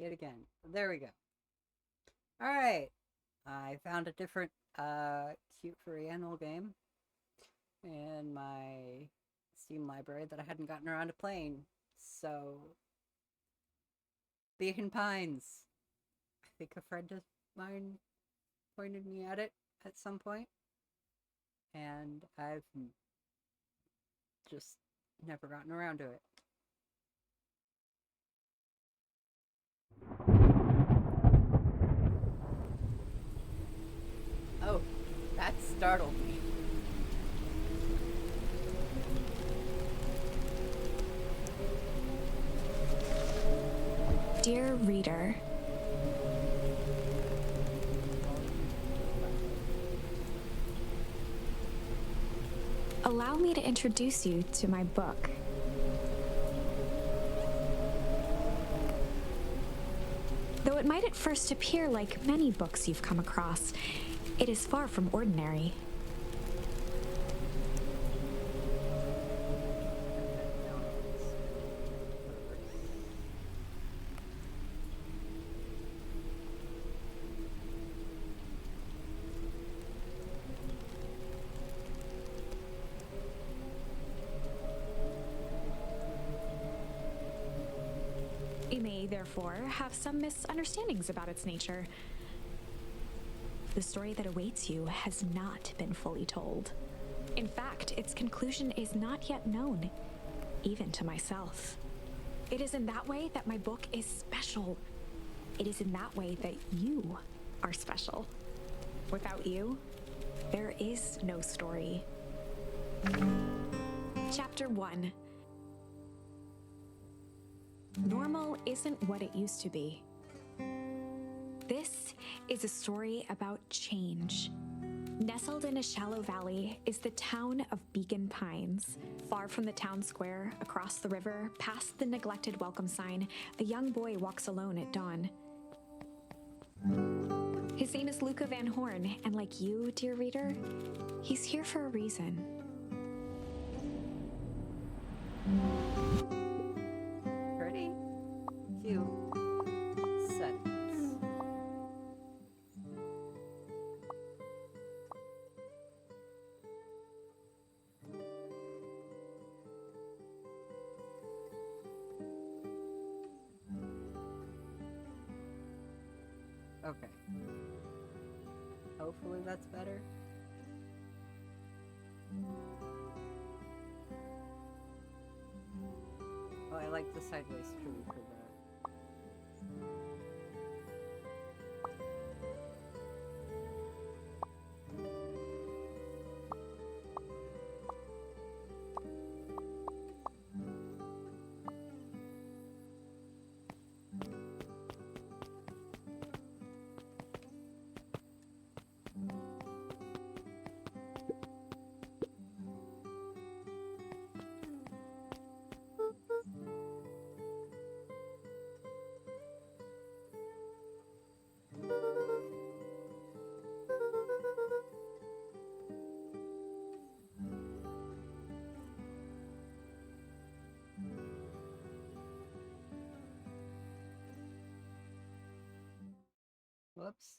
yet again. There we go. Alright. I found a different, cute furry animal game in my Steam library that I hadn't gotten around to playing. So, Beacon Pines. I think a friend of mine pointed me at it at some point, and I've just never gotten around to it. Oh, that startled me. Dear reader, allow me to introduce you to my book. Though it might at first appear like many books you've come across, it is far from ordinary. You may, therefore, have some misunderstandings about its nature. The story that awaits you has not been fully told. In fact, its conclusion is not yet known, even to myself. It is in that way that my book is special. It is in that way that you are special. Without you, there is no story. Chapter 1. Normal isn't what it used to be. This is a story about change. Nestled in a shallow valley is the town of Beacon Pines. Far from the town square, across the river, past the neglected welcome sign, a young boy walks alone at dawn. His name is Luca Van Horn, and like you, dear reader, he's here for a reason. Pretty cute sentence. Okay. Hopefully that's better. Oh, I like the sideways tree for the... Whoops.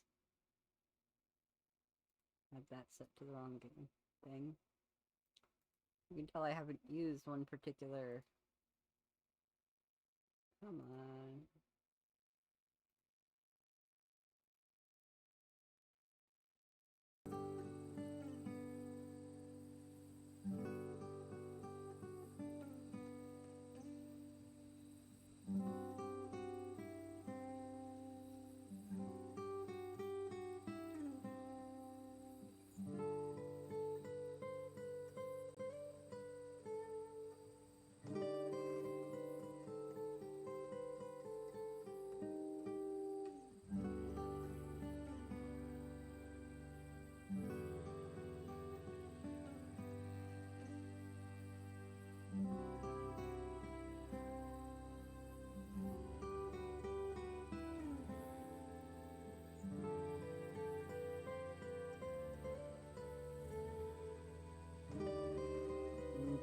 Had that set to the wrong thing. You can tell I haven't used one particular... Come on.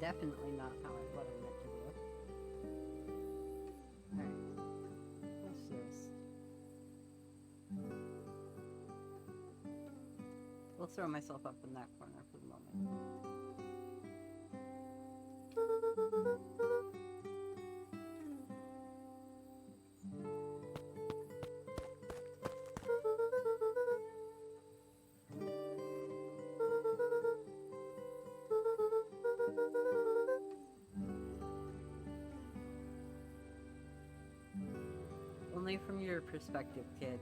Definitely not how I thought I meant to do. Alright. What's this? We'll throw myself up in that corner for the moment. Only from your perspective, kid.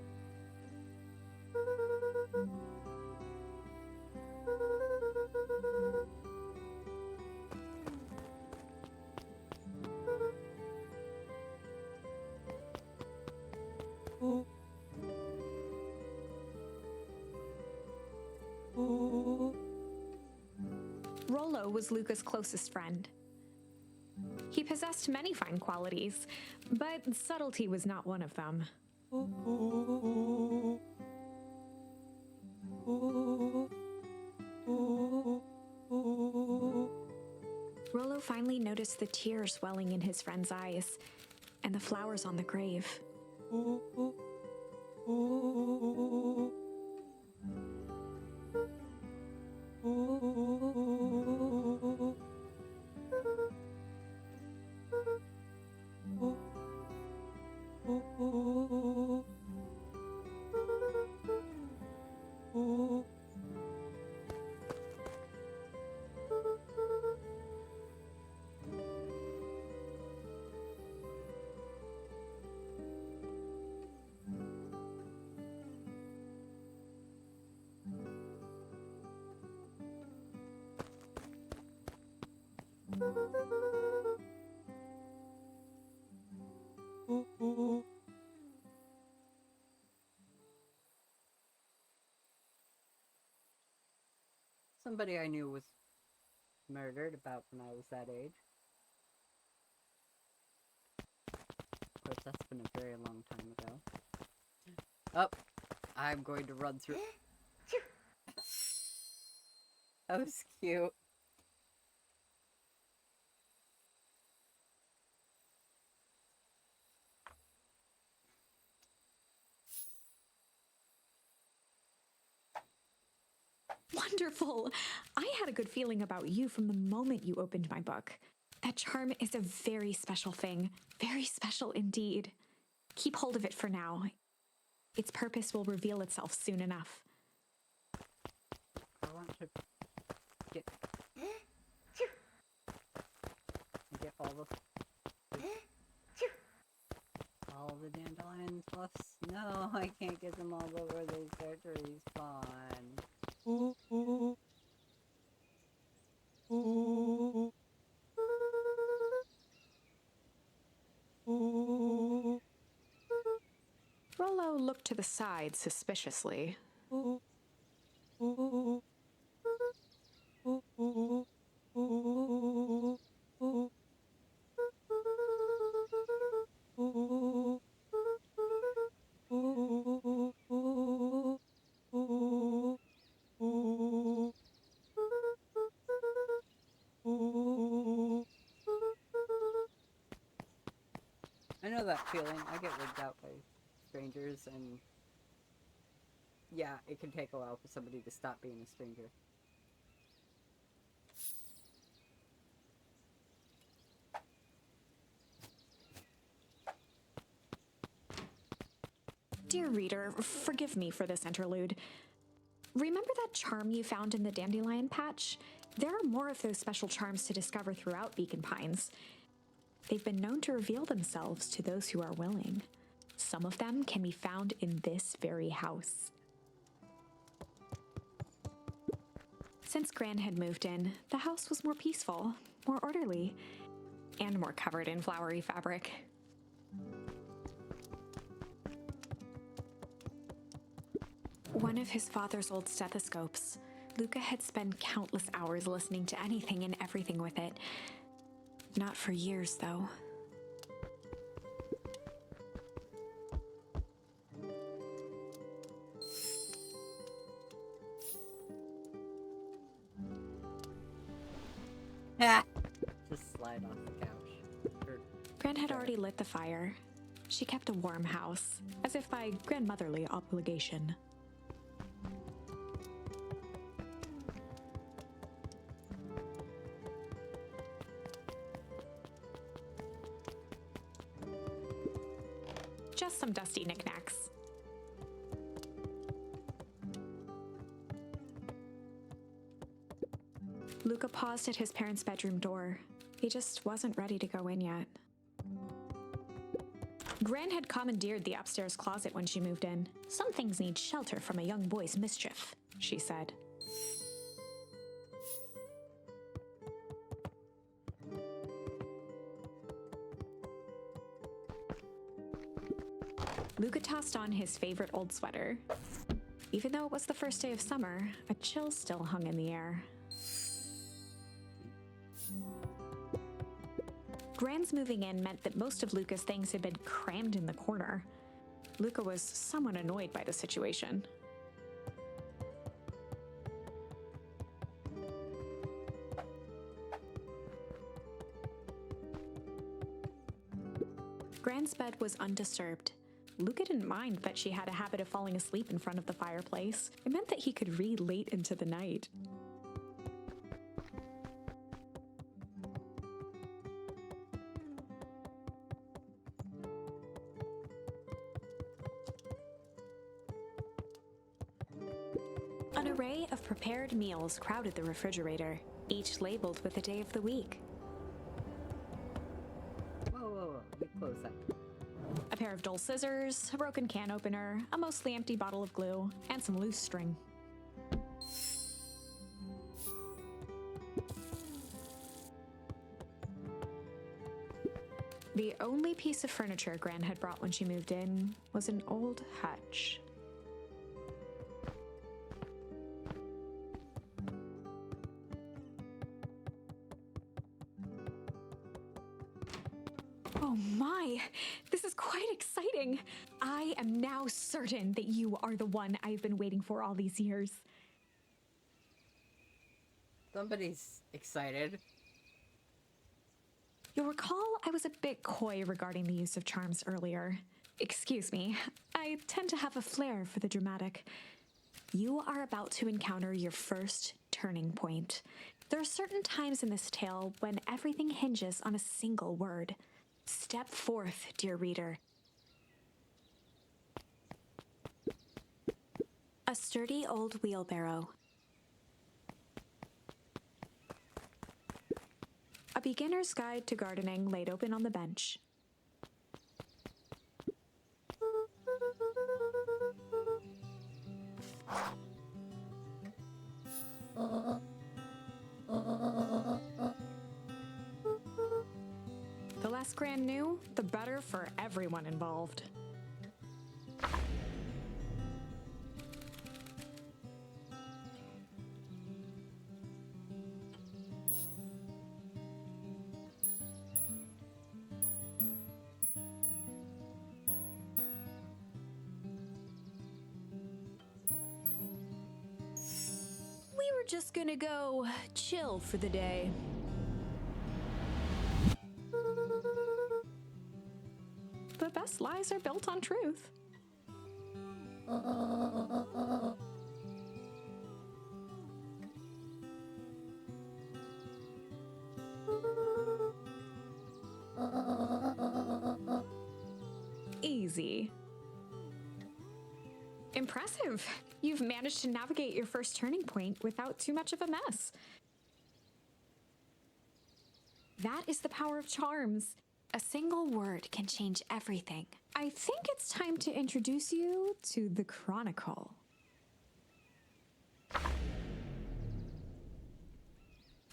Rollo was Luca's closest friend. He possessed many fine qualities, but subtlety was not one of them. Rollo finally noticed the tears welling in his friend's eyes and the flowers on the grave. Somebody I knew was murdered about when I was that age. Of course, that's been a very long time ago. Oh, I'm going to run through. That was cute. Wonderful! I had a good feeling about you from the moment you opened my book. That charm is a very special thing. Very special indeed. Keep hold of it for now. Its purpose will reveal itself soon enough. I want to get all the dandelion fluffs. No, I can't get them all over where they start to respawn. Rollo looked to the side suspiciously. I know that feeling. I get wigged out by strangers, and yeah, it can take a while for somebody to stop being a stranger. Dear reader, forgive me for this interlude. Remember that charm you found in the dandelion patch? There are more of those special charms to discover throughout Beacon Pines. They've been known to reveal themselves to those who are willing. Some of them can be found in this very house. Since Gran had moved in, the house was more peaceful, more orderly, and more covered in flowery fabric. One of his father's old stethoscopes. Luca had spent countless hours listening to anything and everything with it. Not for years, though. Ha! Just slide off the couch. Gran had already lit the fire. She kept a warm house, as if by grandmotherly obligation. just some dusty knickknacks. Luca paused at his parents' bedroom door. He just wasn't ready to go in yet. Gran had commandeered the upstairs closet when she moved in. Some things need shelter from a young boy's mischief, she said. Luca tossed on his favorite old sweater. Even though it was the first day of summer, a chill still hung in the air. Gran's moving in meant that most of Luca's things had been crammed in the corner. Luca was somewhat annoyed by the situation. Gran's bed was undisturbed. Luca didn't mind that she had a habit of falling asleep in front of the fireplace. It meant that he could read late into the night. An array of prepared meals crowded the refrigerator, each labeled with the day of the week. Whoa. Let me close that. A pair of dull scissors, a broken can opener, a mostly empty bottle of glue, and some loose string. The only piece of furniture Gran had brought when she moved in was an old hutch. Oh my, this is quite exciting. I am now certain that you are the one I've been waiting for all these years. Somebody's excited. You'll recall I was a bit coy regarding the use of charms earlier. Excuse me, I tend to have a flair for the dramatic. You are about to encounter your first turning point. There are certain times in this tale when everything hinges on a single word. Step forth, dear reader. A sturdy old wheelbarrow. A beginner's guide to gardening laid open on the bench. The less Gran knew, the better for everyone involved. We were just gonna go chill for the day. The best lies are built on truth. Easy. Impressive. You've managed to navigate your first turning point without too much of a mess. That is the power of charms. A single word can change everything. I think it's time to introduce you to the Chronicle.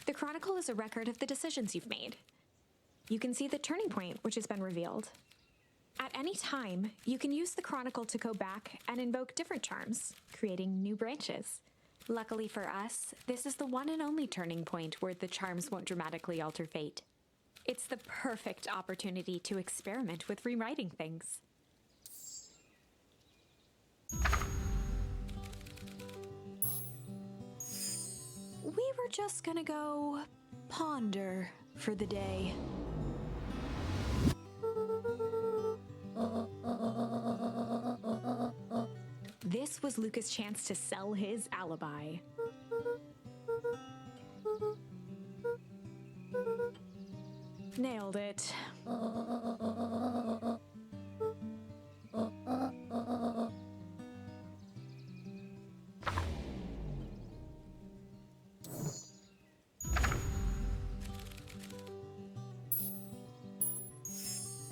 The Chronicle is a record of the decisions you've made. You can see the turning point which has been revealed. At any time, you can use the Chronicle to go back and invoke different charms, creating new branches. Luckily for us, this is the one and only turning point where the charms won't dramatically alter fate. It's the perfect opportunity to experiment with rewriting things. We were just gonna go ponder for the day. This was Luca's chance to sell his alibi. Nailed it.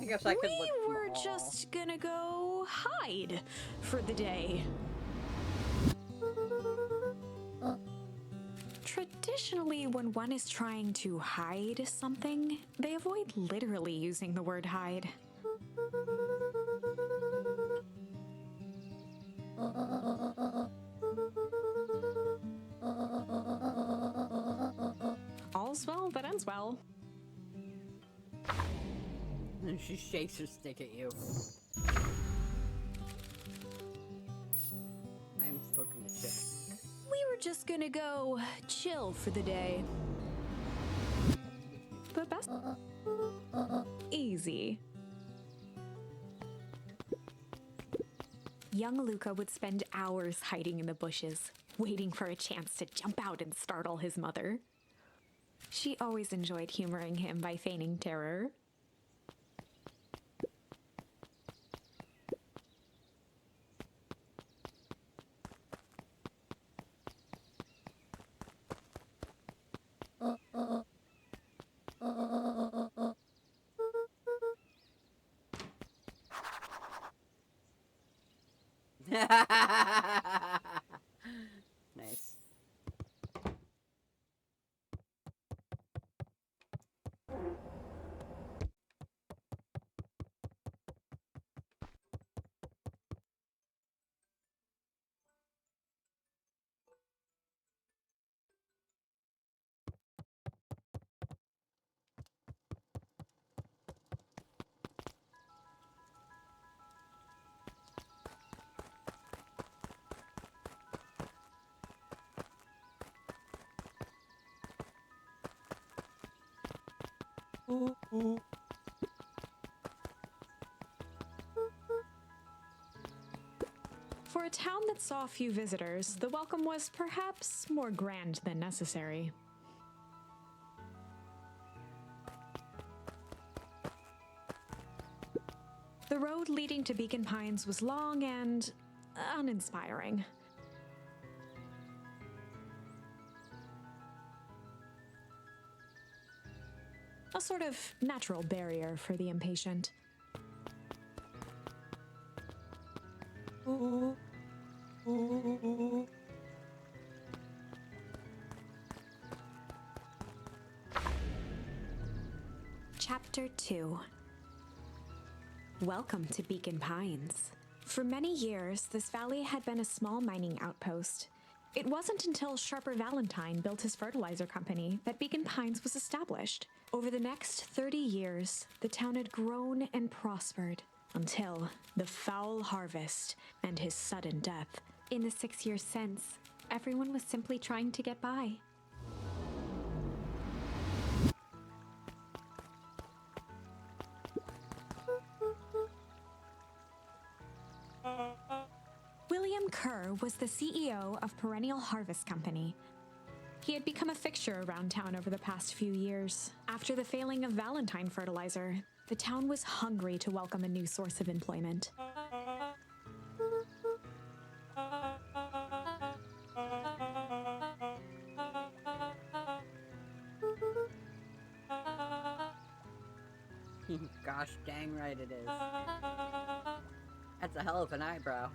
I guess I could look We from were all. just gonna go hide for the day. Traditionally, when one is trying to hide something, they avoid literally using the word hide. All's well that ends well. And she shakes her stick at you. I'm still gonna check. We were just gonna go chill for the day. The best. Easy. Young Luca would spend hours hiding in the bushes, waiting for a chance to jump out and startle his mother. She always enjoyed humoring him by feigning terror. Nice. For a town that saw few visitors, the welcome was perhaps more grand than necessary. The road leading to Beacon Pines was long and uninspiring. A sort of natural barrier for the impatient. Chapter 2. Welcome to Beacon Pines. For many years, this valley had been a small mining outpost. It wasn't until Sharper Valentine built his fertilizer company that Beacon Pines was established. Over the next 30 years, the town had grown and prospered until the foul harvest and his sudden death. In the 6 years since, everyone was simply trying to get by. William Kerr was the CEO of Perennial Harvest Company. He had become a fixture around town over the past few years. After the failing of Valentine Fertilizer, the town was hungry to welcome a new source of employment. Gosh dang right it is. That's a hell of an eyebrow.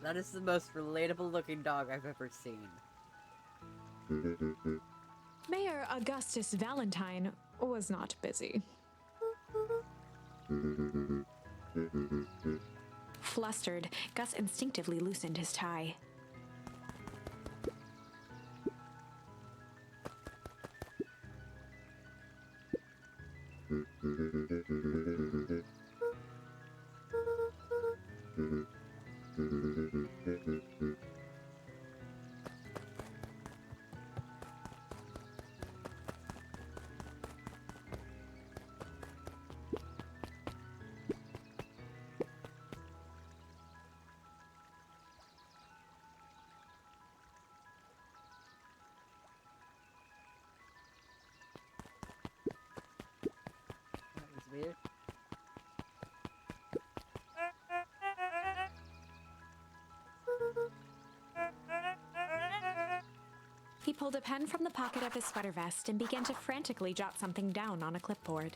That is the most relatable looking dog I've ever seen. Mayor Augustus Valentine was not busy. Flustered, Gus instinctively loosened his tie. pulled a pen from the pocket of his sweater vest and began to frantically jot something down on a clipboard.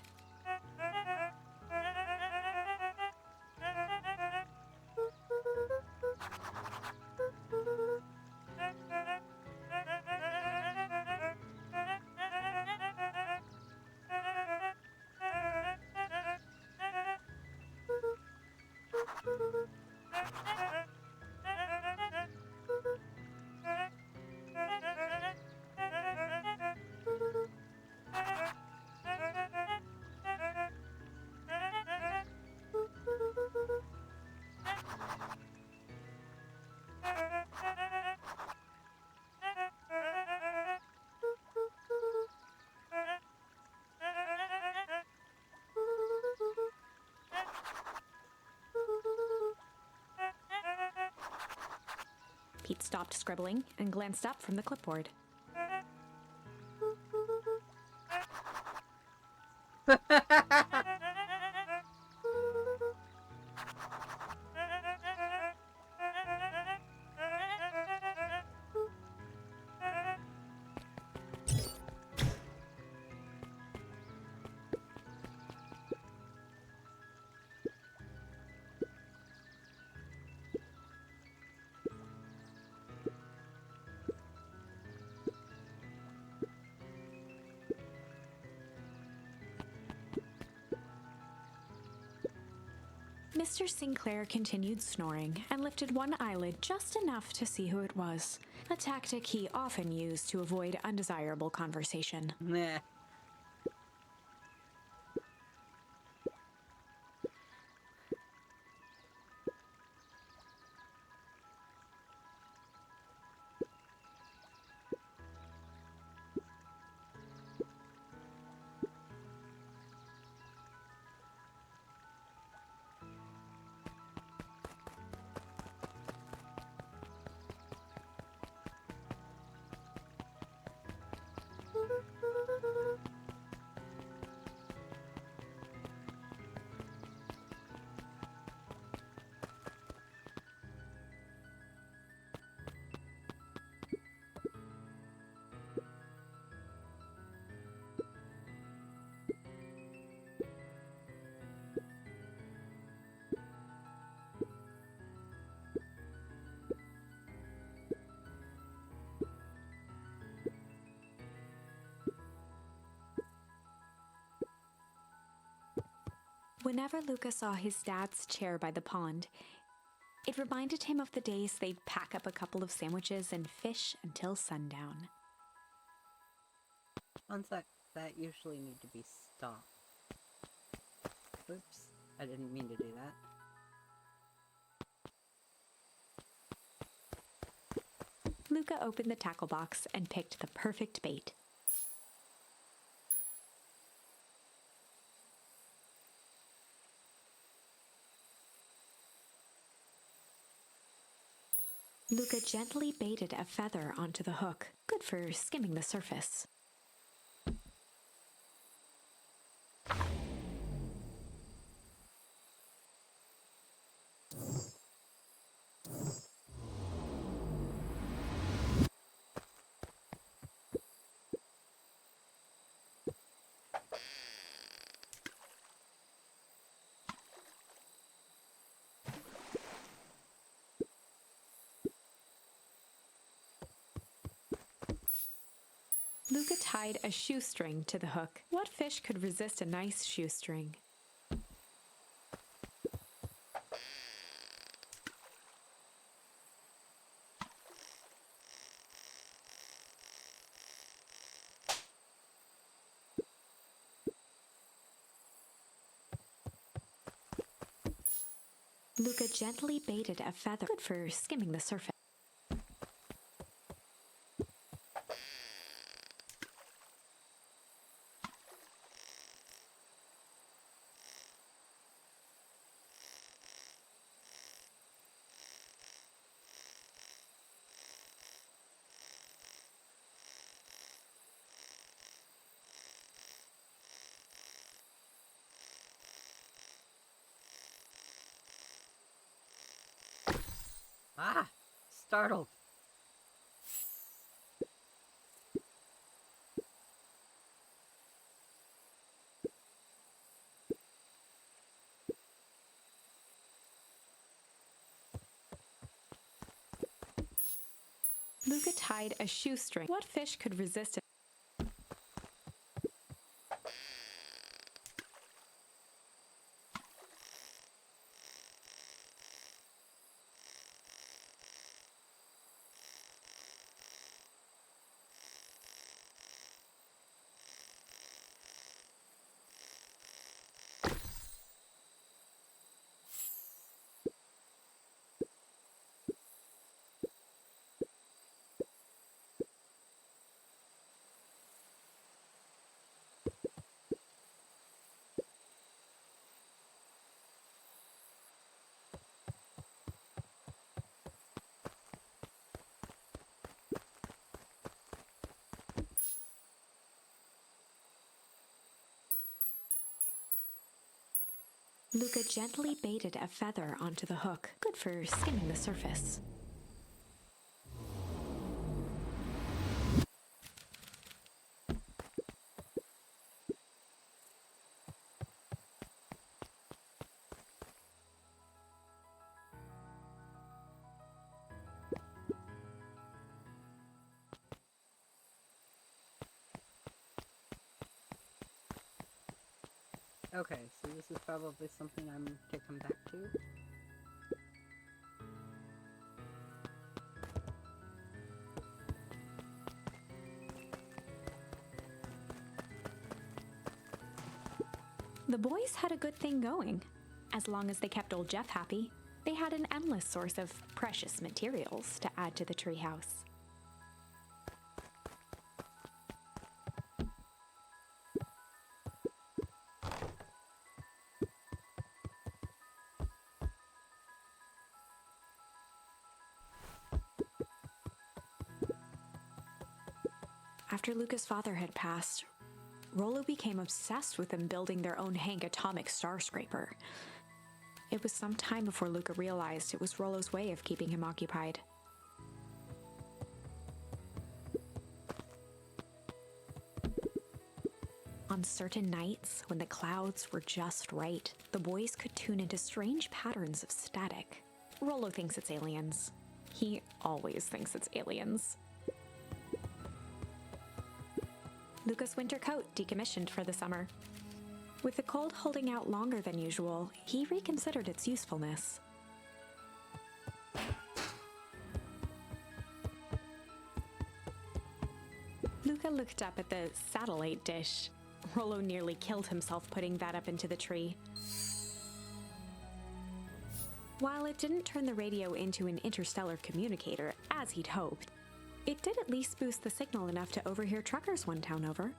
Pete stopped scribbling and glanced up from the clipboard. Mr. Sinclair continued snoring and lifted one eyelid just enough to see who it was, a tactic he often used to avoid undesirable conversation. Meh. Whenever Luca saw his dad's chair by the pond, it reminded him of the days they'd pack up a couple of sandwiches and fish until sundown. Ones that usually need to be stopped. Oops, I didn't mean to do that. Luca opened the tackle box and picked the perfect bait. Luca gently baited a feather onto the hook, good for skimming the surface. Luca tied a shoestring to the hook. What fish could resist a nice shoestring? Luca gently baited a feather, good for skimming the surface. Ah! Startled! Luca tied a shoestring. What fish could resist it? Luca gently baited a feather onto the hook, good for skimming the surface. Okay, so this is probably something I'm to come back to. The boys had a good thing going. As long as they kept old Jeff happy, they had an endless source of precious materials to add to the treehouse. After Luca's father had passed, Rollo became obsessed with them building their own Hank atomic star scraper. It was some time before Luca realized it was Rollo's way of keeping him occupied. On certain nights, when the clouds were just right, the boys could tune into strange patterns of static. Rollo thinks it's aliens. He always thinks it's aliens. Luca's winter coat decommissioned for the summer. With the cold holding out longer than usual, he reconsidered its usefulness. Luca looked up at the satellite dish. Rollo nearly killed himself putting that up into the tree. While it didn't turn the radio into an interstellar communicator, as he'd hoped, it did at least boost the signal enough to overhear truckers one town over.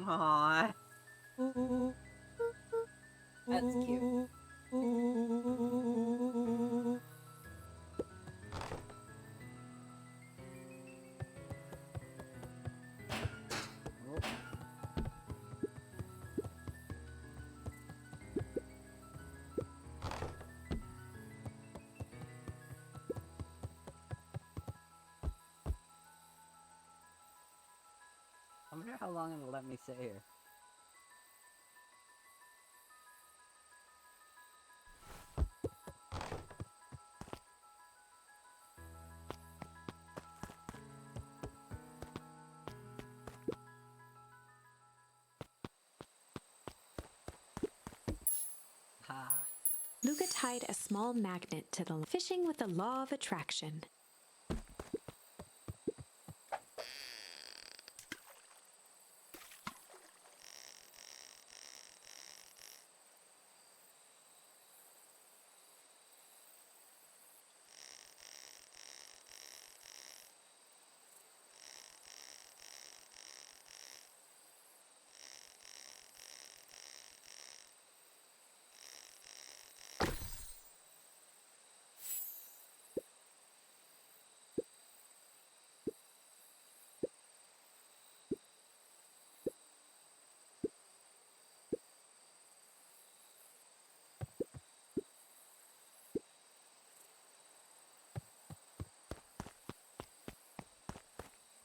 Aww. That's cute. I wonder how long it'll let me sit here. Ha. Luca tied a small magnet to the fishing with the law of attraction.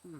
Hmm.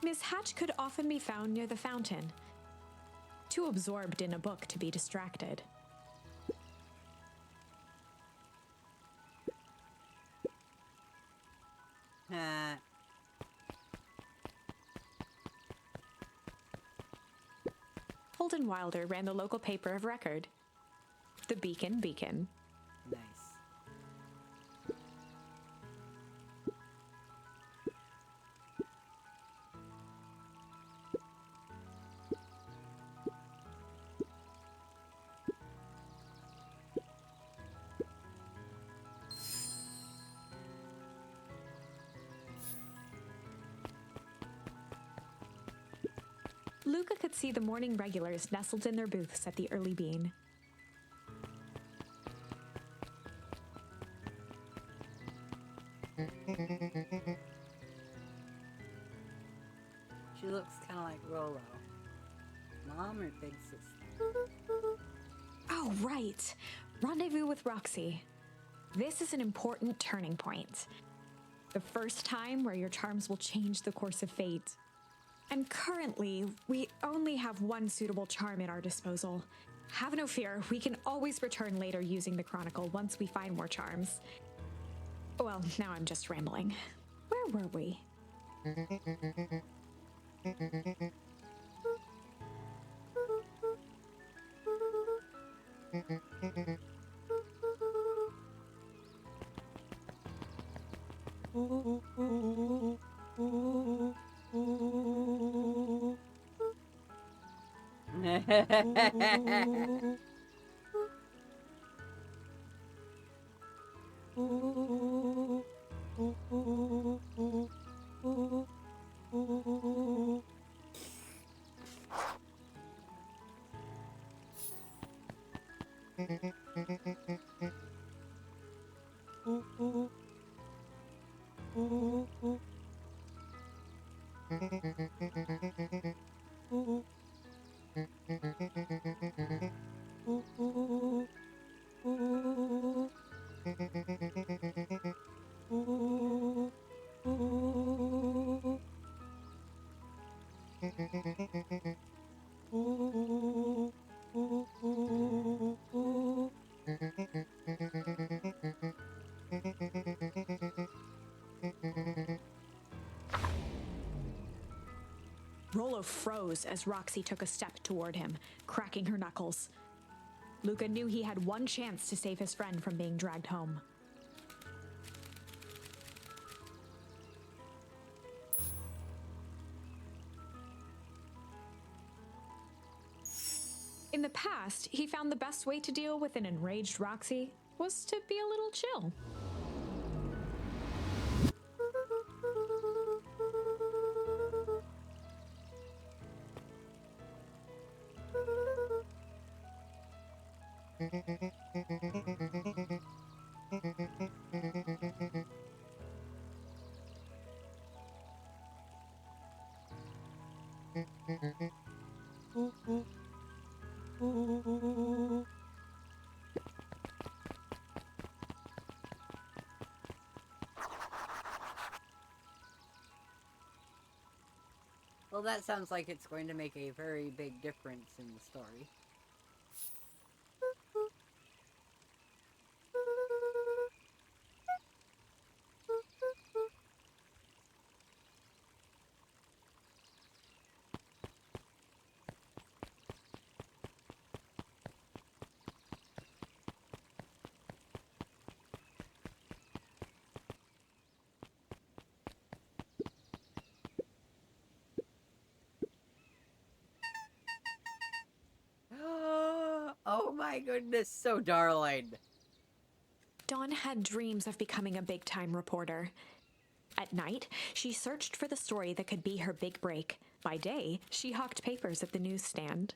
Miss Hatch could often be found near the fountain, too absorbed in a book to be distracted. Holden Wilder ran the local paper of record, the Beacon Beacon. Nice. Luca could see the morning regulars nestled in their booths at the early bean. She looks kind of like Rolo. Mom or big sister? Oh, right. Rendezvous with Roxy. This is an important turning point. The first time where your charms will change the course of fate. And currently, we only have one suitable charm at our disposal. Have no fear, we can always return later using the Chronicle once we find more charms. Well, now I'm just rambling. Where were we? Rolo froze as Roxy took a step toward him, cracking her knuckles. Luca knew he had one chance to save his friend from being dragged home. In the past, he found the best way to deal with an enraged Roxy was to be a little chill. Well, that sounds like it's going to make a very big difference in the story. Oh my goodness, so darling. Dawn had dreams of becoming a big-time reporter. At night, she searched for the story that could be her big break. By day, she hawked papers at the newsstand.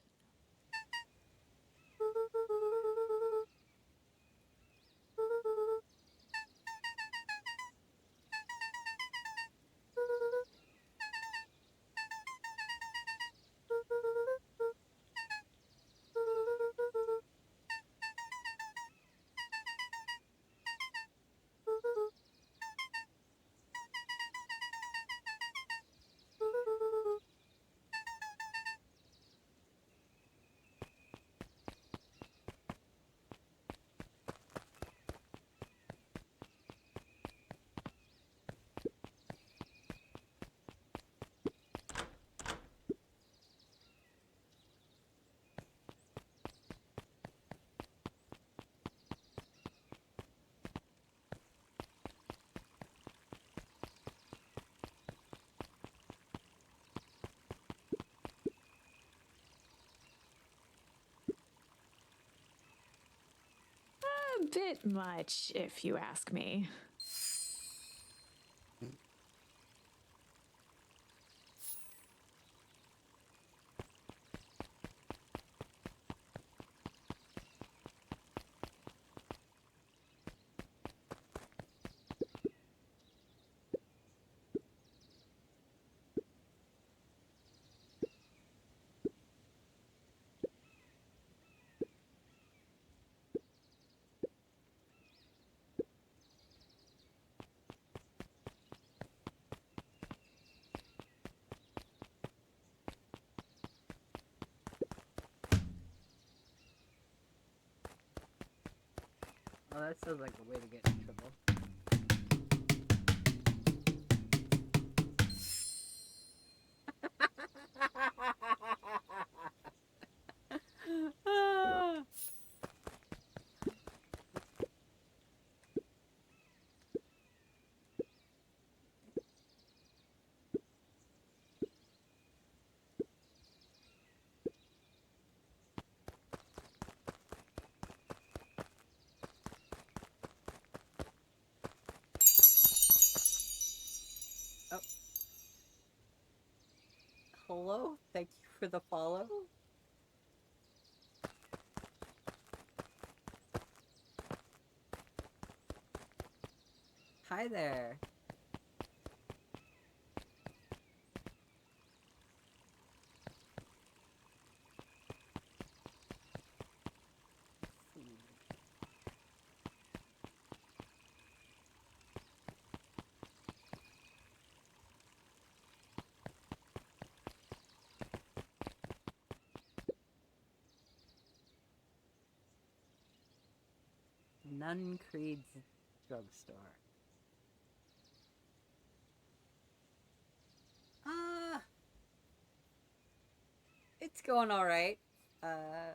A bit much, if you ask me. Oh, that sounds like a way to get in trouble. Oh. Hello? Thank you for the follow. Hi there. Nun Creed's drugstore. It's going all right. I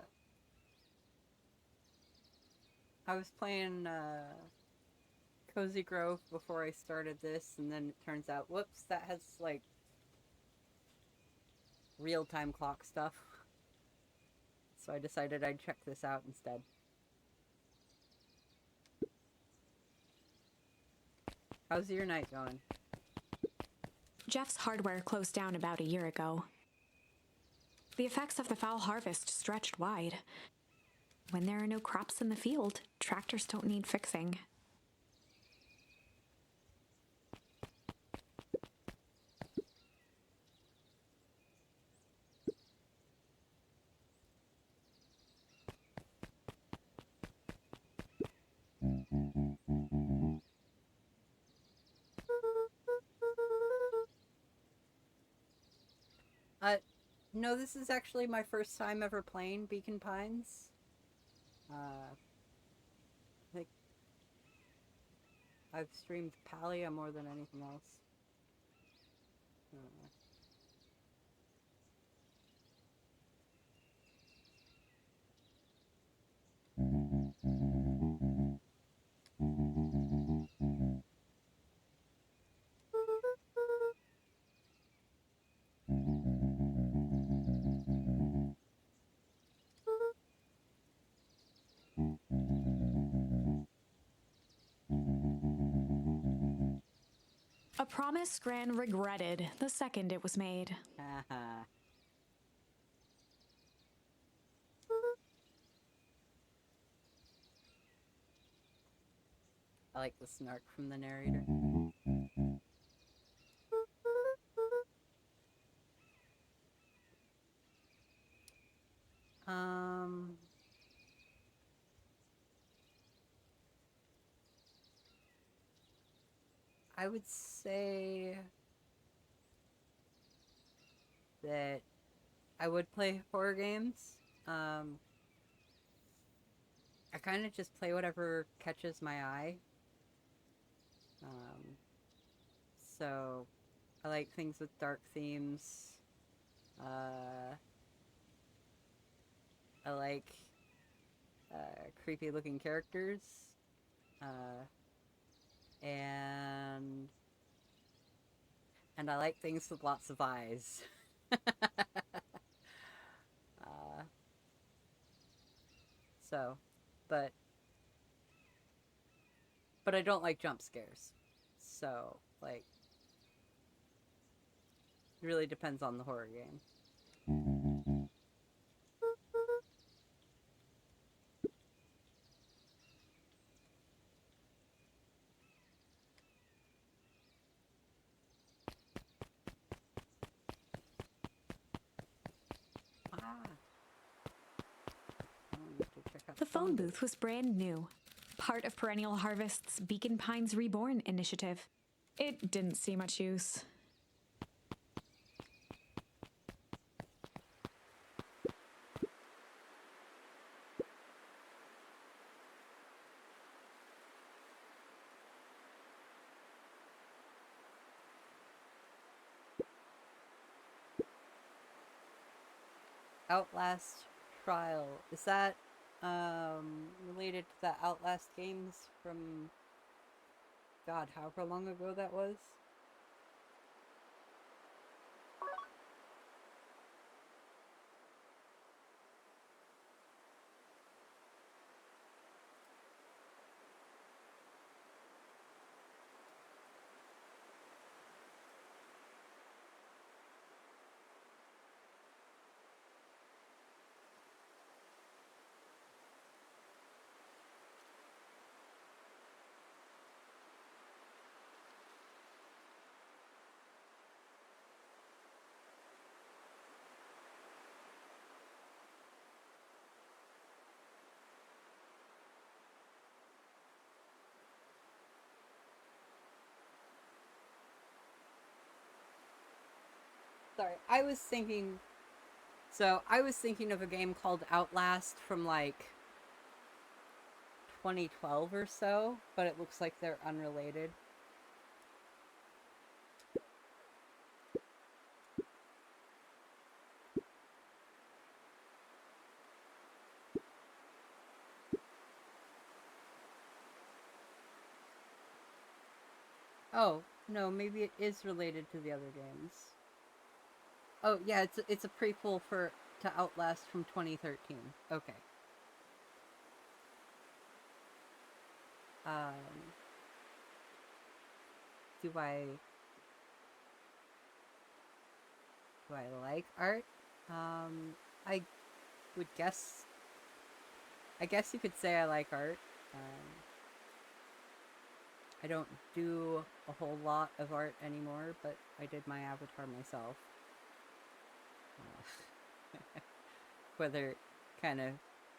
was playing Cozy Grove before I started this, and then it turns out, whoops, that has like real-time clock stuff. So I decided I'd check this out instead. How's your night going? Jeff's hardware closed down about a year ago. The effects of the foul harvest stretched wide. When there are no crops in the field, tractors don't need fixing. No, this is actually my first time ever playing Beacon Pines. I think I've streamed Palia more than anything else. A promise Gran regretted the second it was made. Haha. I like the snark from the narrator. I would say that I would play horror games. I kind of just play whatever catches my eye. So I like things with dark themes. I like creepy looking characters. And I like things with lots of eyes. So, but I don't like jump scares. So, like, it really depends on the horror game. The phone booth was brand new, part of Perennial Harvest's Beacon Pines Reborn initiative. It didn't see much use. Outlast Trial. Is that related to the Outlast games from God, however long ago that was? Sorry, I was thinking. So I was thinking of a game called Outlast from like 2012 or so, but it looks like they're unrelated. Oh, no, maybe it is related to the other games. Oh, yeah, it's a prequel to Outlast from 2013. Okay. Um, do I like art? I would guess I guess you could say I like art. I don't do a whole lot of art anymore, but I did my avatar myself. Whether it kind of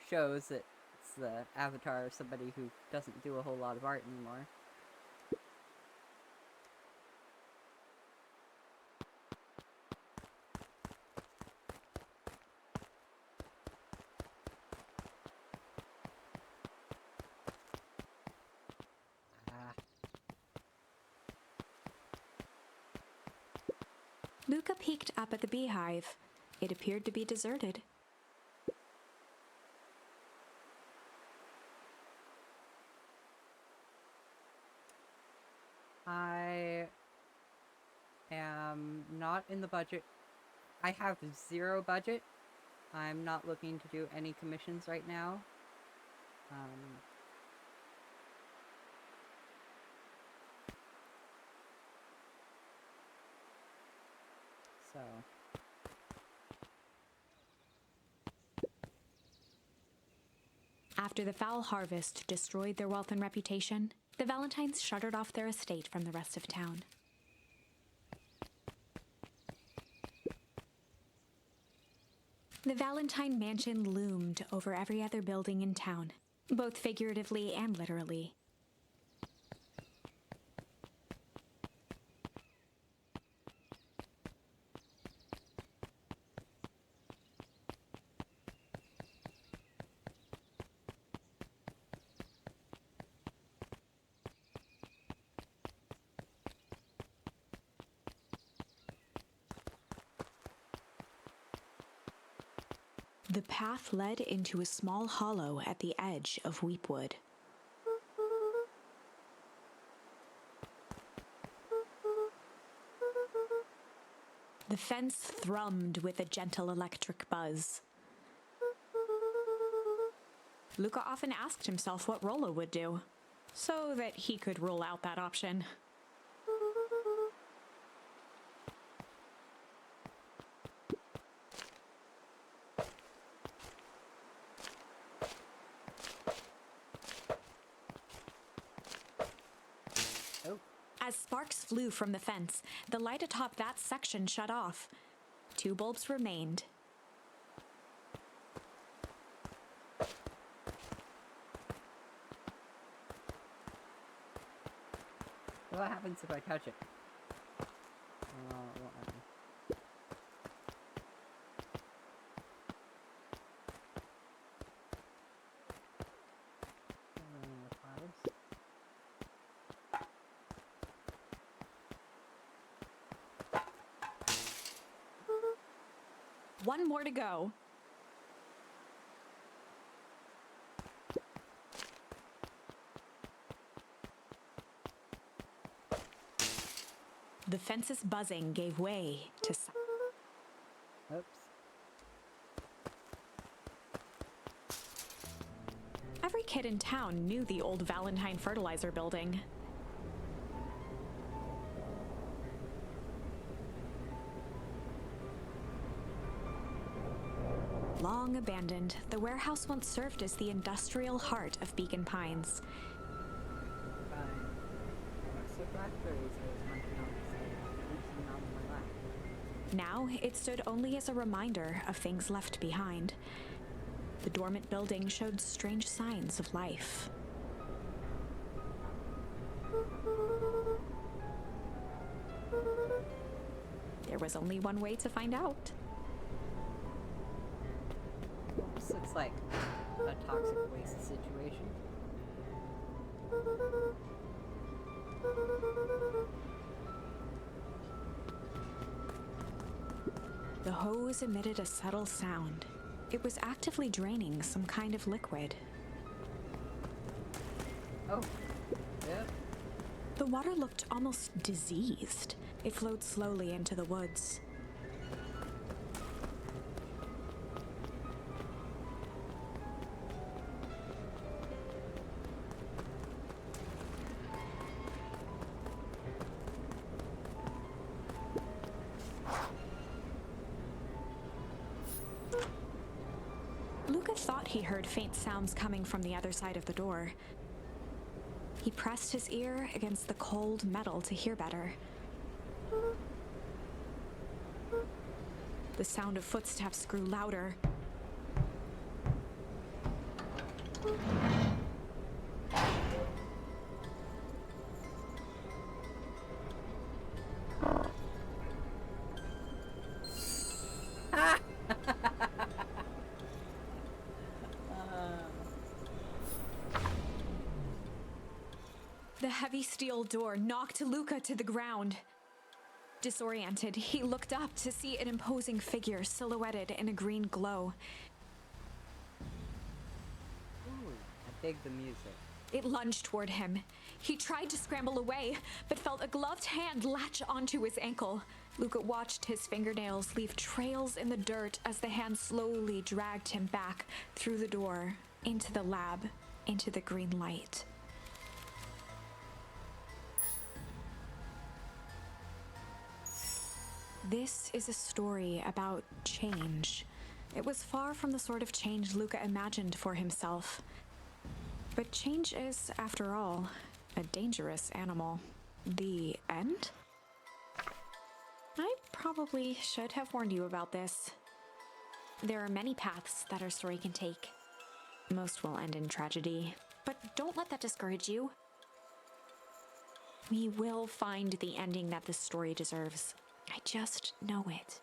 shows that it's the avatar of somebody who doesn't do a whole lot of art anymore. Luca peeked up at the beehive. It appeared to be deserted. I am not in the budget. I have 0 budget. I'm not looking to do any commissions right now. So... After the foul harvest destroyed their wealth and reputation, the Valentines shuttered off their estate from the rest of town. The Valentine mansion loomed over every other building in town, both figuratively and literally. The path led into a small hollow at the edge of Weepwood. The fence thrummed with a gentle electric buzz. Luca often asked himself what Rollo would do, so that he could rule out that option. As sparks flew from the fence, the light atop that section shut off. 2 bulbs remained. What happens if I touch it? It won't let me. One more to go. The fence's buzzing gave way to Oops. Every kid in town knew the old Valentine fertilizer building. Long abandoned, the warehouse once served as the industrial heart of Beacon Pines. Now, it stood only as a reminder of things left behind. The dormant building showed strange signs of life. There was only one way to find out. This looks like a toxic waste situation. The hose emitted a subtle sound. It was actively draining some kind of liquid. Oh, yeah. The water looked almost diseased. It flowed slowly into the woods. Luca thought he heard faint sounds coming from the other side of the door. He pressed his ear against the cold metal to hear better. The sound of footsteps grew louder. The heavy steel door knocked Luca to the ground. Disoriented, he looked up to see an imposing figure silhouetted in a green glow. Ooh, I dig the music. It lunged toward him. He tried to scramble away, but felt a gloved hand latch onto his ankle. Luca watched his fingernails leave trails in the dirt as the hand slowly dragged him back through the door, into the lab, into the green light. This is a story about change. It was far from the sort of change Luca imagined for himself. But change is, after all, a dangerous animal. The end? I probably should have warned you about this. There are many paths that our story can take. Most will end in tragedy, but don't let that discourage you. We will find the ending that this story deserves. I just know it.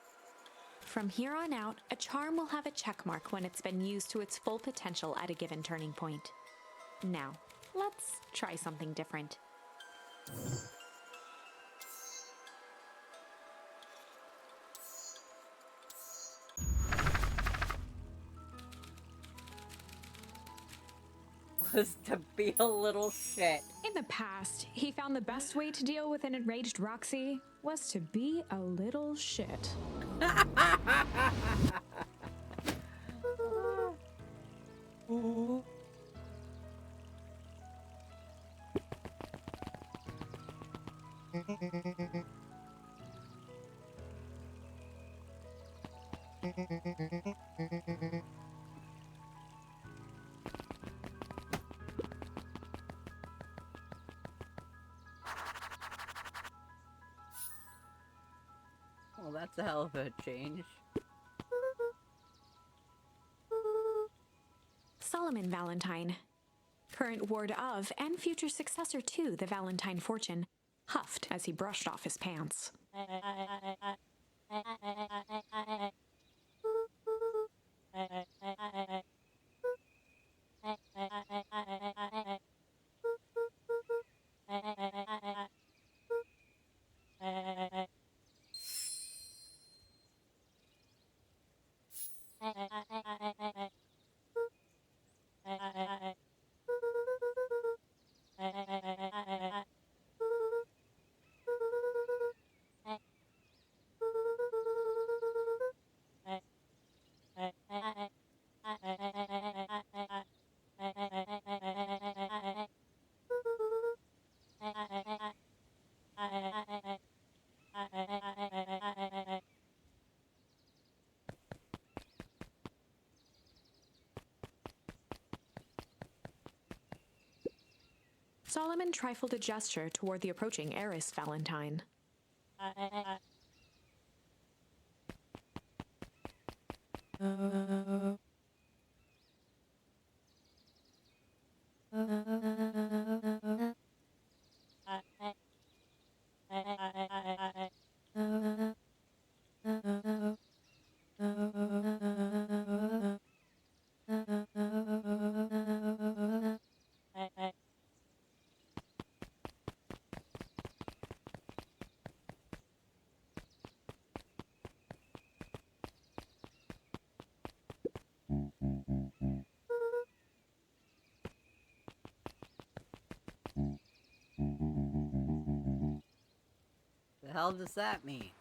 From here on out, a charm will have a check mark when it's been used to its full potential at a given turning point. Now, let's try something different. Was to be a little shit. In the past, he found the best way to deal with an enraged Roxy was to be a little shit. Well, that's a hell of a change. Solomon Valentine, current ward of and future successor to the Valentine fortune, huffed as he brushed off his pants. Solomon trifled a gesture toward the approaching heiress Valentine. The hell does that mean?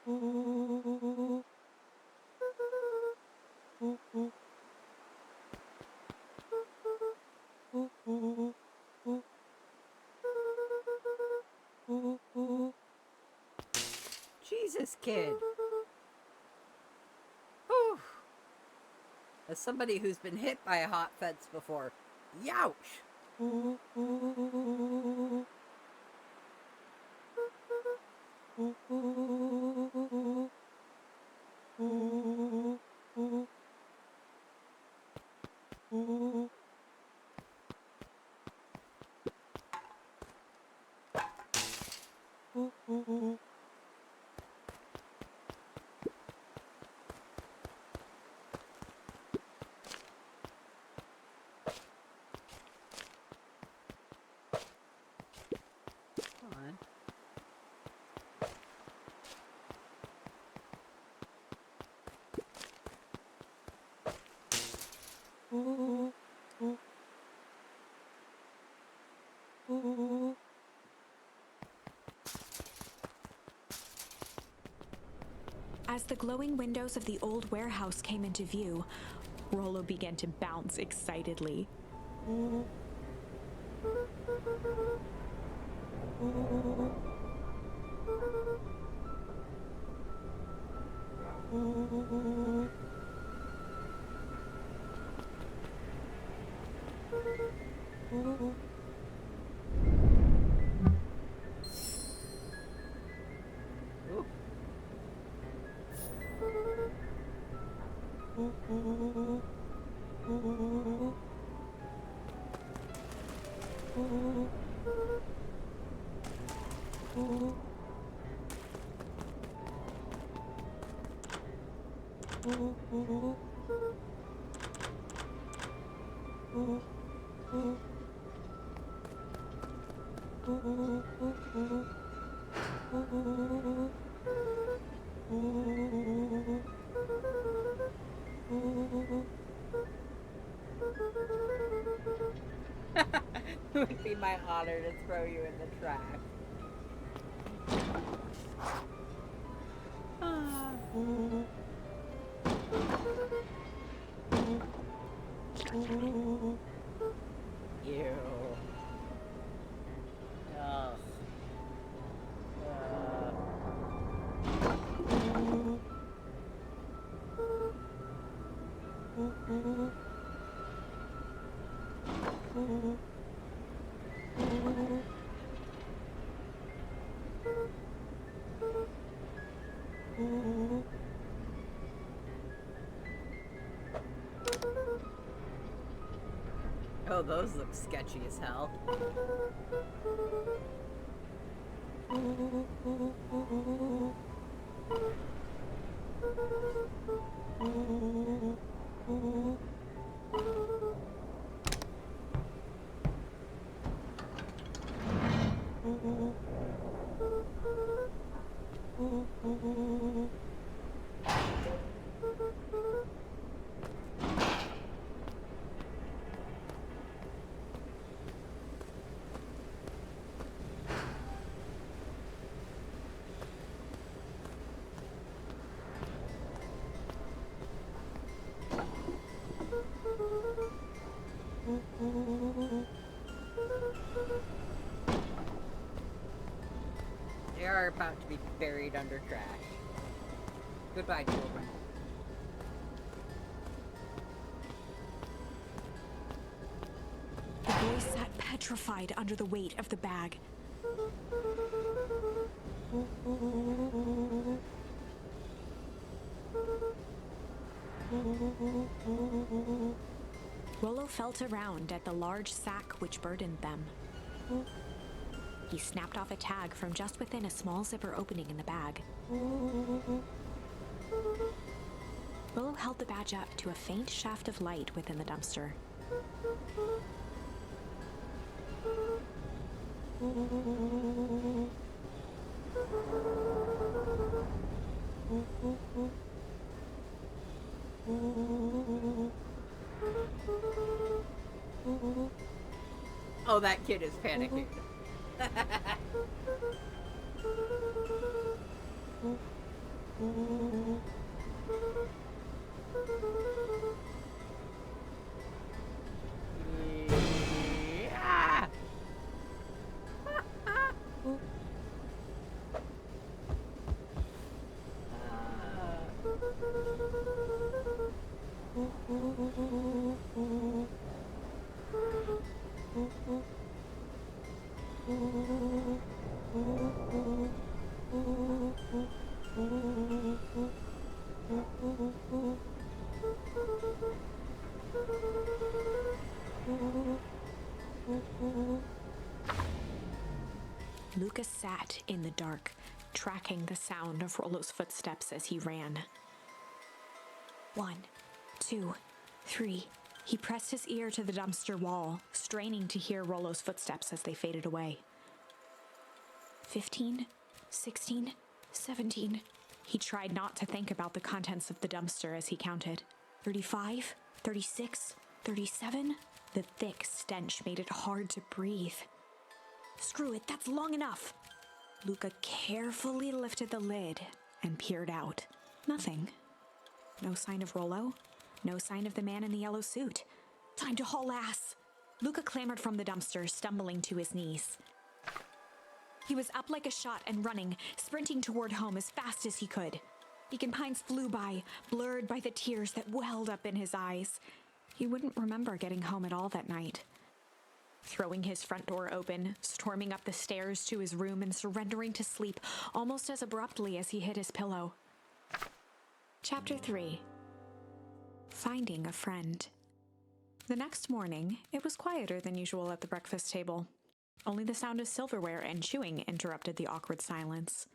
Jesus, kid. Whew. As somebody who's been hit by a hot fence before, youch! Come on. As the glowing windows of the old warehouse came into view, Rollo began to bounce excitedly. Ooh. It would be my honor to throw you in the trash. Ah. Ew. Ugh. Oh, those look sketchy as hell. They are about to be buried under trash. Goodbye, children. The boy sat petrified under the weight of the bag. Rollo felt around at the large sack which burdened them. He snapped off a tag from just within a small zipper opening in the bag. Rollo held the badge up to a faint shaft of light within the dumpster. Oh, that kid is panicking. sat in the dark, tracking the sound of Rollo's footsteps as he ran. 1, 2, 3. He pressed his ear to the dumpster wall, straining to hear Rollo's footsteps as they faded away. 15, 16, 17. He tried not to think about the contents of the dumpster as he counted. 35, 36, 37. The thick stench made it hard to breathe. Screw it, that's long enough. Luca carefully lifted the lid and peered out. Nothing. No sign of Rollo. No sign of the man in the yellow suit. Time to haul ass. Luca clambered from the dumpster, stumbling to his knees. He was up like a shot and running, sprinting toward home as fast as he could. Beacon Pines flew by, blurred by the tears that welled up in his eyes. He wouldn't remember getting home at all that night. Throwing his front door open, storming up the stairs to his room and surrendering to sleep almost as abruptly as he hit his pillow. Chapter 3. Finding a Friend. The next morning, it was quieter than usual at the breakfast table. Only the sound of silverware and chewing interrupted the awkward silence.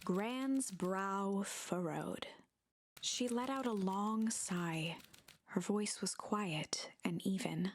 Gran's brow furrowed. She let out a long sigh. Her voice was quiet and even.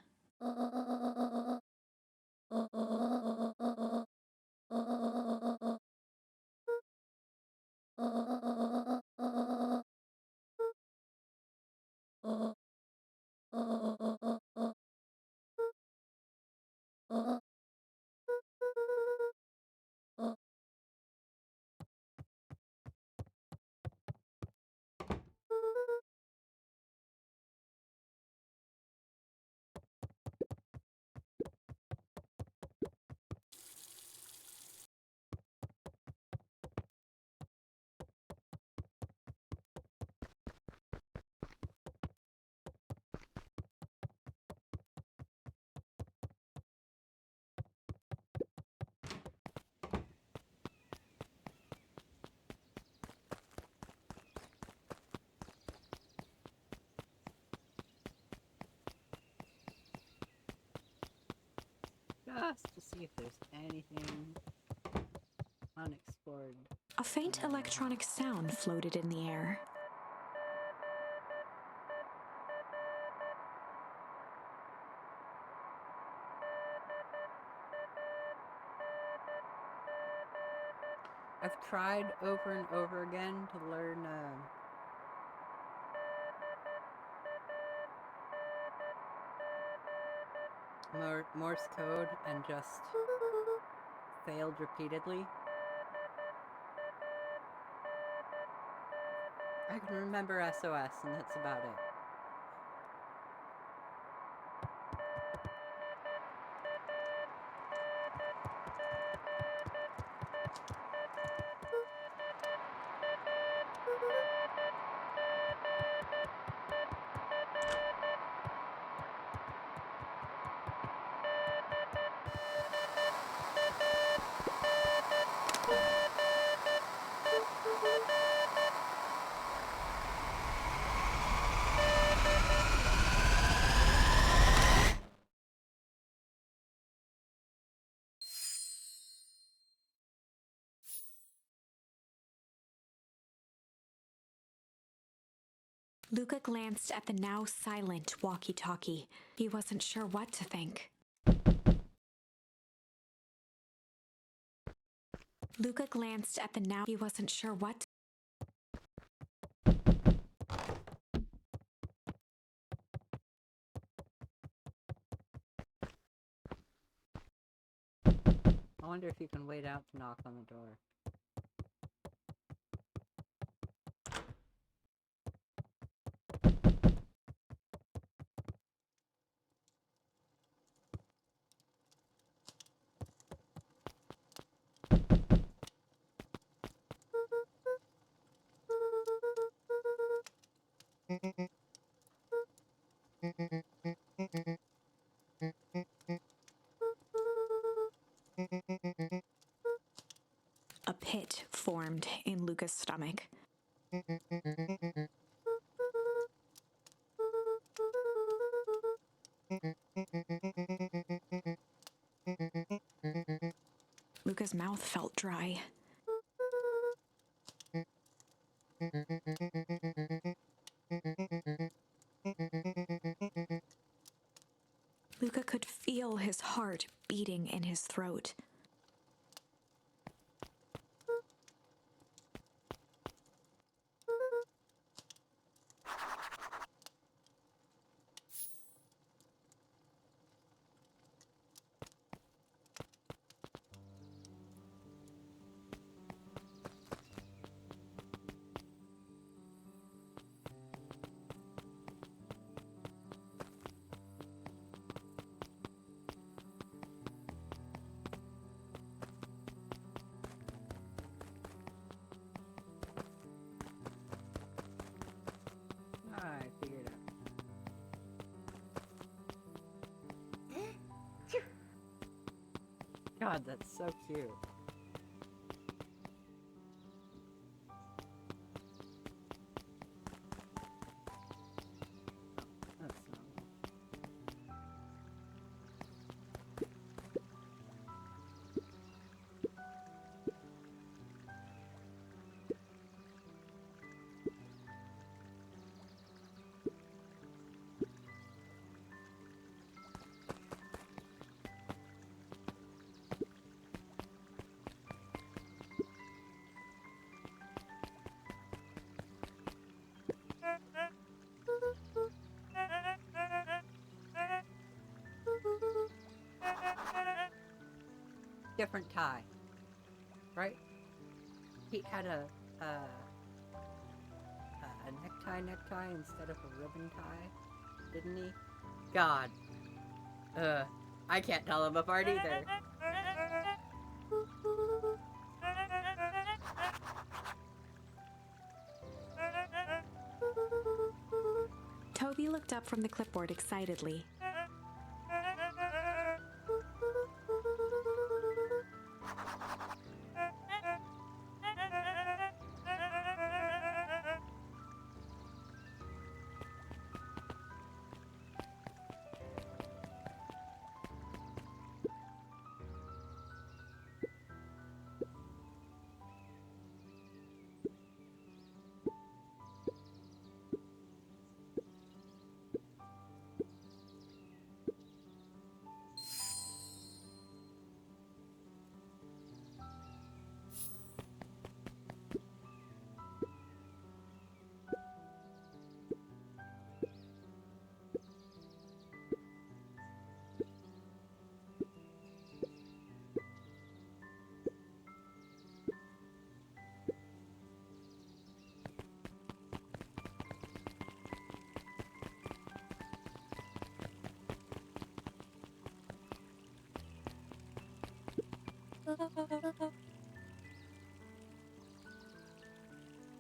Just to see if there's anything unexplored. A faint electronic sound floated in the air. I've tried over and over again to learn Morse code and just failed repeatedly. I can remember SOS and that's about it. Luca glanced at the now silent walkie-talkie. He wasn't sure what to think. Luca glanced at the now. He wasn't sure what. I wonder if you can wait out to knock on the door. A pit formed in Luca's stomach. Luca's mouth felt dry. Luca could feel his heart beating in his throat. I figured it out. God, that's so cute. That's not... Different tie, right? He had a necktie instead of a ribbon tie, didn't he? God. I can't tell them apart either. Toby looked up from the clipboard excitedly.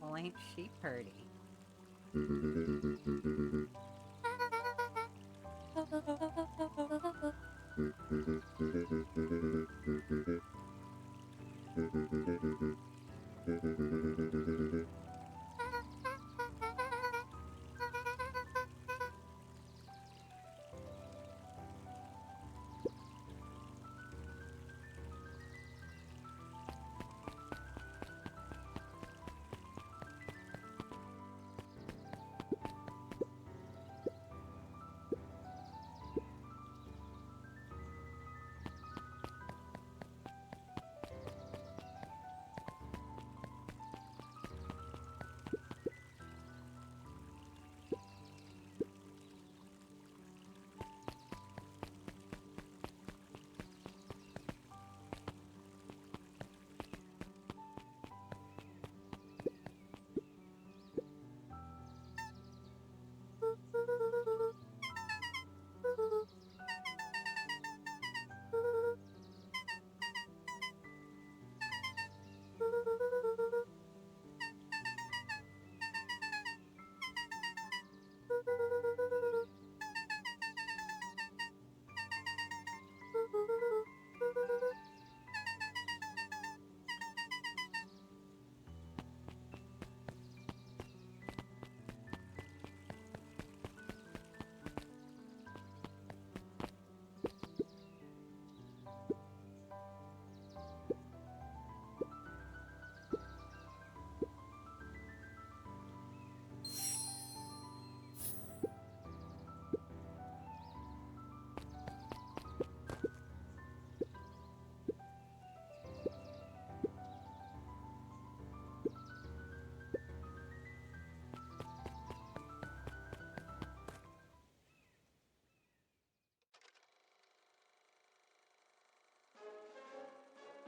Well, ain't she pretty?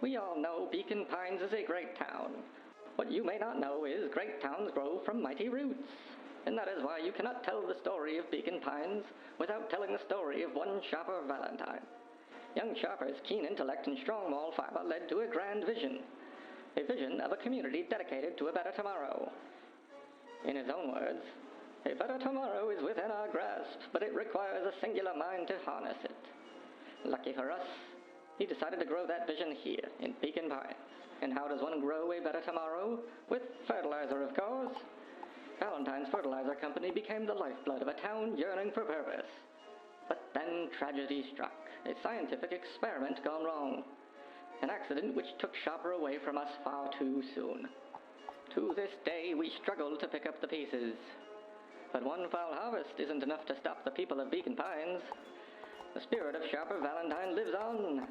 We all know Beacon Pines is a great town. What you may not know is great towns grow from mighty roots. And that is why you cannot tell the story of Beacon Pines without telling the story of one Sharper Valentine. Young Sharper's keen intellect and strong moral fiber led to a grand vision. A vision of a community dedicated to a better tomorrow. In his own words, a better tomorrow is within our grasp, but it requires a singular mind to harness it. Lucky for us, he decided to grow that vision here, in Beacon Pines. And how does one grow a better tomorrow? With fertilizer, of course. Valentine's Fertilizer Company became the lifeblood of a town yearning for purpose. But then tragedy struck, a scientific experiment gone wrong. An accident which took Sharper away from us far too soon. To this day, we struggle to pick up the pieces. But one foul harvest isn't enough to stop the people of Beacon Pines. The spirit of Sharper Valentine lives on.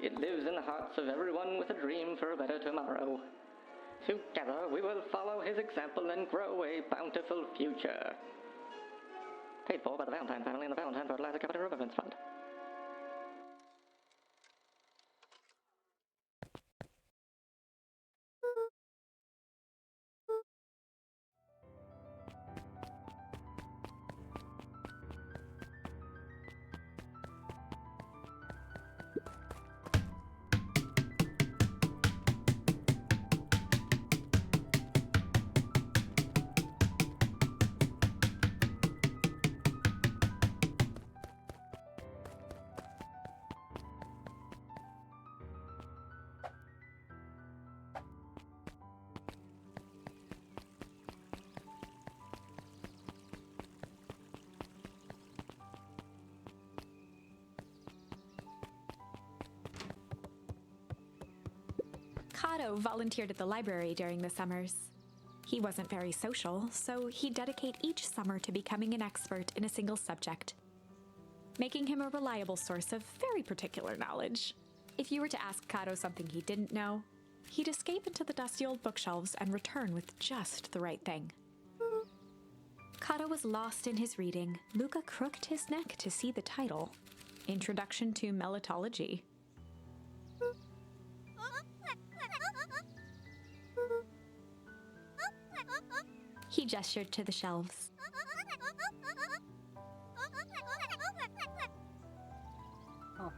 It lives in the hearts of everyone with a dream for a better tomorrow. Together, we will follow his example and grow a bountiful future. Paid for by the Valentine family and the Valentine Fertilizer Company Remembrance Fund. Kato volunteered at the library during the summers. He wasn't very social, so he'd dedicate each summer to becoming an expert in a single subject, making him a reliable source of very particular knowledge. If you were to ask Kato something he didn't know, he'd escape into the dusty old bookshelves and return with just the right thing. Kato was lost in his reading. Luca crooked his neck to see the title, Introduction to Melitology. He gestured to the shelves. Oh.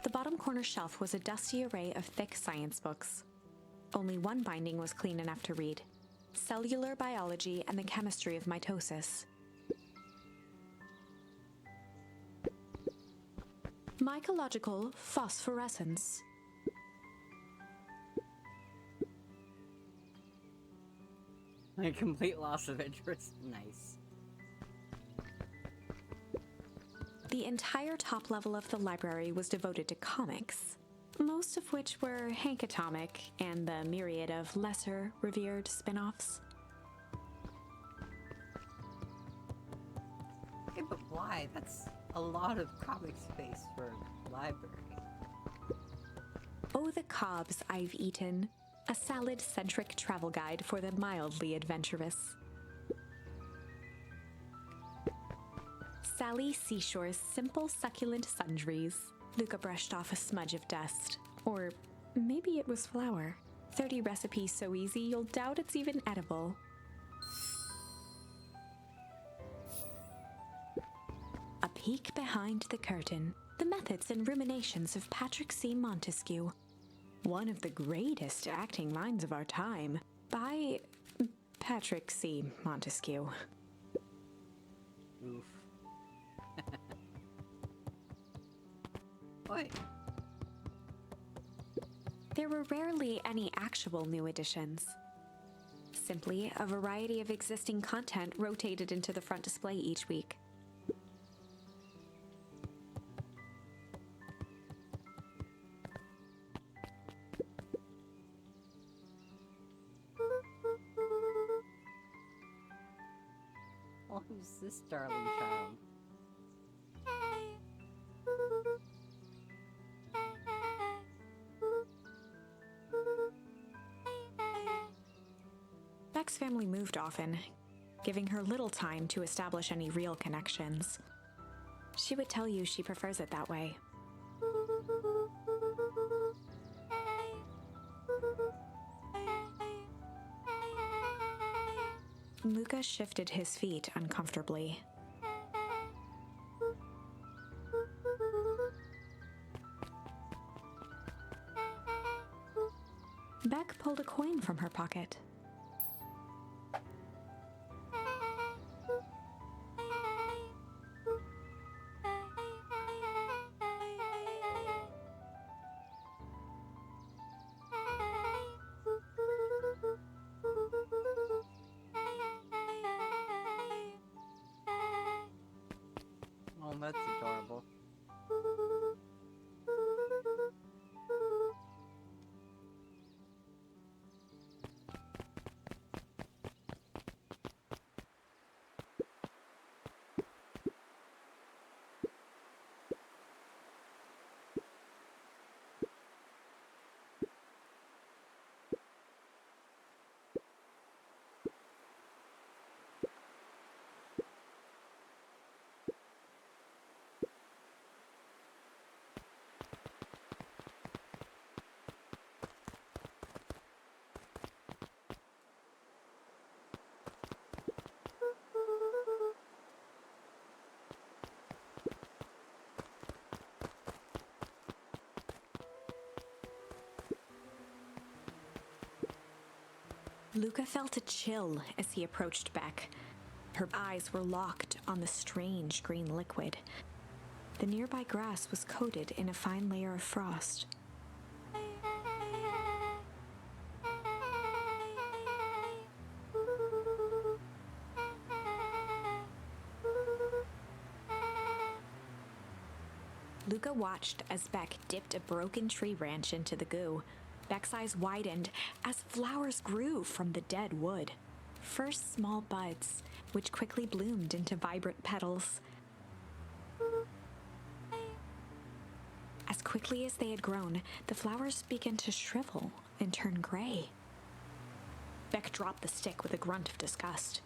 The bottom corner shelf was a dusty array of thick science books. Only one binding was clean enough to read: Cellular Biology and the Chemistry of Mitosis. Mycological Phosphorescence. A complete loss of interest. Nice. The entire top level of the library was devoted to comics, most of which were Hank Atomic and the myriad of lesser revered spin-offs. Okay, but why? That's a lot of comic space for a library. Oh, the cobs I've eaten. A salad-centric travel guide for the mildly adventurous. Sally Seashore's Simple Succulent Sundries. Luca brushed off a smudge of dust. Or maybe it was flour. 30 recipes so easy you'll doubt it's even edible. A peek behind the curtain. The methods and ruminations of Patrick C. Montesquieu. one of the greatest acting minds of our time, by Patrick C. Montesquieu. Oof. Oi. There were rarely any actual new additions. Simply a variety of existing content rotated into the front display each week. Oh, who's this darling child? Beck's family moved often, giving her little time to establish any real connections. She would tell you she prefers it that way. Luca shifted his feet uncomfortably. Beck pulled a coin from her pocket. Oh, that's adorable. Luca felt a chill as he approached Beck. Her eyes were locked on the strange green liquid. The nearby grass was coated in a fine layer of frost. Luca watched as Beck dipped a broken tree branch into the goo. Beck's eyes widened as flowers grew from the dead wood. First small buds, which quickly bloomed into vibrant petals. As quickly as they had grown, the flowers began to shrivel and turn gray. Beck dropped the stick with a grunt of disgust.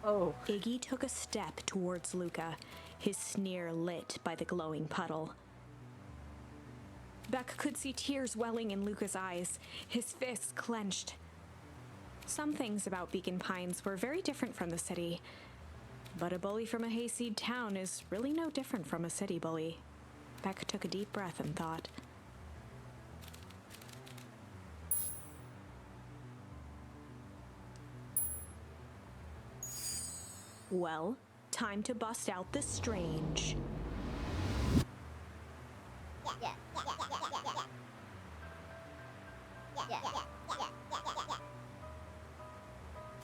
Oh. Iggy took a step towards Luca, his sneer lit by the glowing puddle. Beck could see tears welling in Luca's eyes, his fists clenched. Some things about Beacon Pines were very different from the city, but a bully from a hayseed town is really no different from a city bully. Beck took a deep breath and thought. Well, time to bust out the strange.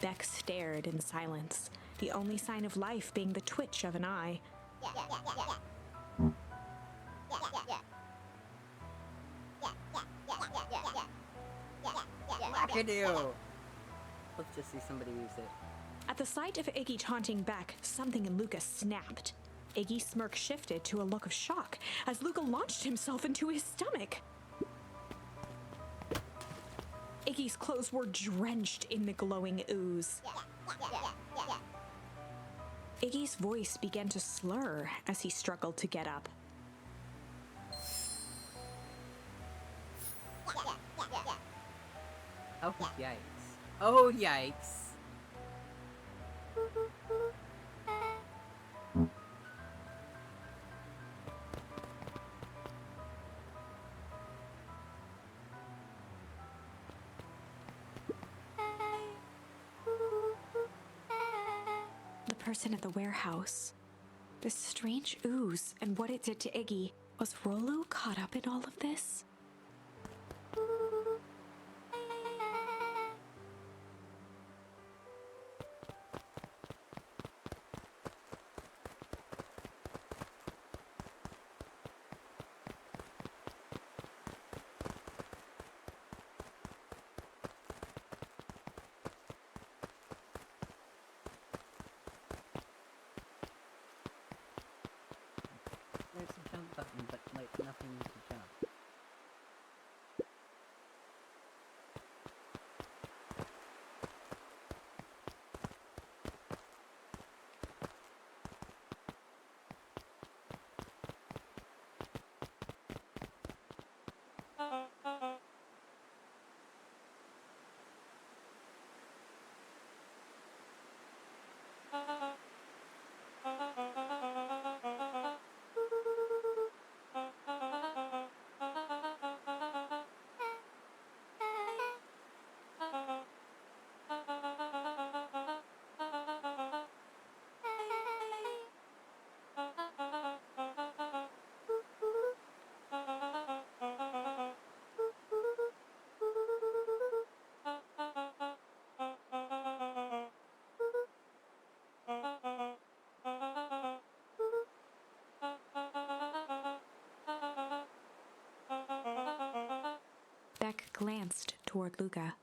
Beck stared in silence, the only sign of life being the twitch of an eye. Wackadoo! Let's just see somebody use it. At the sight of Iggy taunting Beck, something in Luca snapped. Iggy's smirk shifted to a look of shock as Luca launched himself into his stomach. Iggy's clothes were drenched in the glowing ooze. Iggy's voice began to slur as he struggled to get up. Oh, yikes. Oh, yikes. The person at the warehouse. This strange ooze and what it did to Iggy. Was Rollo caught up in all of this? There's a jump button, but like nothing to jump. Beck glanced toward Luca.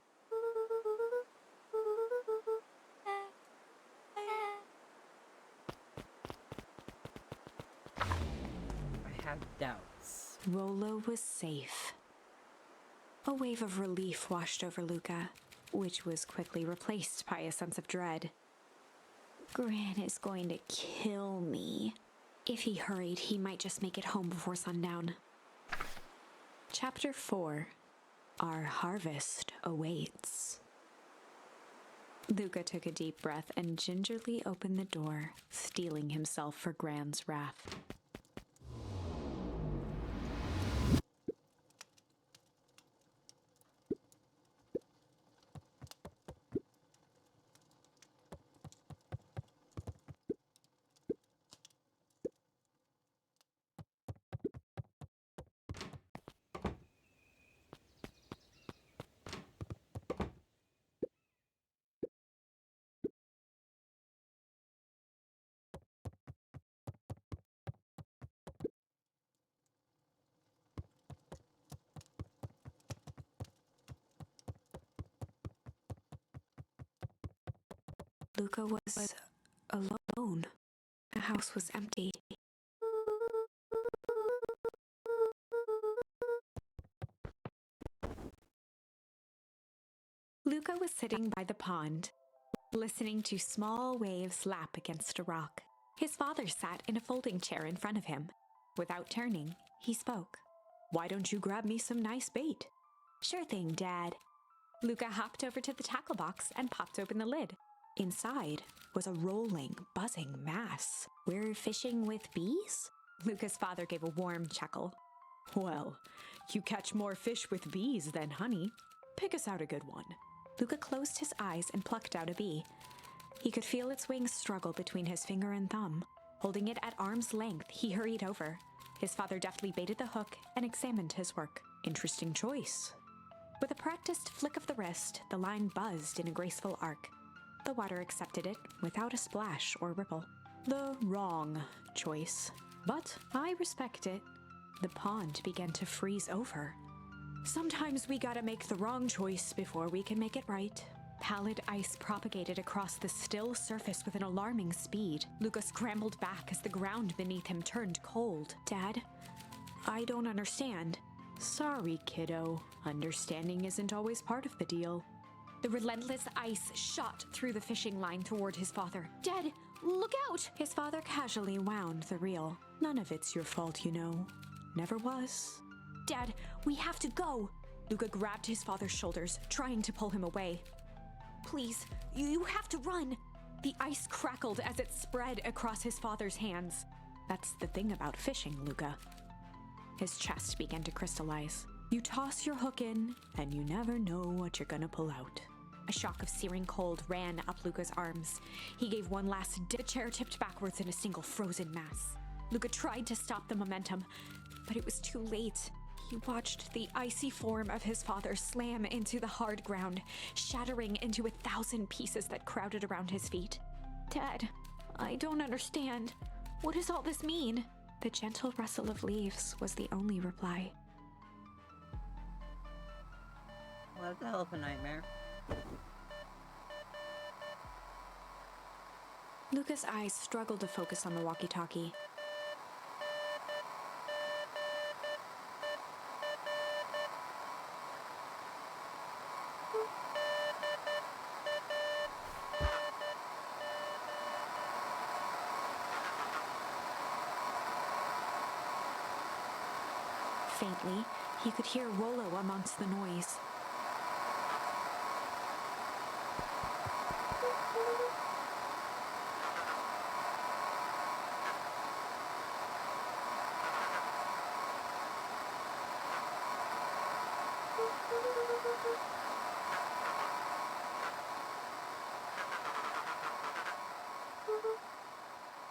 I have doubts. Rollo was safe. A wave of relief washed over Luca, which was quickly replaced by a sense of dread. Gran is going to kill me. If he hurried, he might just make it home before sundown. Chapter 4. Our harvest awaits. Luca took a deep breath and gingerly opened the door, steeling himself for Gran's wrath. Luca was alone. The house was empty. Luca was sitting by the pond, listening to small waves lap against a rock. His father sat in a folding chair in front of him. Without turning, he spoke. "Why don't you grab me some nice bait?" "Sure thing, Dad." Luca hopped over to the tackle box and popped open the lid. Inside was a rolling, buzzing mass. "We're fishing with bees?" Luca's father gave a warm chuckle. "Well, you catch more fish with bees than honey. Pick us out a good one." Luca closed his eyes and plucked out a bee. He could feel its wings struggle between his finger and thumb. Holding it at arm's length, he hurried over. His father deftly baited the hook and examined his work. Interesting choice. With a practiced flick of the wrist, the line buzzed in a graceful arc. The water accepted it without a splash or ripple. The wrong choice. But I respect it. The pond began to freeze over. Sometimes we gotta make the wrong choice before we can make it right. Pallid ice propagated across the still surface with an alarming speed. Luca scrambled back as the ground beneath him turned cold. Dad, I don't understand. Sorry, kiddo. Understanding isn't always part of the deal. The relentless ice shot through the fishing line toward his father. Dad, look out! His father casually wound the reel. None of it's your fault, you know. Never was. Dad, we have to go! Luca grabbed his father's shoulders, trying to pull him away. Please, you have to run! The ice crackled as it spread across his father's hands. That's the thing about fishing, Luca. His chest began to crystallize. You toss your hook in, and you never know what you're gonna pull out. A shock of searing cold ran up Luca's arms. He gave one last dip. The chair tipped backwards in a single frozen mass. Luca tried to stop the momentum, but it was too late. He watched the icy form of his father slam into the hard ground, shattering into 1,000 pieces that crowded around his feet. Dad, I don't understand. What does all this mean? The gentle rustle of leaves was the only reply. Well, that's a hell of a nightmare. Luca's eyes struggled to focus on the walkie-talkie. Faintly, he could hear Rollo amongst the noise.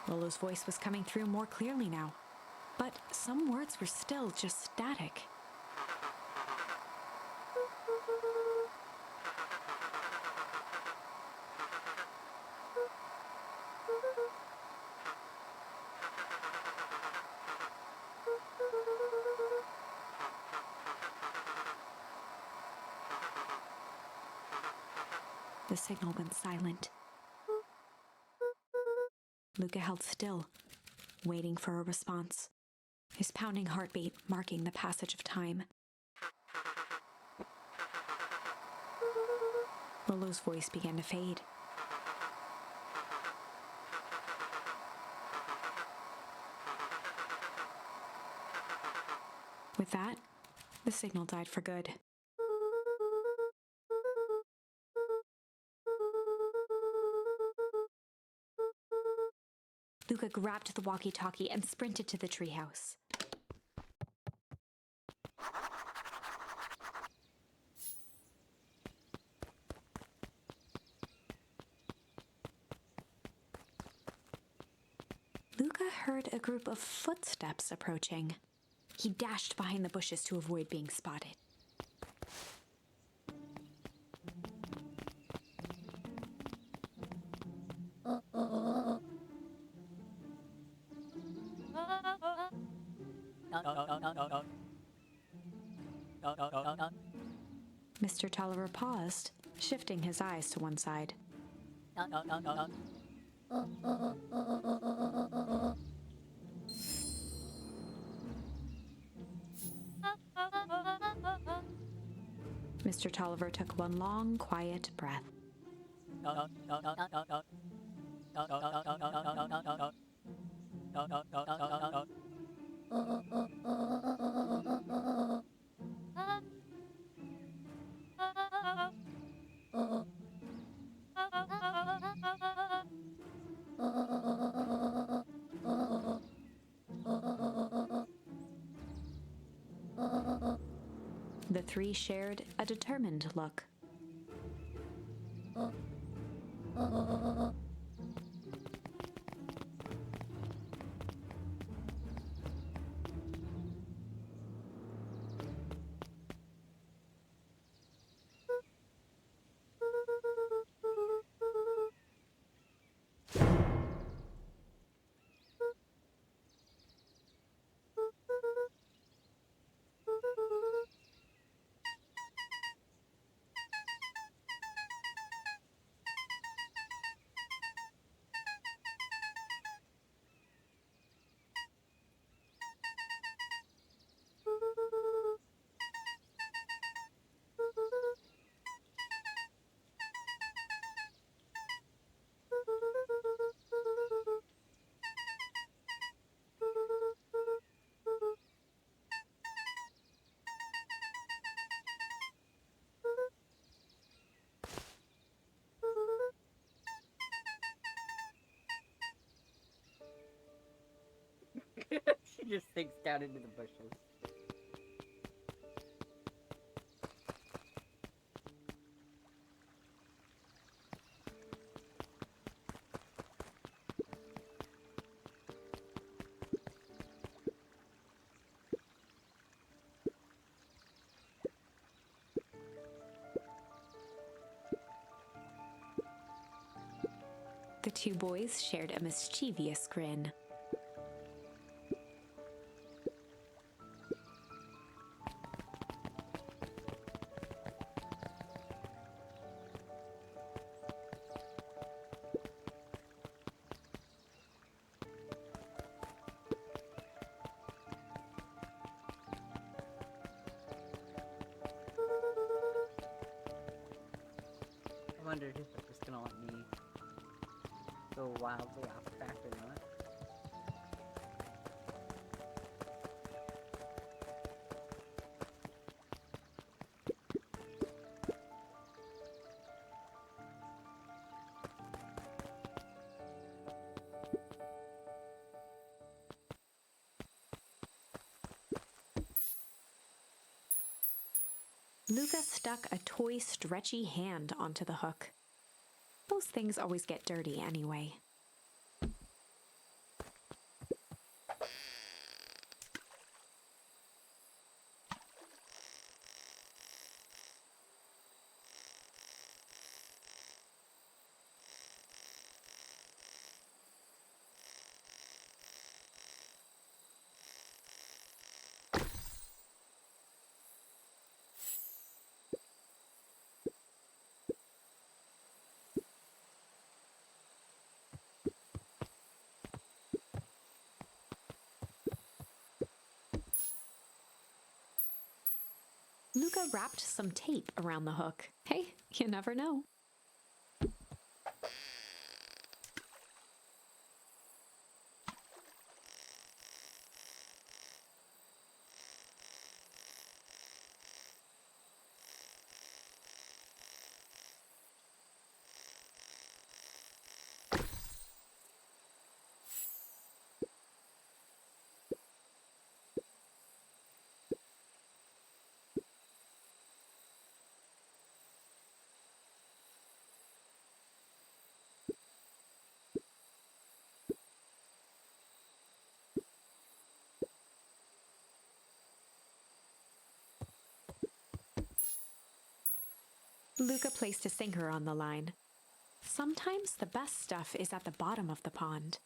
Rollo's voice was coming through more clearly now, but some words were still just static. The signal went silent. Luca held still, waiting for a response, his pounding heartbeat marking the passage of time. Rollo's voice began to fade. With that, the signal died for good. Luca grabbed the walkie-talkie and sprinted to the treehouse. Luca heard a group of footsteps approaching. He dashed behind the bushes to avoid being spotted. Mr. Tolliver paused, shifting his eyes to one side. Mr. Tolliver took one long, quiet breath. The three shared a determined look. just sinks down into the bushes. The two boys shared a mischievous grin. I wondered if it was gonna let me go wildly off track or not. Luca stuck a toy stretchy hand onto the hook. Those things always get dirty anyway. Luca wrapped some tape around the hook. Hey, you never know. Luca placed a sinker on the line. Sometimes the best stuff is at the bottom of the pond.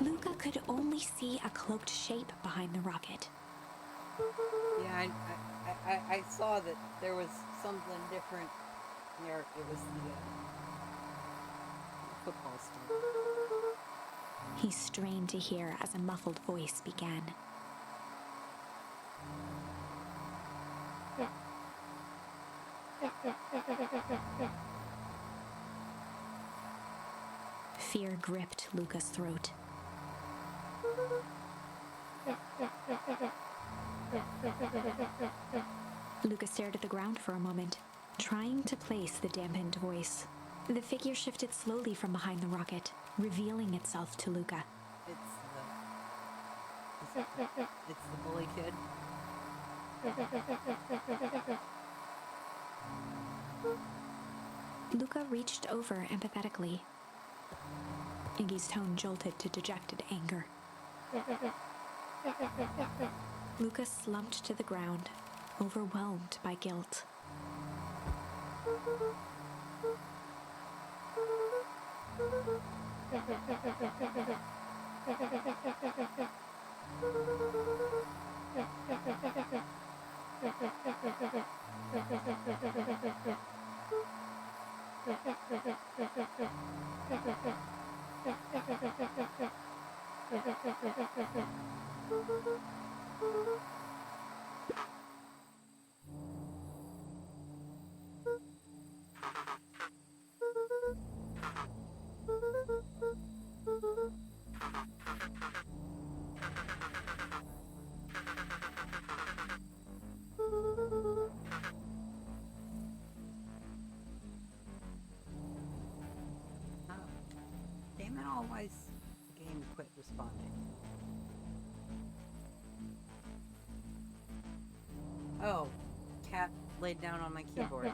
Luca could only see a cloaked shape behind the rocket. Yeah, I saw that there was something different there. It was the football stuff. He strained to hear as a muffled voice began. Fear gripped Luca's throat. Luca Luca stared at the ground for a moment, trying to place the dampened voice. The figure shifted slowly from behind the rocket, revealing itself to Luca. It's the bully kid. Luca reached over empathetically. Iggy's tone jolted to dejected anger. Luca slumped to the ground, overwhelmed by guilt. Damn it all, why's the game quit responding? Oh, cat laid down on my keyboard.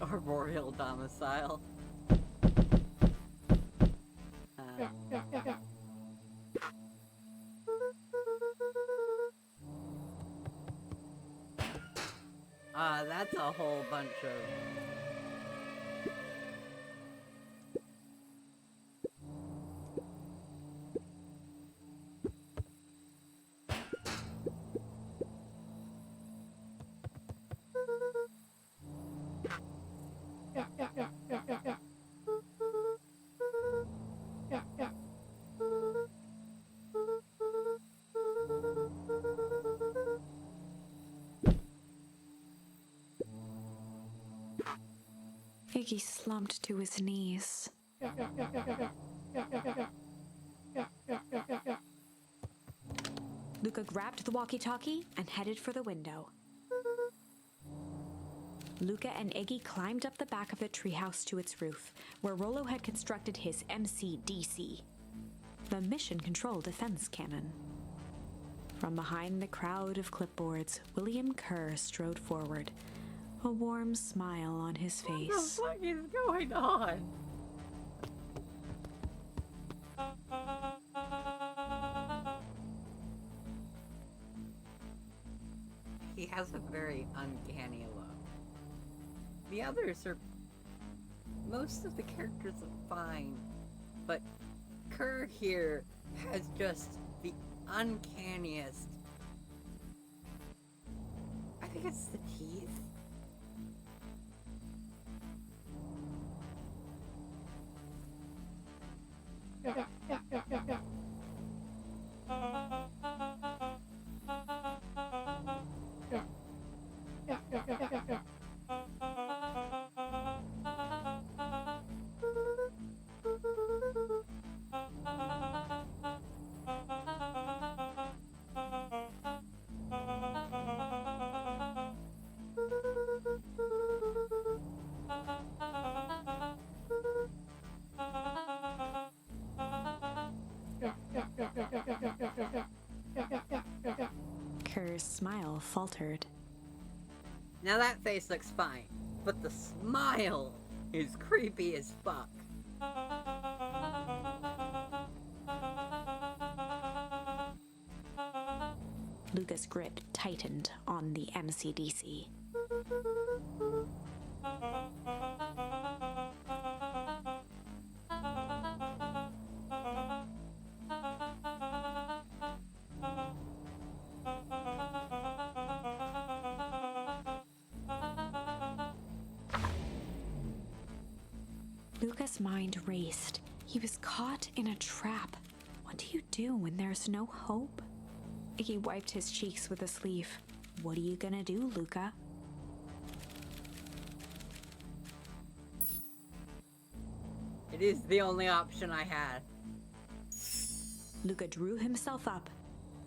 Arboreal domicile. That's a whole bunch of... Iggy slumped to his knees. Luca grabbed the walkie-talkie and headed for the window. Luca and Iggy climbed up the back of the treehouse to its roof, where Rollo had constructed his MCDC, the Mission Control Defense Cannon. From behind the crowd of clipboards, William Kerr strode forward, a warm smile on his face. What the fuck is going on? He has a very uncanny look. The others are... Most of the characters are fine, but Kerr here has just the uncanniest... I think it's the teeth. Kerr's smile faltered. Now that face looks fine, but the smile is creepy as fuck. Luca's grip tightened on the MCDC. Luca's mind raced. He was caught in a trap. What do you do when there's no hope? He wiped his cheeks with a sleeve. What are you gonna do, Luca? It is the only option I had. Luca drew himself up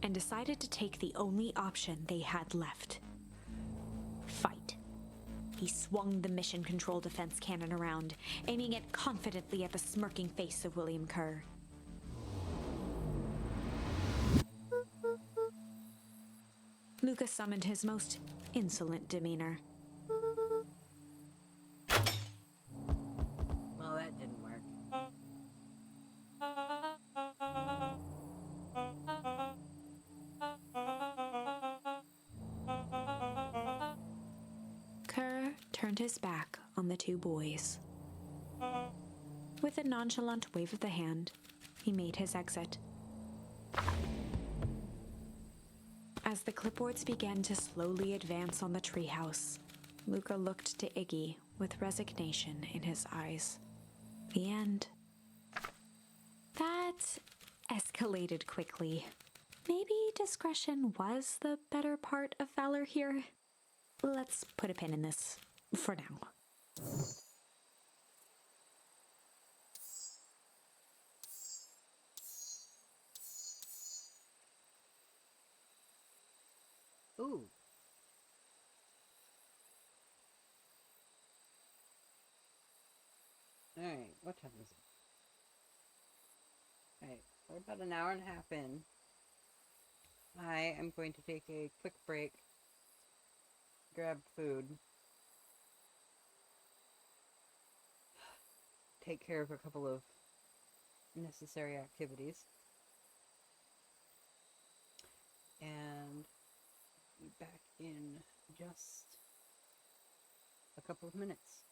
and decided to take the only option they had left. Fight. He swung the mission control defense cannon around, aiming it confidently at the smirking face of William Kerr. Luca summoned his most insolent demeanor. Well, that didn't work. Kerr turned his back on the two boys. With a nonchalant wave of the hand, he made his exit. As the clipboards began to slowly advance on the treehouse, Luca looked to Iggy with resignation in his eyes. The end. That escalated quickly. Maybe discretion was the better part of valor here. Let's put a pin in this for now. Ooh. Alright, what time is it? Alright, we're about an hour and a half in. I am going to take a quick break, grab food, take care of a couple of necessary activities, and be back in just a couple of minutes.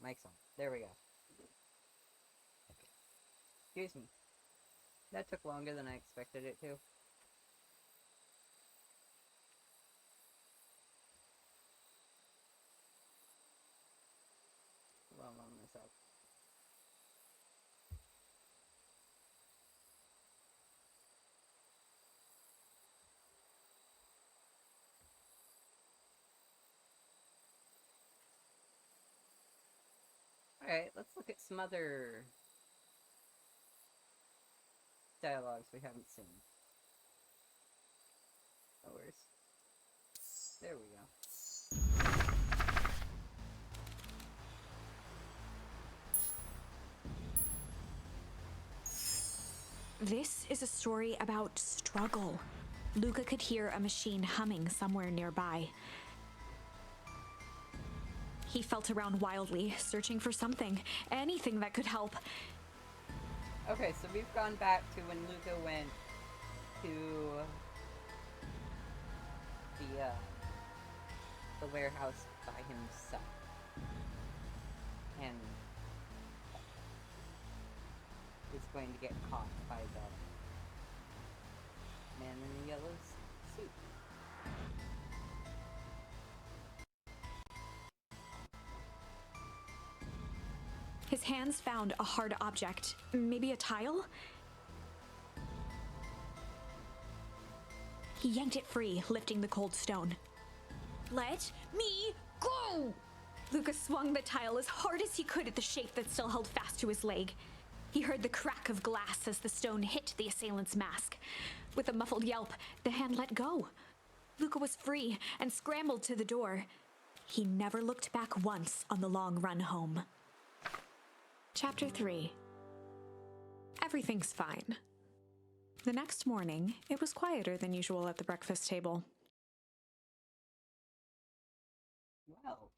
Mic's on. There we go. Excuse me. That took longer than I expected it to. Well, I'm this up. Alright, let's look at some other dialogues we haven't seen. Oh, where's... There we go. This is a story about struggle. Luca could hear a machine humming somewhere nearby. He felt around wildly, searching for something, anything that could help. Okay, so we've gone back to when Luca went to the warehouse by himself. And is going to get caught by the man in the yellow suit. His hands found a hard object, maybe a tile? He yanked it free, lifting the cold stone. Let me go! Luca swung the tile as hard as he could at the shape that still held fast to his leg. He heard the crack of glass as the stone hit the assailant's mask. With a muffled yelp, the hand let go. Luca was free and scrambled to the door. He never looked back once on the long run home. Chapter 3. Everything's fine. The next morning, it was quieter than usual at the breakfast table. Well.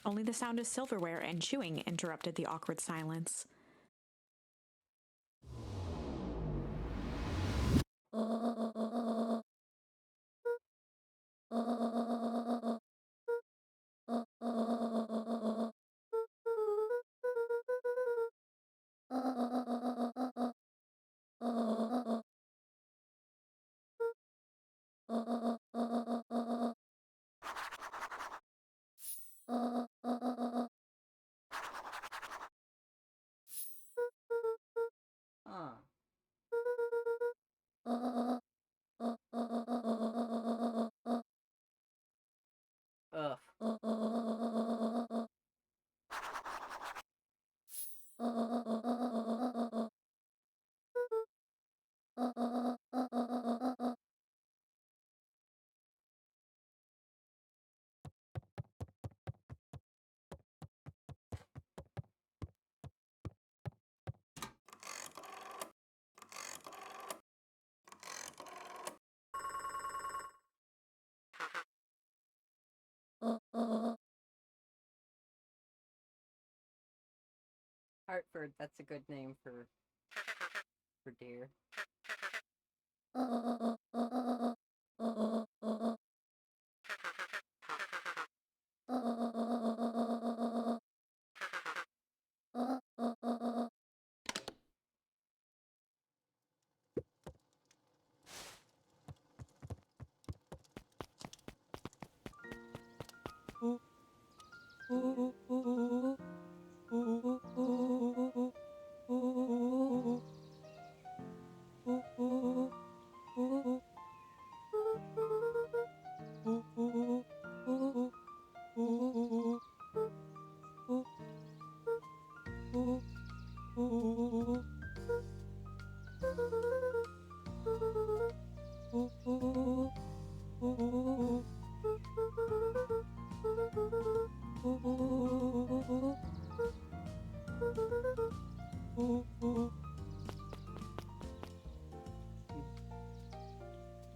Only the sound of silverware and chewing interrupted the awkward silence. Hartford, that's a good name for deer.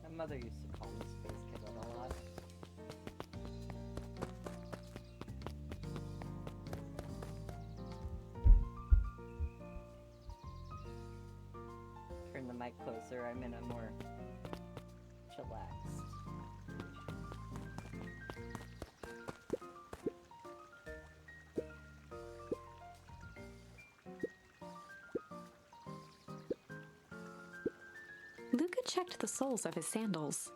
My mother used to call me Space Kidlet a lot. Turn the mic closer, I'm in a more chillaxed. inspect the soles of his sandals.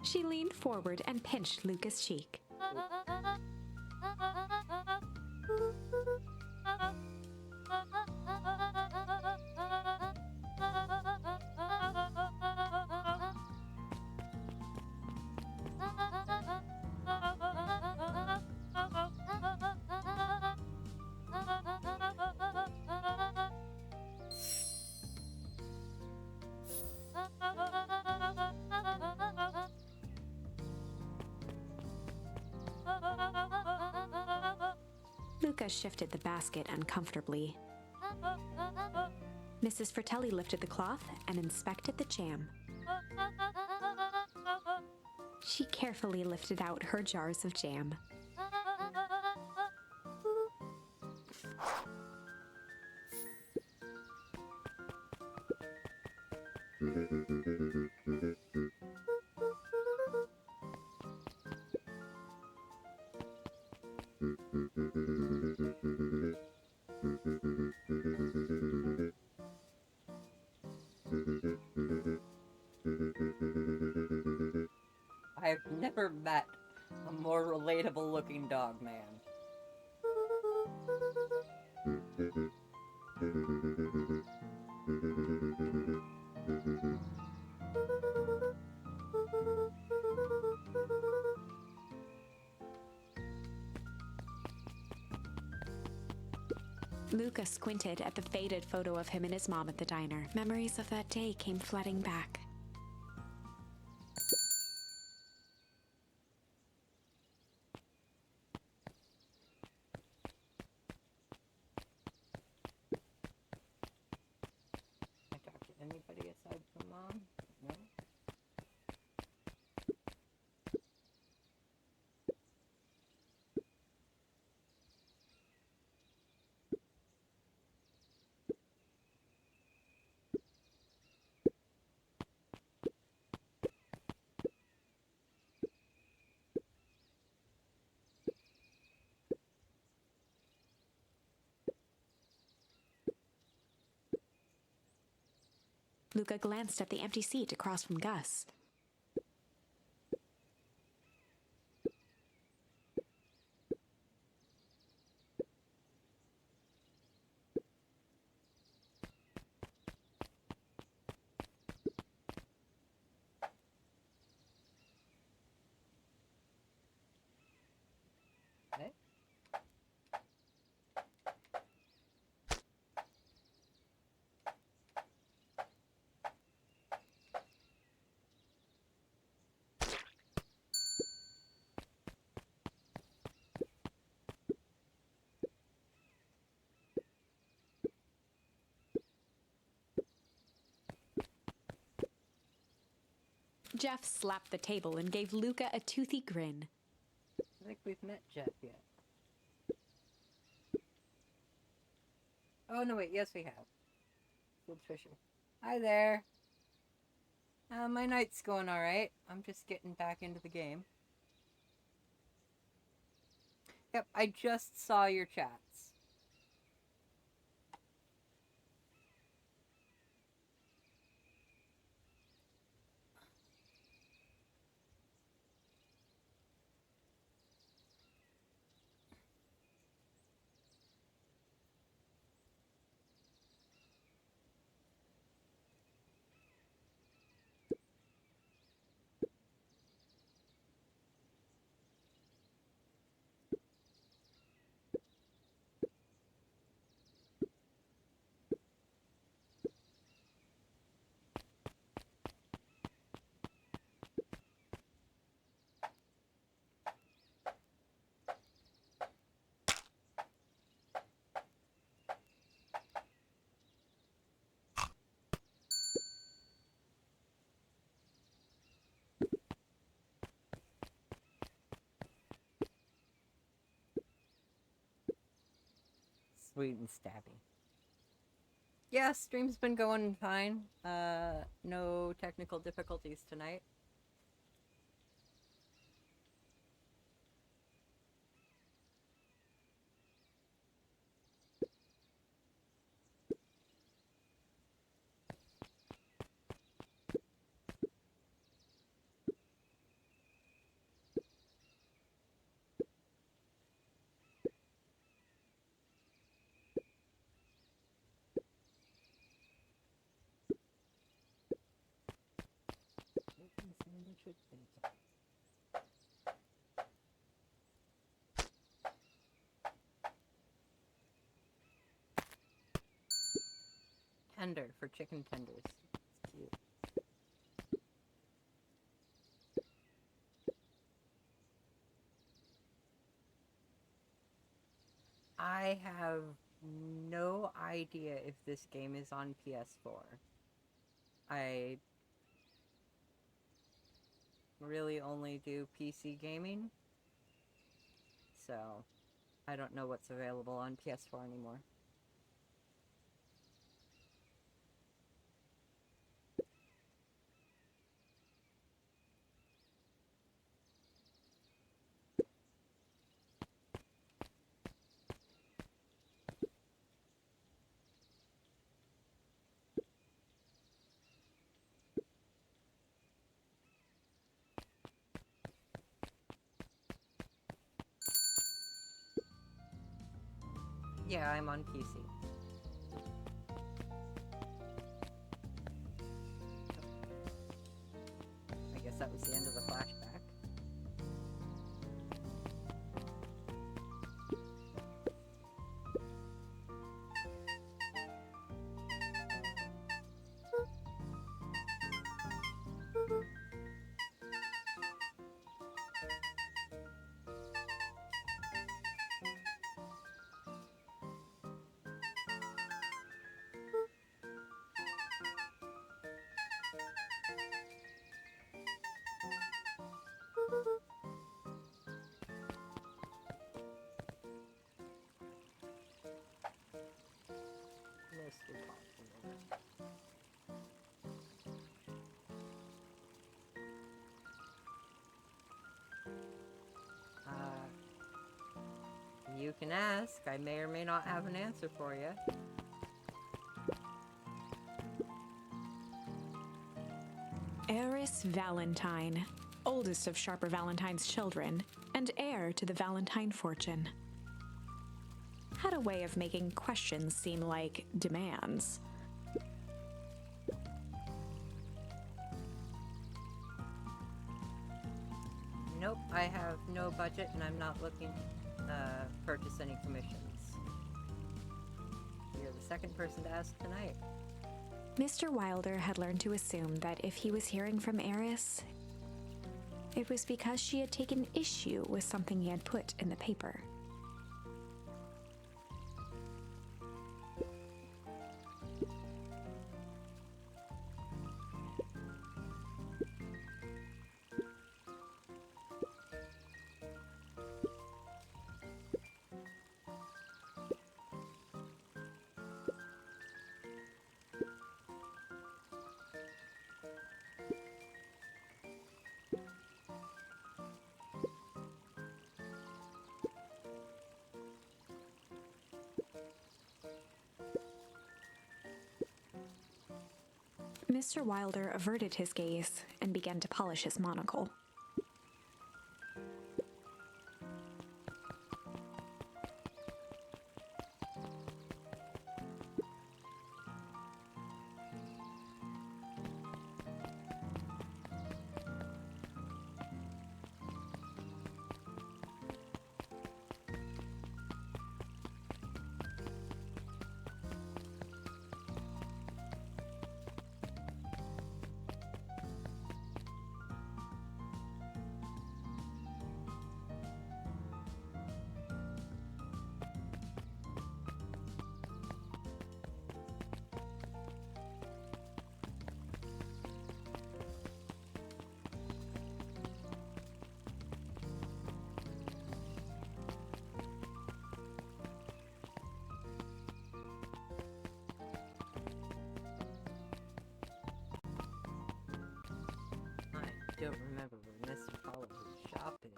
She leaned forward and pinched Luca's cheek. Luca shifted the basket uncomfortably. Mrs. Fratelli lifted the cloth and inspected the jam. She carefully lifted out her jars of jam. I've never met a more relatable looking dog man. Luca squinted at the faded photo of him and his mom at the diner. Memories of that day came flooding back. I talked to anybody aside from Mom? No? Luca glanced at the empty seat across from Gus. Okay. Jeff slapped the table and gave Luca a toothy grin. I think we've met Jeff yet. Oh, no, wait. Yes, we have. Field Fisher. Hi there. My night's going alright. I'm just getting back into the game. Yep, I just saw your chats. Sweet and stabby. Yeah, stream's been going fine. No technical difficulties tonight. Tender for chicken tenders. It's cute. I have no idea if this game is on PS4. I really only do PC gaming, so I don't know what's available on PS4 anymore. Yeah, I'm on PC. I guess that was the end of the flashback. Mostly popular. You can ask. I may or may not have an answer for you. Eris Valentine, oldest of Sharper Valentine's children, and heir to the Valentine fortune. Had a way of making questions seem like demands. Nope, I have no budget and I'm not looking to purchase any commissions. You're the second person to ask tonight. Mr. Wilder had learned to assume that if he was hearing from Eris, it was because she had taken issue with something he had put in the paper. Mr. Wilder averted his gaze and began to polish his monocle. don't remember where Mr. Tolliver's shop is.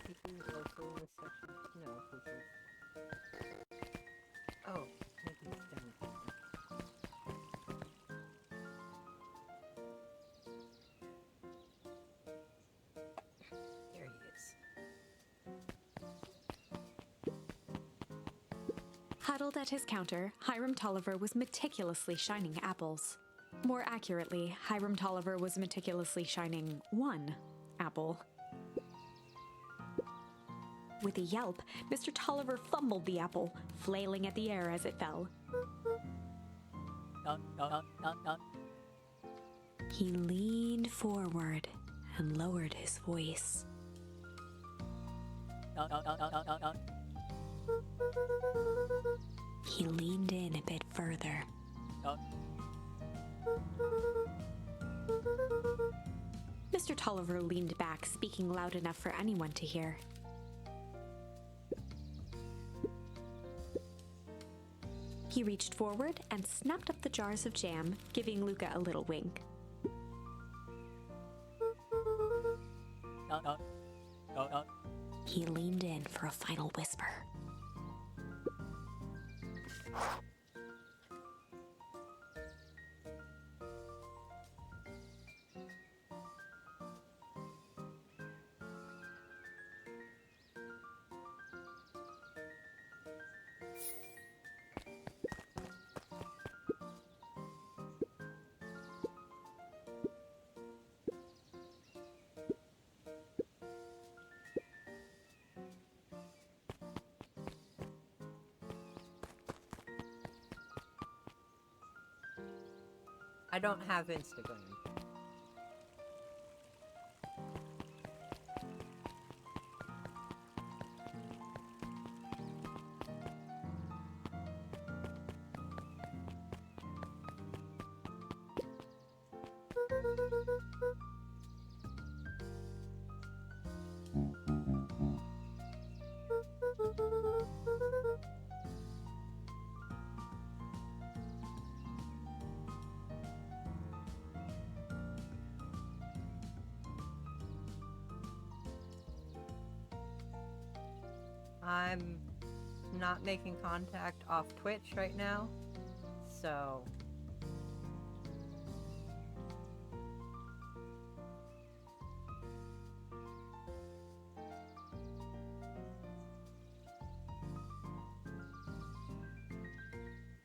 Is he also in this section? No, this is... Oh, maybe he's down here. There he is. Huddled at his counter, Hiram Tolliver was meticulously shining apples. More accurately, Hiram Tolliver was meticulously shining one apple. With a yelp, Mr. Tolliver fumbled the apple, flailing at the air as it fell. He leaned forward and lowered his voice. He leaned in a bit further. Mr. Tolliver leaned back, speaking loud enough for anyone to hear. He reached forward and snapped up the jars of jam, giving Luca a little wink. He leaned in for a final whisper. I don't have Instagram. I'm not making contact off Twitch right now, so...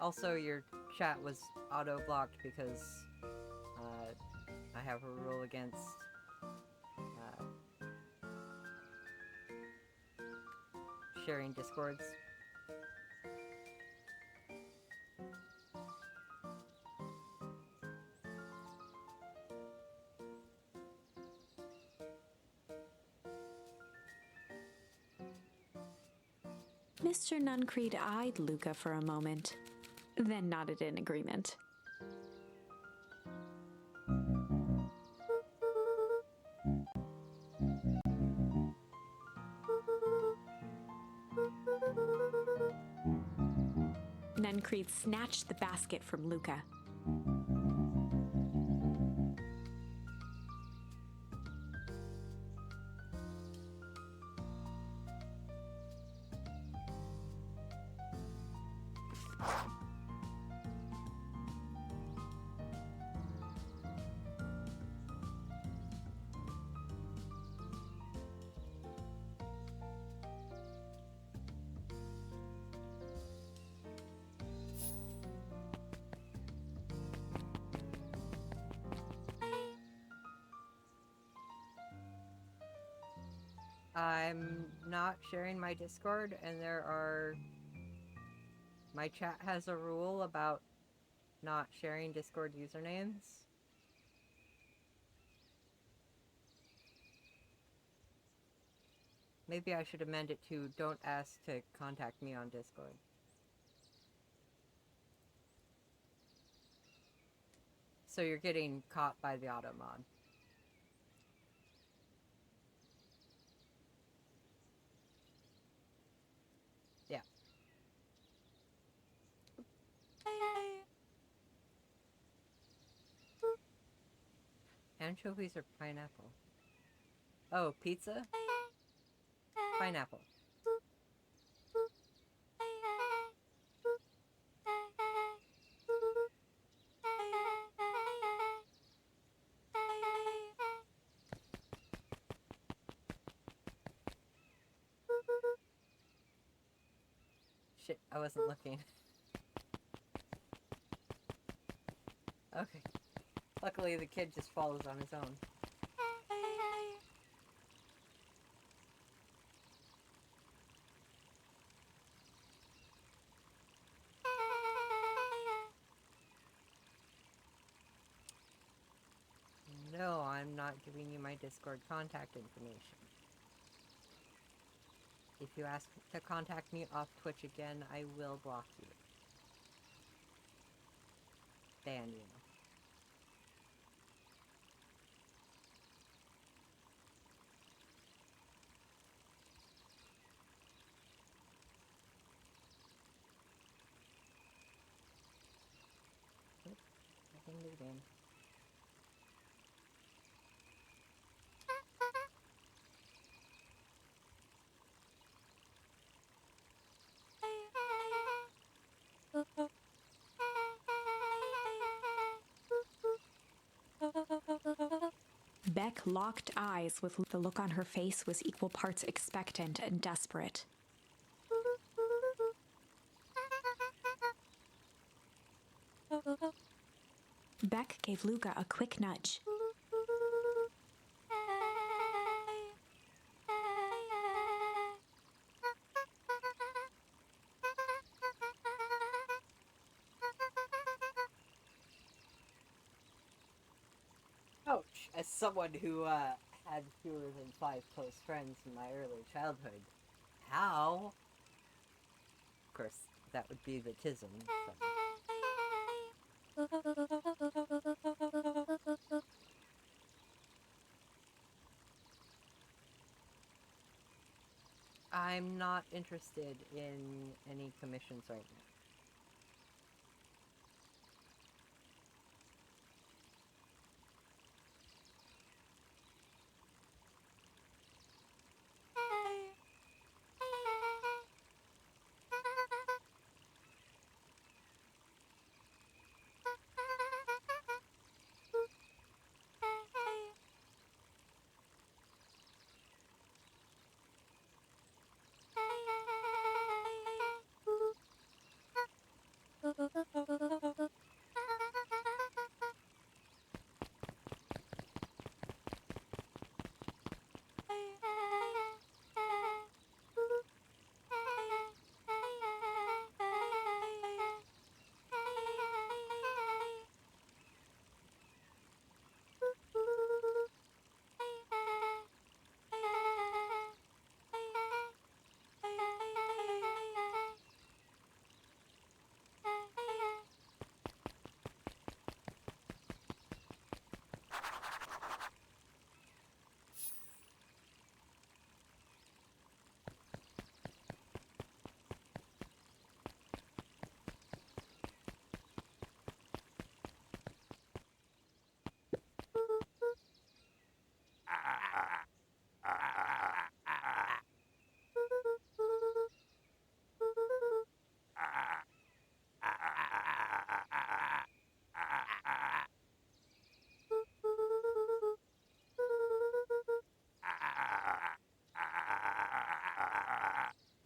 Also, your chat was auto-blocked because I have a rule against sharing Discords. Mr. Nuncreed eyed Luca for a moment, then nodded in agreement. Nuncreed snatched the basket from Luca. I'm not sharing my Discord, and my chat has a rule about not sharing Discord usernames. Maybe I should amend it to don't ask to contact me on Discord. So you're getting caught by the auto mod. Yeah. Anchovies or pineapple? Oh, pizza? Pineapple. Shit, I wasn't looking. Okay. Luckily, the kid just follows on his own. No, I'm not giving you my Discord contact information. If you ask to contact me off Twitch again, I will block you. Ban you. Nothing new game. Beck locked eyes with the look on her face was equal parts expectant and desperate. Beck gave Luca a quick nudge. Ouch! As someone who had fewer than 5 close friends in my early childhood, how? Of course, that would be the tism. So. I'm not interested in any commissions right now.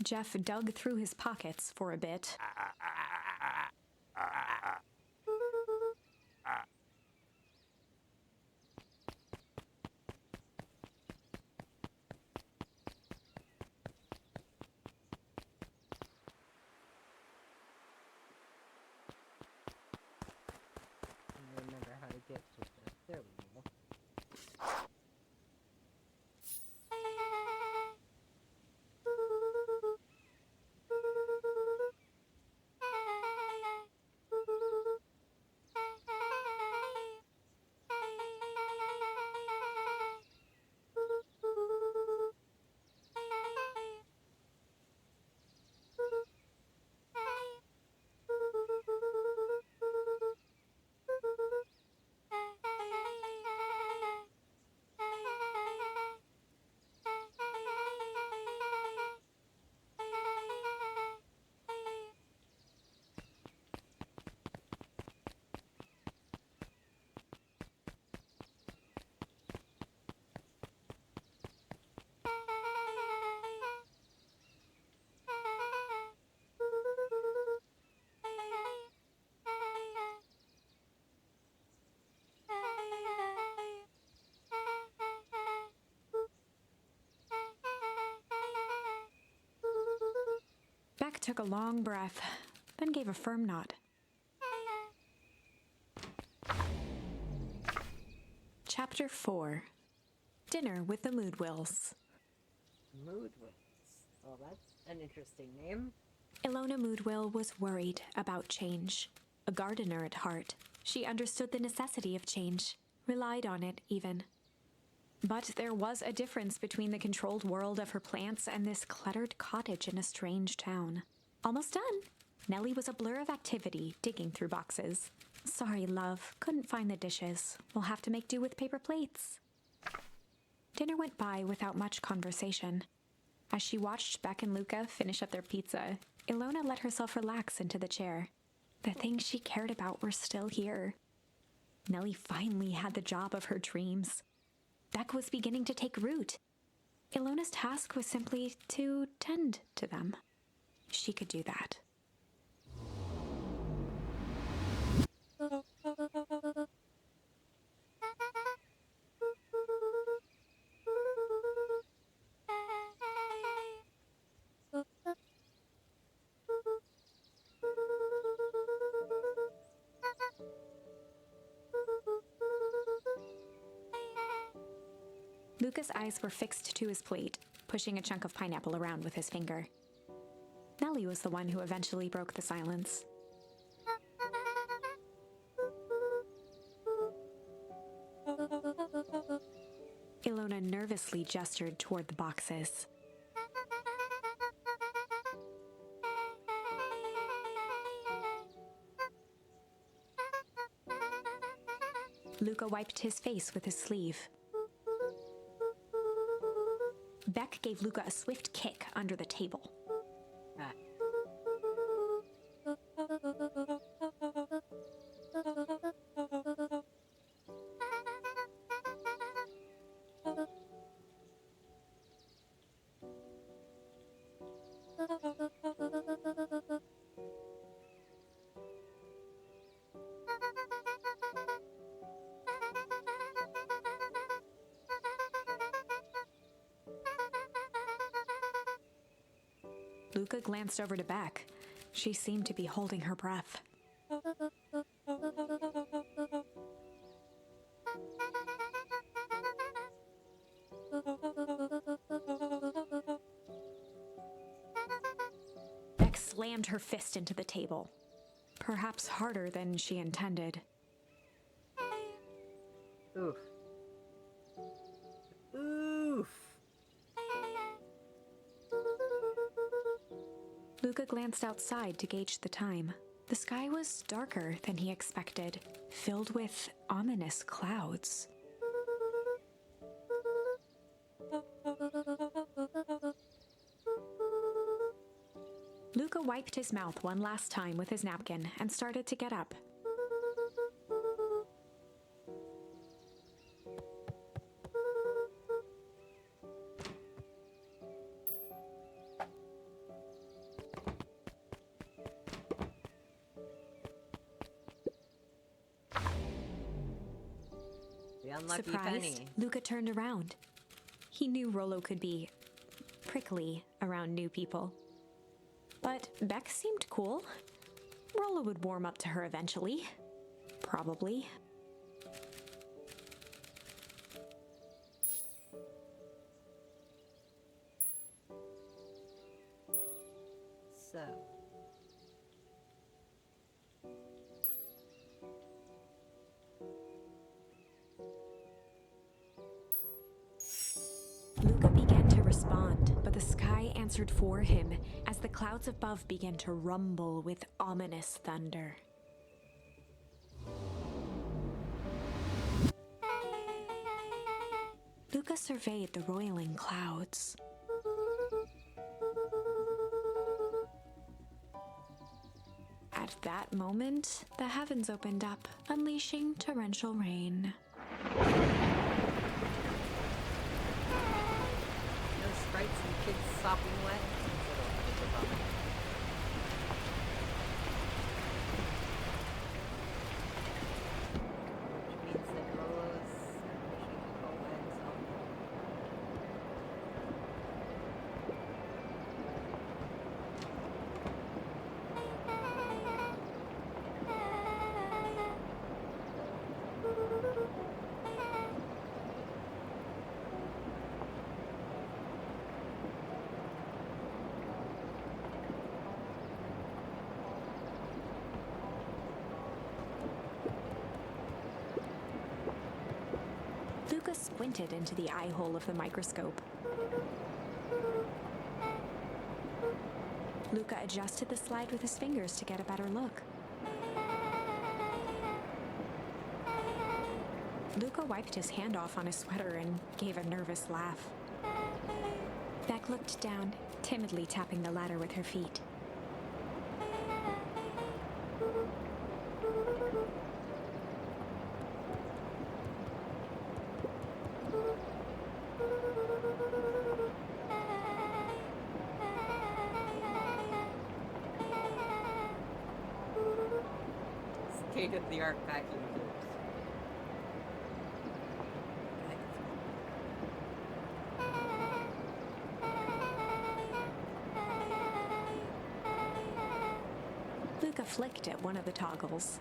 Jeff dug through his pockets for a bit. Remember how to get to the... There we go. Beck took a long breath, then gave a firm nod. Chapter 4. Dinner with the Moodwills. Moodwills. Well, that's an interesting name. Ilona Moodwill was worried about change. A gardener at heart, she understood the necessity of change, relied on it even. But there was a difference between the controlled world of her plants and this cluttered cottage in a strange town. Almost done. Nellie was a blur of activity, digging through boxes. Sorry, love, couldn't find the dishes. We'll have to make do with paper plates. Dinner went by without much conversation. As she watched Beck and Luca finish up their pizza, Ilona let herself relax into the chair. The things she cared about were still here. Nellie finally had the job of her dreams. Beck was beginning to take root. Ilona's task was simply to tend to them. She could do that. Luca's eyes were fixed to his plate, pushing a chunk of pineapple around with his finger. Nellie was the one who eventually broke the silence. Ilona nervously gestured toward the boxes. Luca wiped his face with his sleeve. Beck gave Luca a swift kick under the table. Ah. Luca glanced over to Beck. She seemed to be holding her breath. Beck slammed her fist into the table, perhaps harder than she intended. Oof. Oof. Luca glanced outside to gauge the time. The sky was darker than he expected, filled with ominous clouds. Luca wiped his mouth one last time with his napkin and started to get up. The unlucky Surprised, penny. Luca turned around. He knew Rollo could be prickly around new people. But Beck seemed cool. Rollo would warm up to her eventually. Probably. So. Luca began to respond, but the sky answered for him as the clouds above began to rumble with ominous thunder. Luca surveyed the roiling clouds. At that moment, the heavens opened up, unleashing torrential rain. No sprites and kids sopping wet. It's a bummer. Which means that Rolo's pushing the coal by himself. Luca squinted into the eye hole of the microscope. Luca adjusted the slide with his fingers to get a better look. Luca wiped his hand off on his sweater and gave a nervous laugh. Beck looked down, timidly tapping the ladder with her feet. State-of-the-art vacuum tubes. Luca flicked at one of the toggles.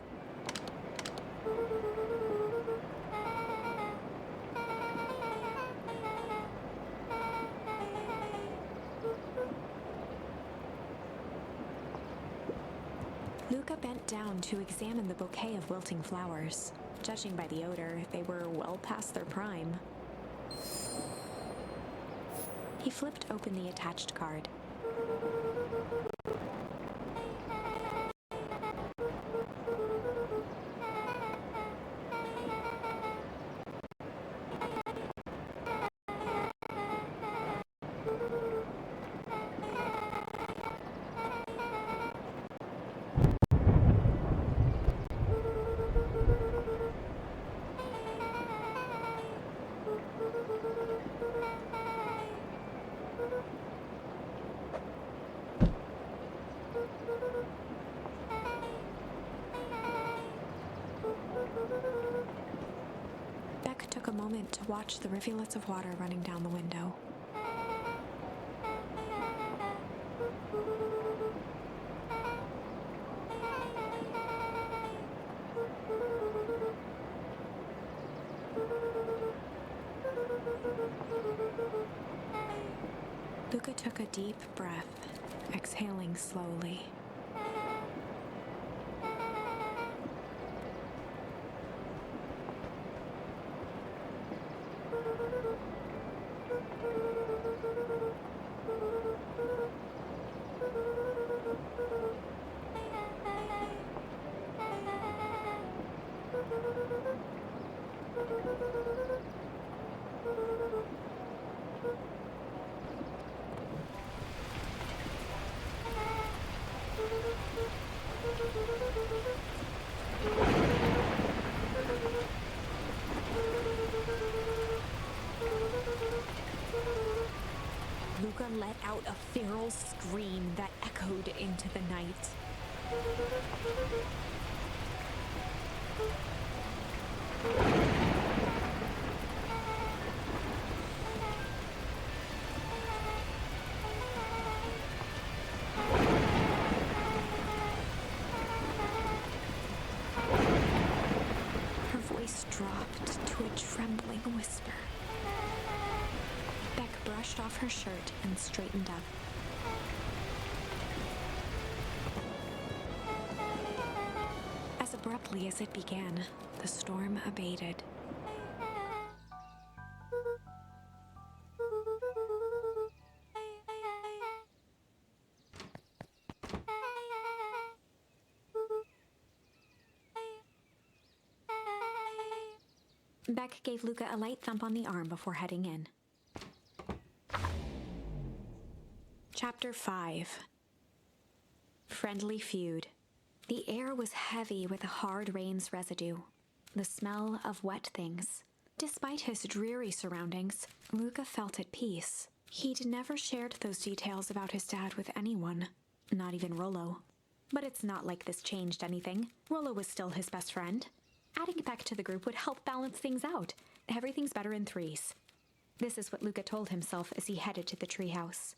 Luca bent down to examine the bouquet of wilting flowers. Judging by the odor, they were well past their prime. He flipped open the attached card. Beck took a moment to watch the rivulets of water running down the window. Luca took a deep breath, exhaling slowly. Luca let out a feral scream that echoed into the night. Her voice dropped to a trembling whisper. Beck brushed off her shirt and straightened up. As abruptly as it began, the storm abated. Beck gave Luca a light thump on the arm before heading in. Chapter 5. Friendly Feud. The air was heavy with a hard rain's residue, the smell of wet things. Despite his dreary surroundings, Luca felt at peace. He'd never shared those details about his dad with anyone, not even Rollo. But it's not like this changed anything. Rollo was still his best friend. Adding Beck to the group would help balance things out. Everything's better in threes. This is what Luca told himself as he headed to the treehouse.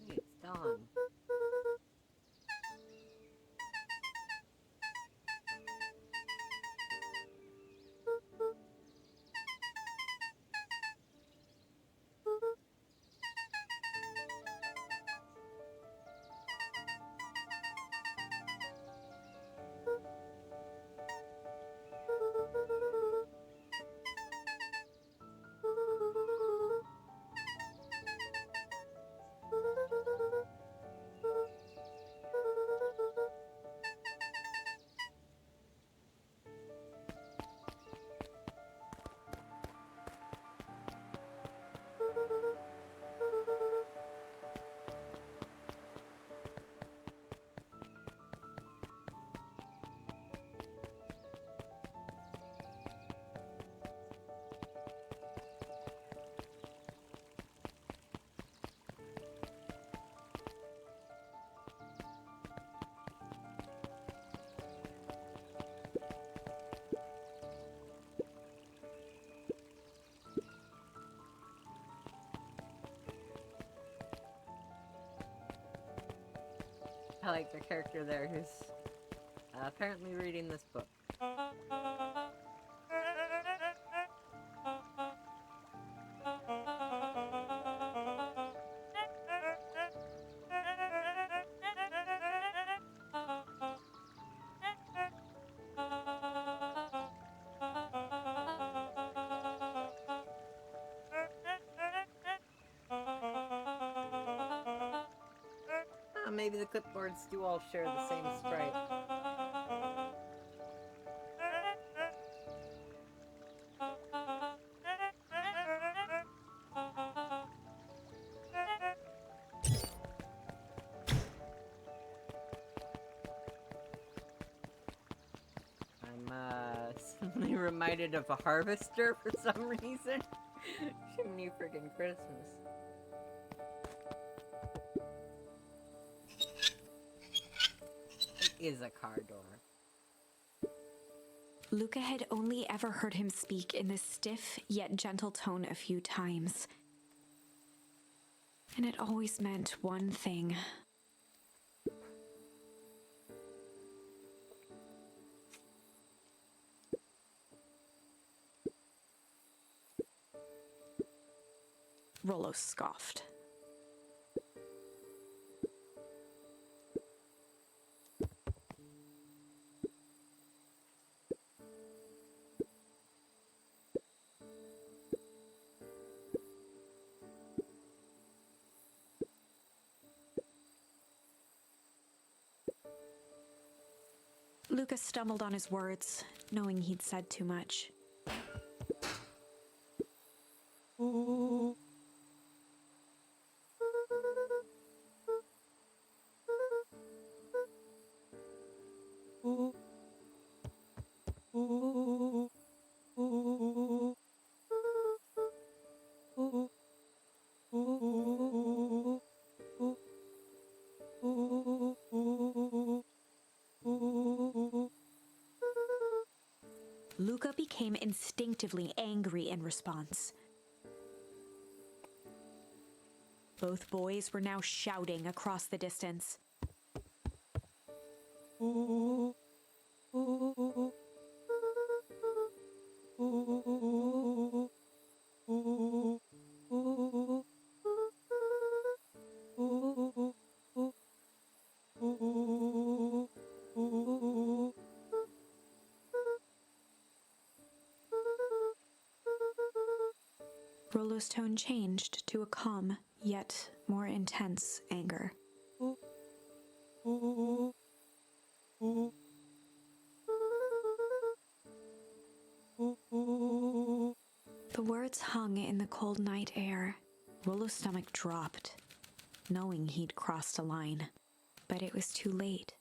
Hey, it's dawn. I like the character there who's apparently reading this book. Maybe the clipboards do all share the same stripe. I'm suddenly reminded of a harvester for some reason. Chimney friggin' Christmas. It is a car door. Luca had only ever heard him speak in this stiff yet gentle tone a few times. And it always meant one thing. Rollo scoffed. Luca stumbled on his words, knowing he'd said too much. Luca became instinctively angry in response. Both boys were now shouting across the distance. Rollo's tone changed to a calm, yet more intense anger. The words hung in the cold night air. Rollo's stomach dropped, knowing he'd crossed a line. But it was too late.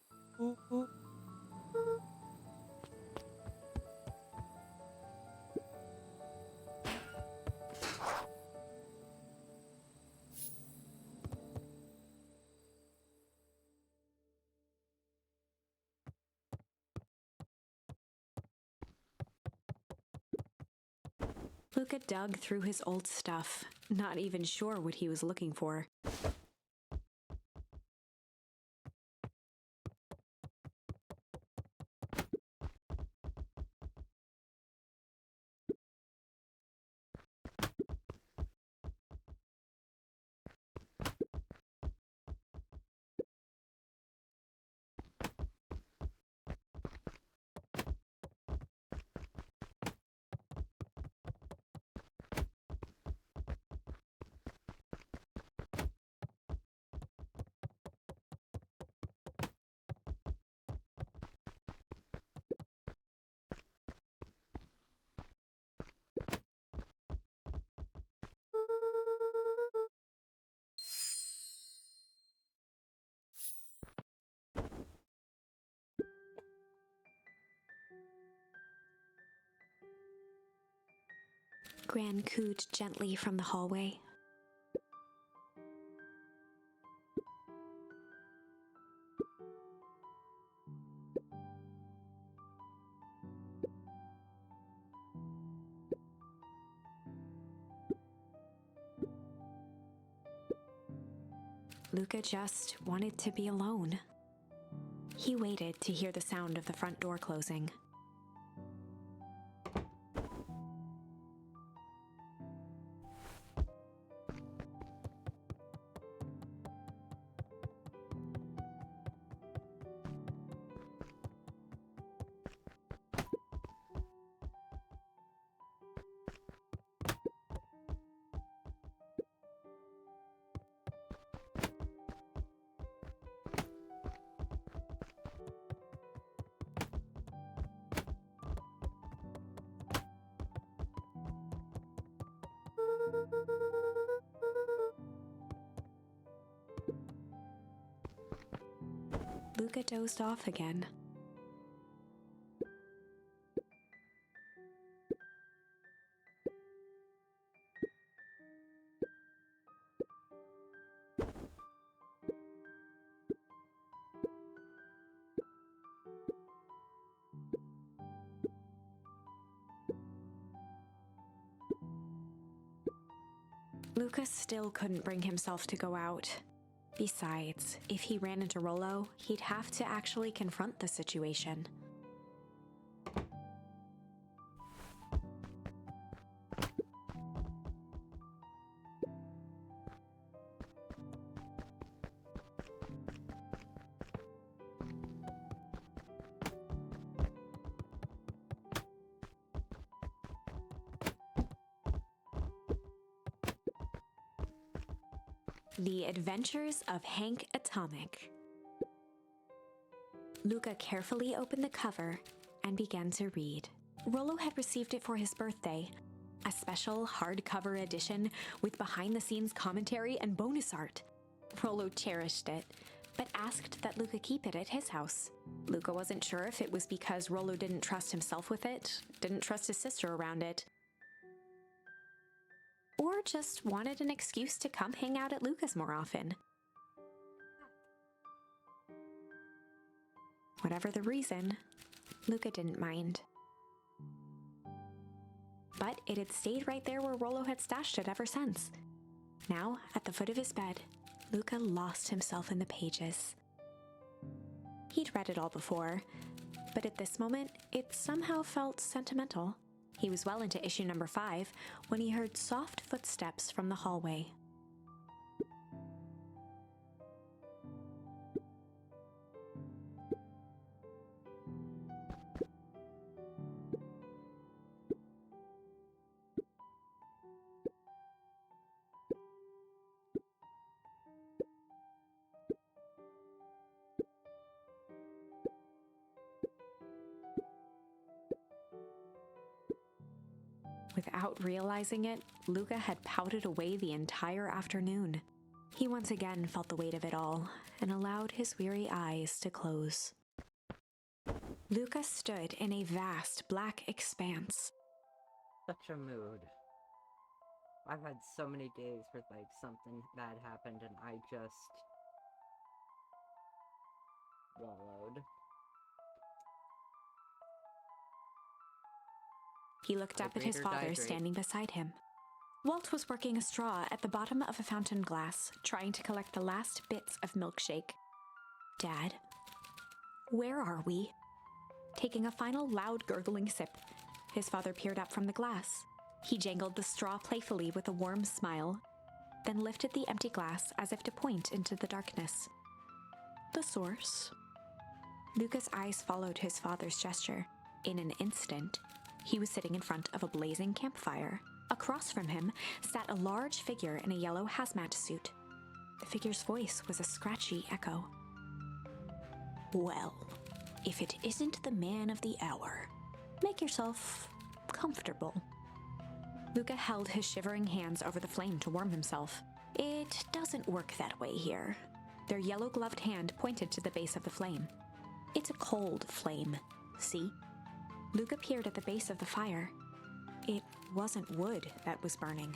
Luca dug through his old stuff, not even sure what he was looking for. Gran cooed gently from the hallway. Luca just wanted to be alone. He waited to hear the sound of the front door closing. Luca dozed off again. Luca still couldn't bring himself to go out. Besides, if he ran into Rollo, he'd have to actually confront the situation. The Adventures of Hank Atomic. Luca carefully opened the cover and began to read. Rollo had received it for his birthday, a special hardcover edition with behind-the-scenes commentary and bonus art. Rollo cherished it, but asked that Luca keep it at his house. Luca wasn't sure if it was because Rollo didn't trust himself with it, didn't trust his sister around it, or just wanted an excuse to come hang out at Luca's more often. Whatever the reason, Luca didn't mind. But it had stayed right there where Rollo had stashed it ever since. Now, at the foot of his bed, Luca lost himself in the pages. He'd read it all before, but at this moment, it somehow felt sentimental. He was well into issue number 5 when he heard soft footsteps from the hallway. Without realizing it, Luca had pouted away the entire afternoon. He once again felt the weight of it all and allowed his weary eyes to close. Luca stood in a vast black expanse. Such a mood. I've had so many days where, like, something bad happened and I just wallowed. He looked up at his father standing beside him. Walt was working a straw at the bottom of a fountain glass, trying to collect the last bits of milkshake. Dad, where are we? Taking a final loud gurgling sip, his father peered up from the glass. He jangled the straw playfully with a warm smile, then lifted the empty glass as if to point into the darkness. The source. Luca's eyes followed his father's gesture. In an instant, he was sitting in front of a blazing campfire. Across from him sat a large figure in a yellow hazmat suit. The figure's voice was a scratchy echo. Well, if it isn't the man of the hour, make yourself comfortable. Luca held his shivering hands over the flame to warm himself. It doesn't work that way here. Their yellow-gloved hand pointed to the base of the flame. It's a cold flame, see? Luca peered at the base of the fire. It wasn't wood that was burning.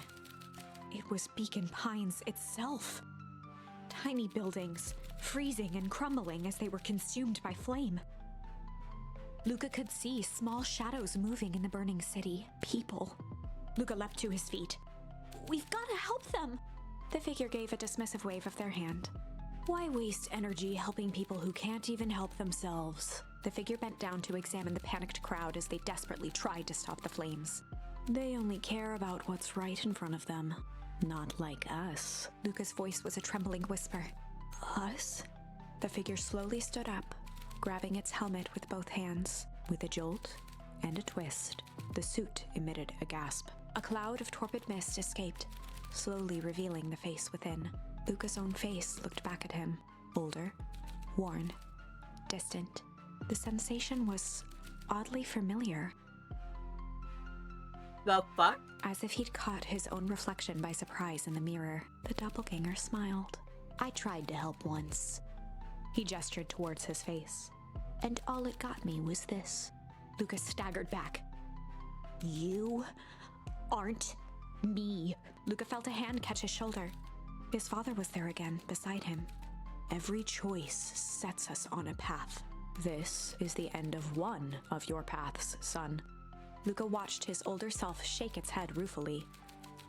It was Beacon Pines itself. Tiny buildings, freezing and crumbling as they were consumed by flame. Luca could see small shadows moving in the burning city. People. Luca leapt to his feet. We've got to help them! The figure gave a dismissive wave of their hand. Why waste energy helping people who can't even help themselves? The figure bent down to examine the panicked crowd as they desperately tried to stop the flames. They only care about what's right in front of them. Not like us. Luca's voice was a trembling whisper. Us? The figure slowly stood up, grabbing its helmet with both hands. With a jolt and a twist, the suit emitted a gasp. A cloud of torpid mist escaped, slowly revealing the face within. Luca's own face looked back at him. Older, worn, distant. The sensation was oddly familiar. The fuck? As if he'd caught his own reflection by surprise in the mirror, the doppelganger smiled. I tried to help once. He gestured towards his face. And all it got me was this. Lucas staggered back. You aren't me. Luca felt a hand catch his shoulder. His father was there again, beside him. Every choice sets us on a path. This is the end of one of your paths, son. Luca watched his older self shake its head ruefully,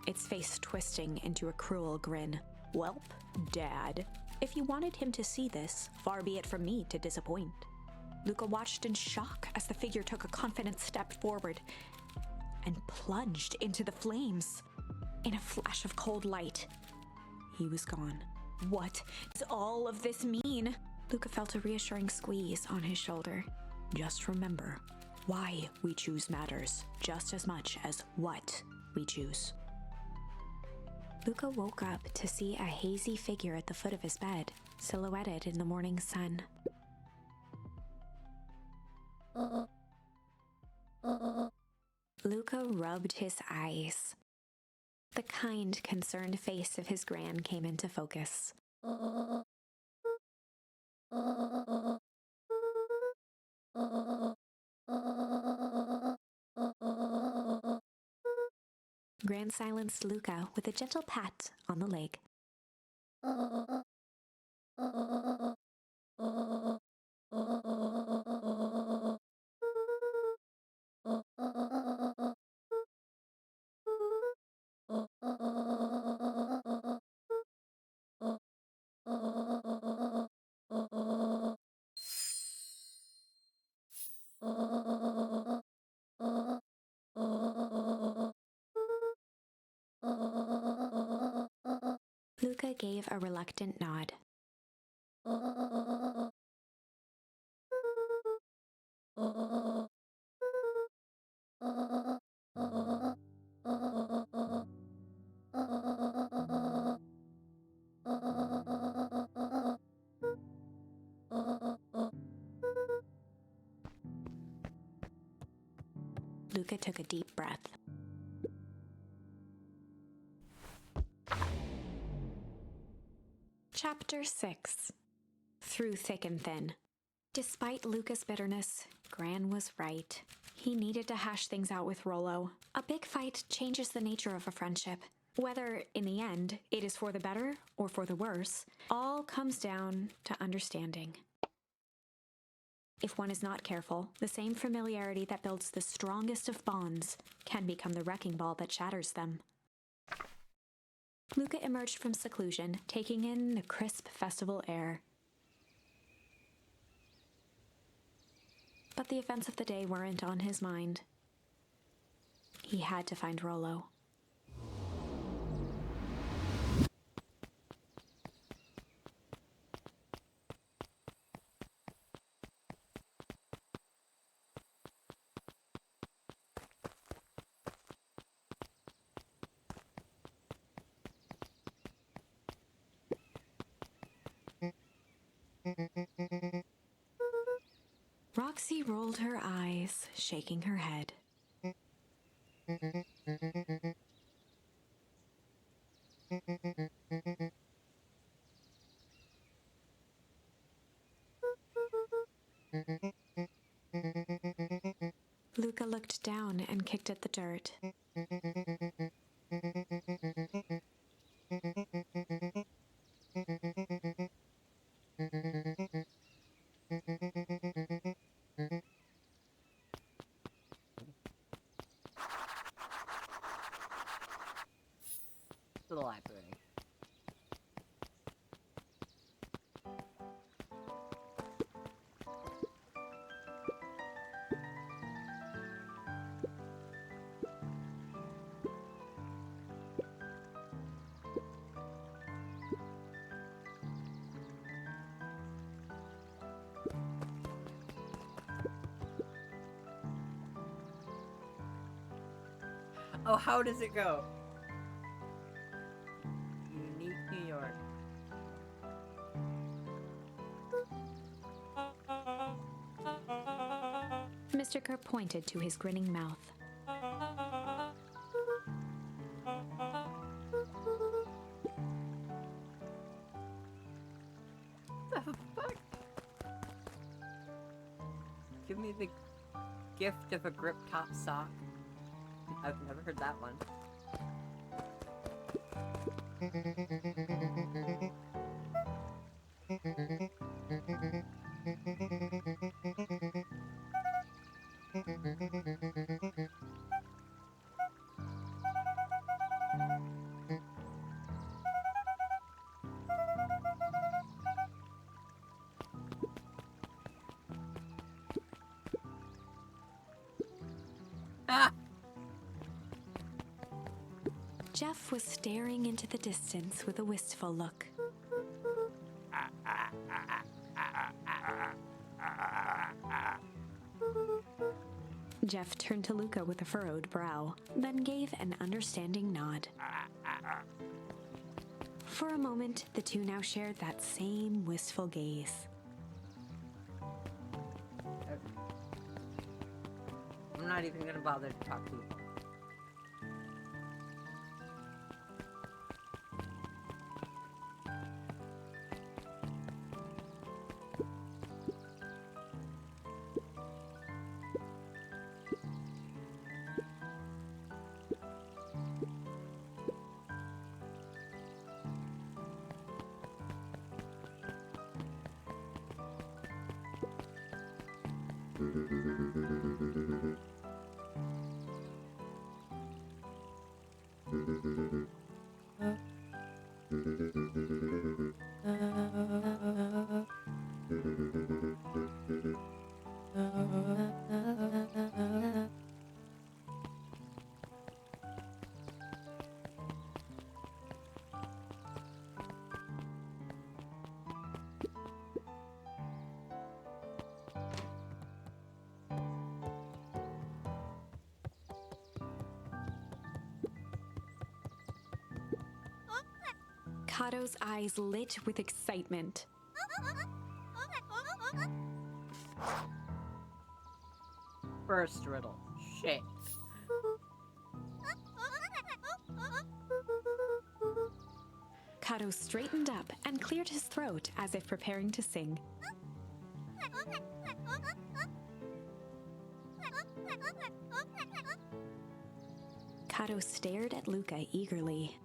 its face twisting into a cruel grin. Welp, Dad. If you wanted him to see this, far be it from me to disappoint. Luca watched in shock as the figure took a confident step forward and plunged into the flames. In a flash of cold light, he was gone. What does all of this mean? Luca felt a reassuring squeeze on his shoulder. Just remember, why we choose matters just as much as what we choose. Luca woke up to see a hazy figure at the foot of his bed, silhouetted in the morning sun. Luca rubbed his eyes. The kind, concerned face of his gran came into focus. Gran silenced Luca with a gentle pat on the leg. Luca gave a reluctant nod. Luca took a deep breath. Chapter 6. Through Thick and Thin. Despite Luca's bitterness, Gran was right. He needed to hash things out with Rollo. A big fight changes the nature of a friendship. Whether, in the end, it is for the better or for the worse, all comes down to understanding. If one is not careful, the same familiarity that builds the strongest of bonds can become the wrecking ball that shatters them. Luca emerged from seclusion, taking in the crisp festival air. But the events of the day weren't on his mind. He had to find Rollo. Roxy rolled her eyes, shaking her head. Luca looked down and kicked at the dirt. To the library. Oh, how does it go? Unique New York. Mr. Kerr pointed to his grinning mouth. The fuck? Give me the gift of a grip top sock. I've never heard that one. Ah! Jeff was staring into the distance with a wistful look. Jeff turned to Luca with a furrowed brow, then gave an understanding nod. For a moment, the two now shared that same wistful gaze. I'm not even gonna bother to talk to you. Kato's eyes lit with excitement. First riddle. Shit. Kato straightened up and cleared his throat as if preparing to sing. Kato stared at Luca eagerly.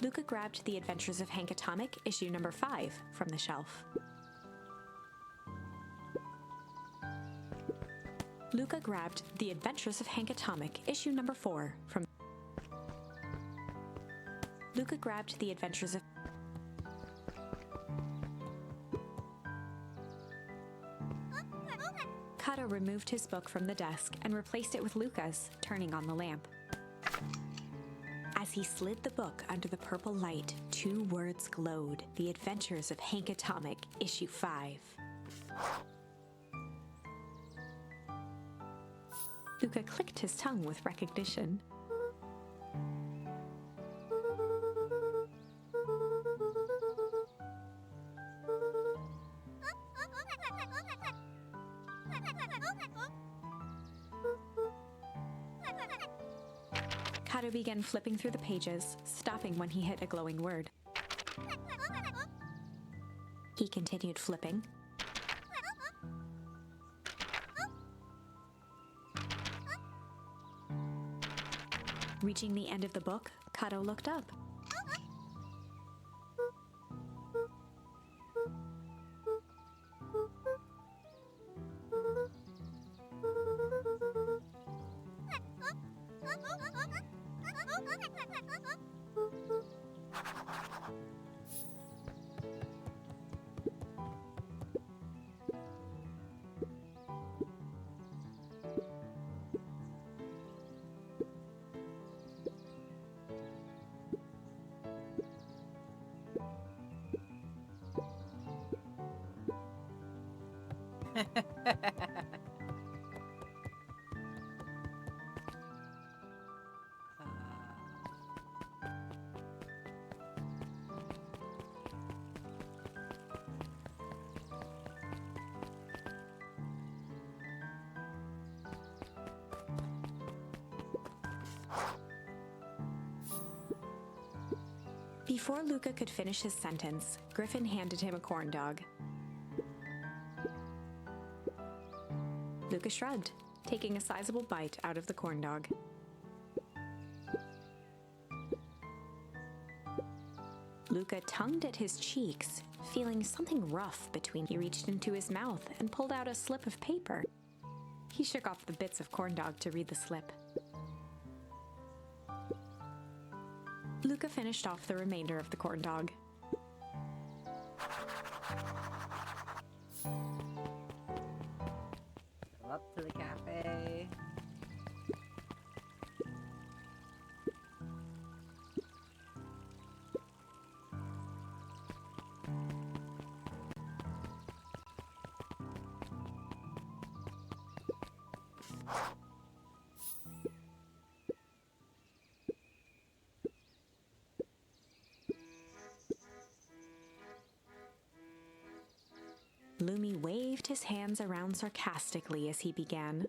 Luca grabbed The Adventures of Hank Atomic, issue number 5, from the shelf. Luca grabbed The Adventures of Hank Atomic, issue number 4, from... Luca grabbed The Adventures of... Kato removed his book from the desk and replaced it with Luca's, turning on the lamp. As he slid the book under the purple light, 2 words glowed: The Adventures of Hank Atomic, issue 5. Luca clicked his tongue with recognition. Kato began flipping through the pages, stopping when he hit a glowing word. He continued flipping. Reaching the end of the book, Kato looked up. Before Luca could finish his sentence, Griffin handed him a corn dog. Luca shrugged, taking a sizable bite out of the corn dog. Luca tongued at his cheeks, feeling something rough between. He reached into his mouth and pulled out a slip of paper. He shook off the bits of corn dog to read the slip. Luca finished off the remainder of the corn dog. Up to the cafe. Lumi waved his hands around sarcastically as he began.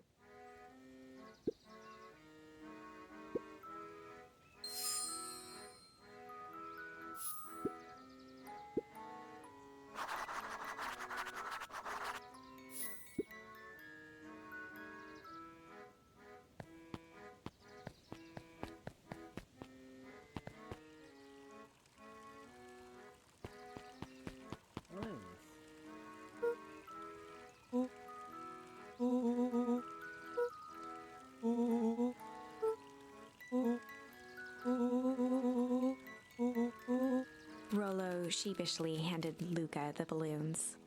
Rollo sheepishly handed Luca the balloons.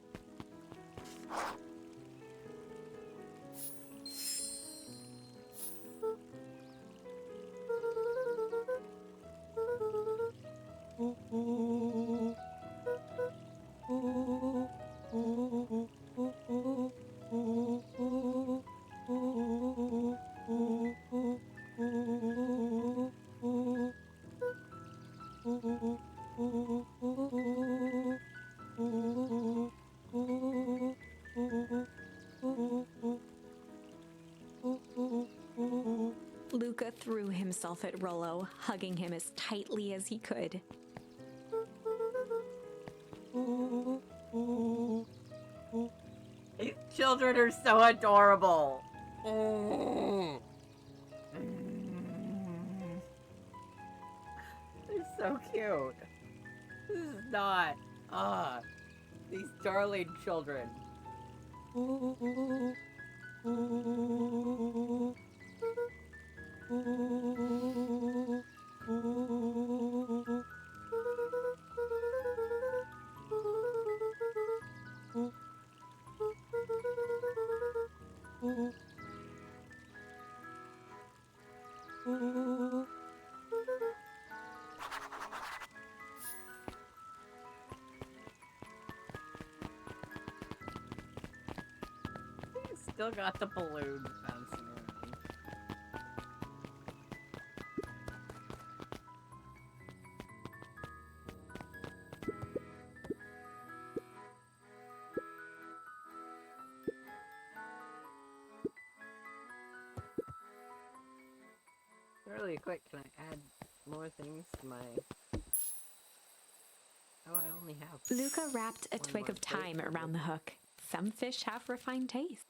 Luca threw himself at Rollo, hugging him as tightly as he could. These children are so adorable. They're so cute. This is not. These darling children. Still got the balloon bouncing around. Really quick, can I add more things to my... Oh, I only have... Luca wrapped a one twig more of thyme plate. around the hook. Some fish have refined taste.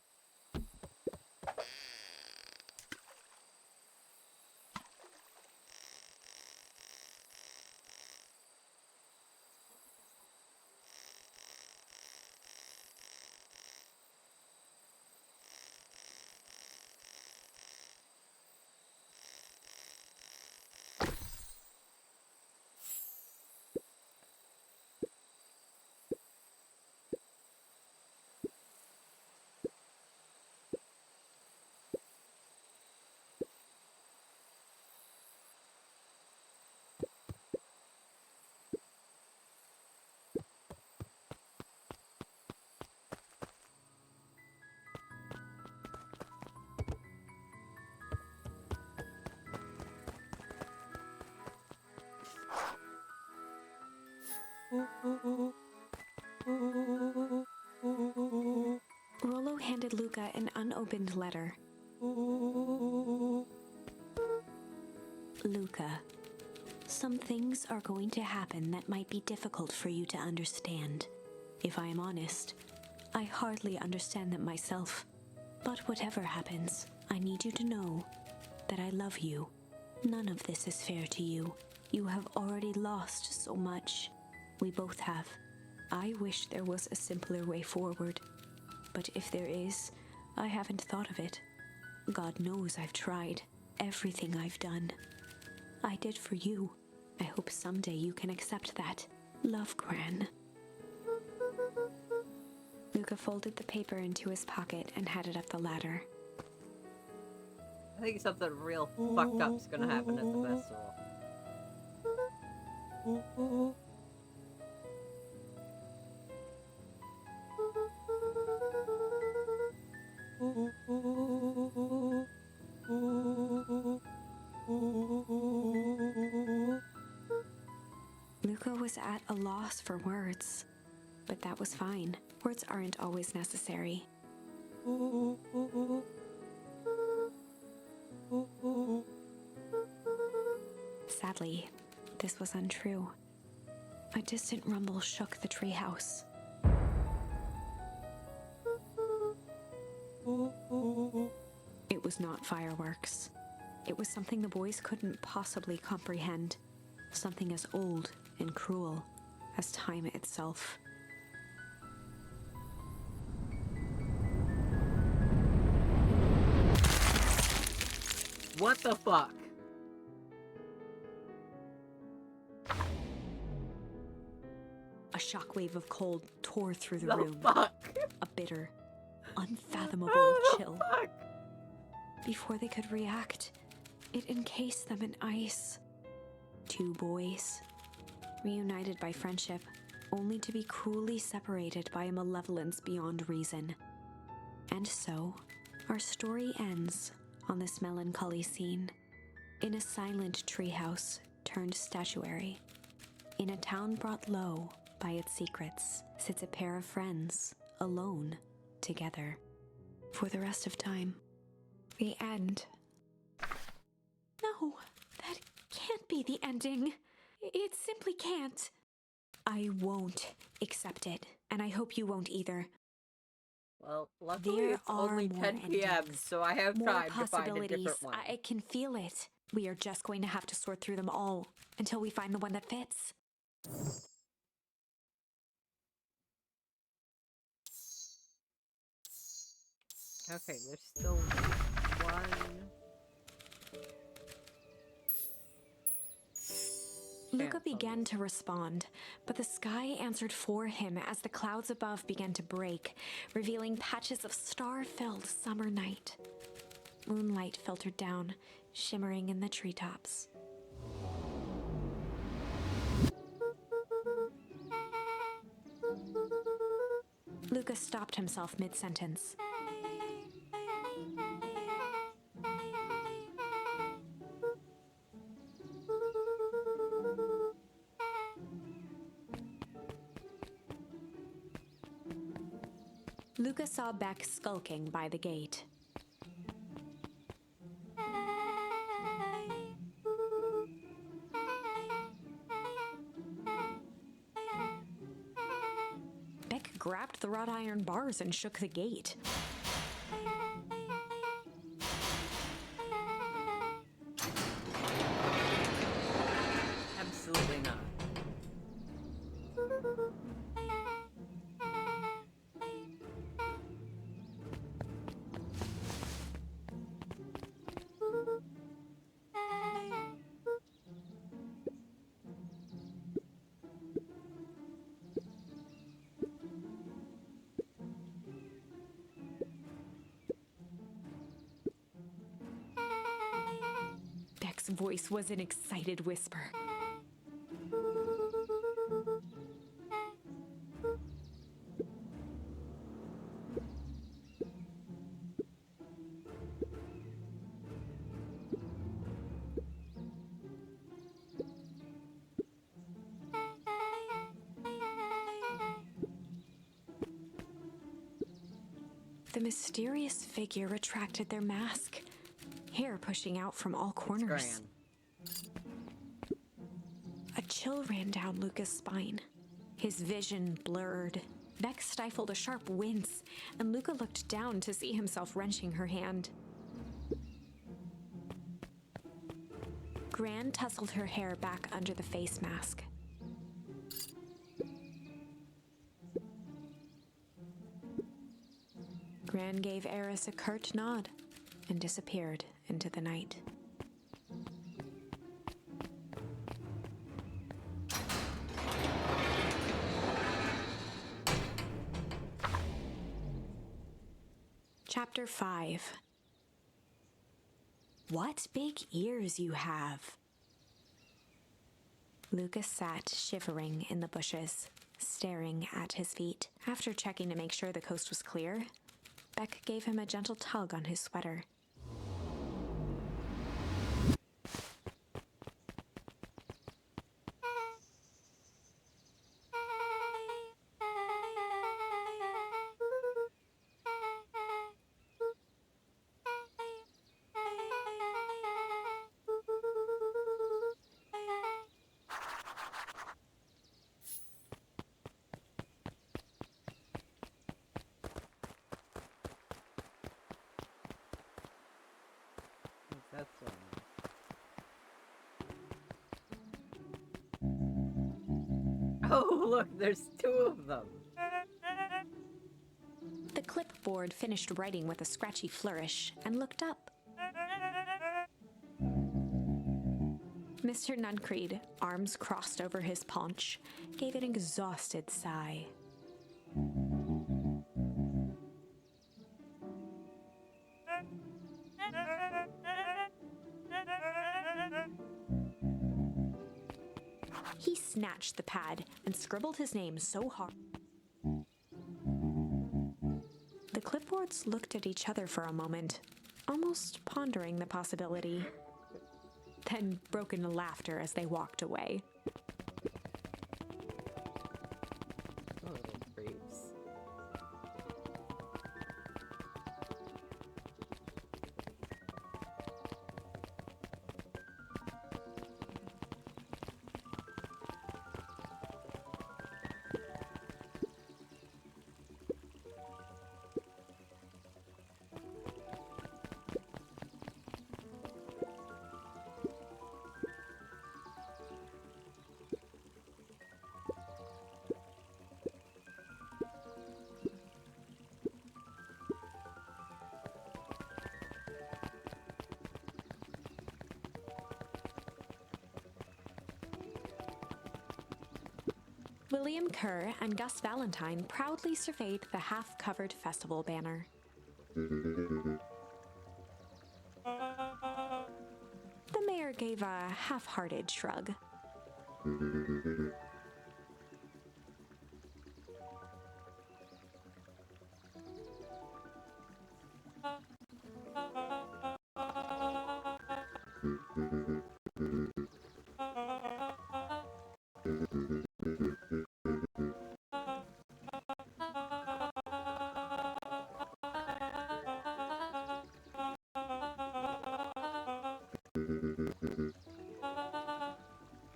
handed Luca an unopened letter. Luca, some things are going to happen that might be difficult for you to understand. If I am honest, I hardly understand them myself. But whatever happens, I need you to know that I love you. None of this is fair to you. You have already lost so much. We both have. I wish there was a simpler way forward. But if there is, I haven't thought of it. God knows I've tried. Everything I've done. I did for you. I hope someday you can accept that. Love, Gran. Luca folded the paper into his pocket and headed up the ladder. I think something real fucked up's gonna happen at the festival. Luca was at a loss for words, but that was fine. Words aren't always necessary. Sadly, this was untrue. A distant rumble shook the treehouse. It was not fireworks. It was something the boys couldn't possibly comprehend. Something as old and cruel as time itself. What the fuck? A shockwave of cold tore through the The room. fuck? A bitter, unfathomable Oh, chill. fuck. Before they could react, it encased them in ice. Two boys, reunited by friendship, only to be cruelly separated by a malevolence beyond reason. And so, our story ends on this melancholy scene. In a silent treehouse turned statuary, in a town brought low by its secrets, sits a pair of friends, alone, together, for the rest of time. The end. No, that can't be the ending. It simply can't. I won't accept it, and I hope you won't either. Well, luckily There it's are only more 10 p.m., endings, so I have more time to find a possibilities. different one. I can feel it. We are just going to have to sort through them all until we find the one that fits. Okay, there's still one. Luca Chance on began this. to respond, but the sky answered for him as the clouds above began to break, revealing patches of star-filled summer night. Moonlight filtered down, shimmering in the treetops. Luca stopped himself mid-sentence. Luca saw Beck skulking by the gate. Beck grabbed the wrought iron bars and shook the gate. Absolutely not. Beck's voice was an excited whisper. The mysterious figure retracted their mask, hair pushing out from all corners. A chill ran down Luca's spine. His vision blurred. Beck stifled a sharp wince, and Luca looked down to see himself wrenching her hand. Gran tousled her hair back under the face mask. Gran gave Eris a curt nod and disappeared into the night. Chapter 5. What big ears you have! Lucas sat shivering in the bushes, staring at his feet. After checking to make sure the coast was clear, Beck gave him a gentle tug on his sweater. That's so nice. Oh, look, there's two of them. The clipboard finished writing with a scratchy flourish and looked up. Mr. Nuncreed, arms crossed over his paunch, gave an exhausted sigh. He snatched the pad and scribbled his name so hard. The clipboards looked at each other for a moment, almost pondering the possibility, then broke into laughter as they walked away. Oh, little creeps. William Kerr and Gus Valentine proudly surveyed the half-covered festival banner. The mayor gave a half-hearted shrug.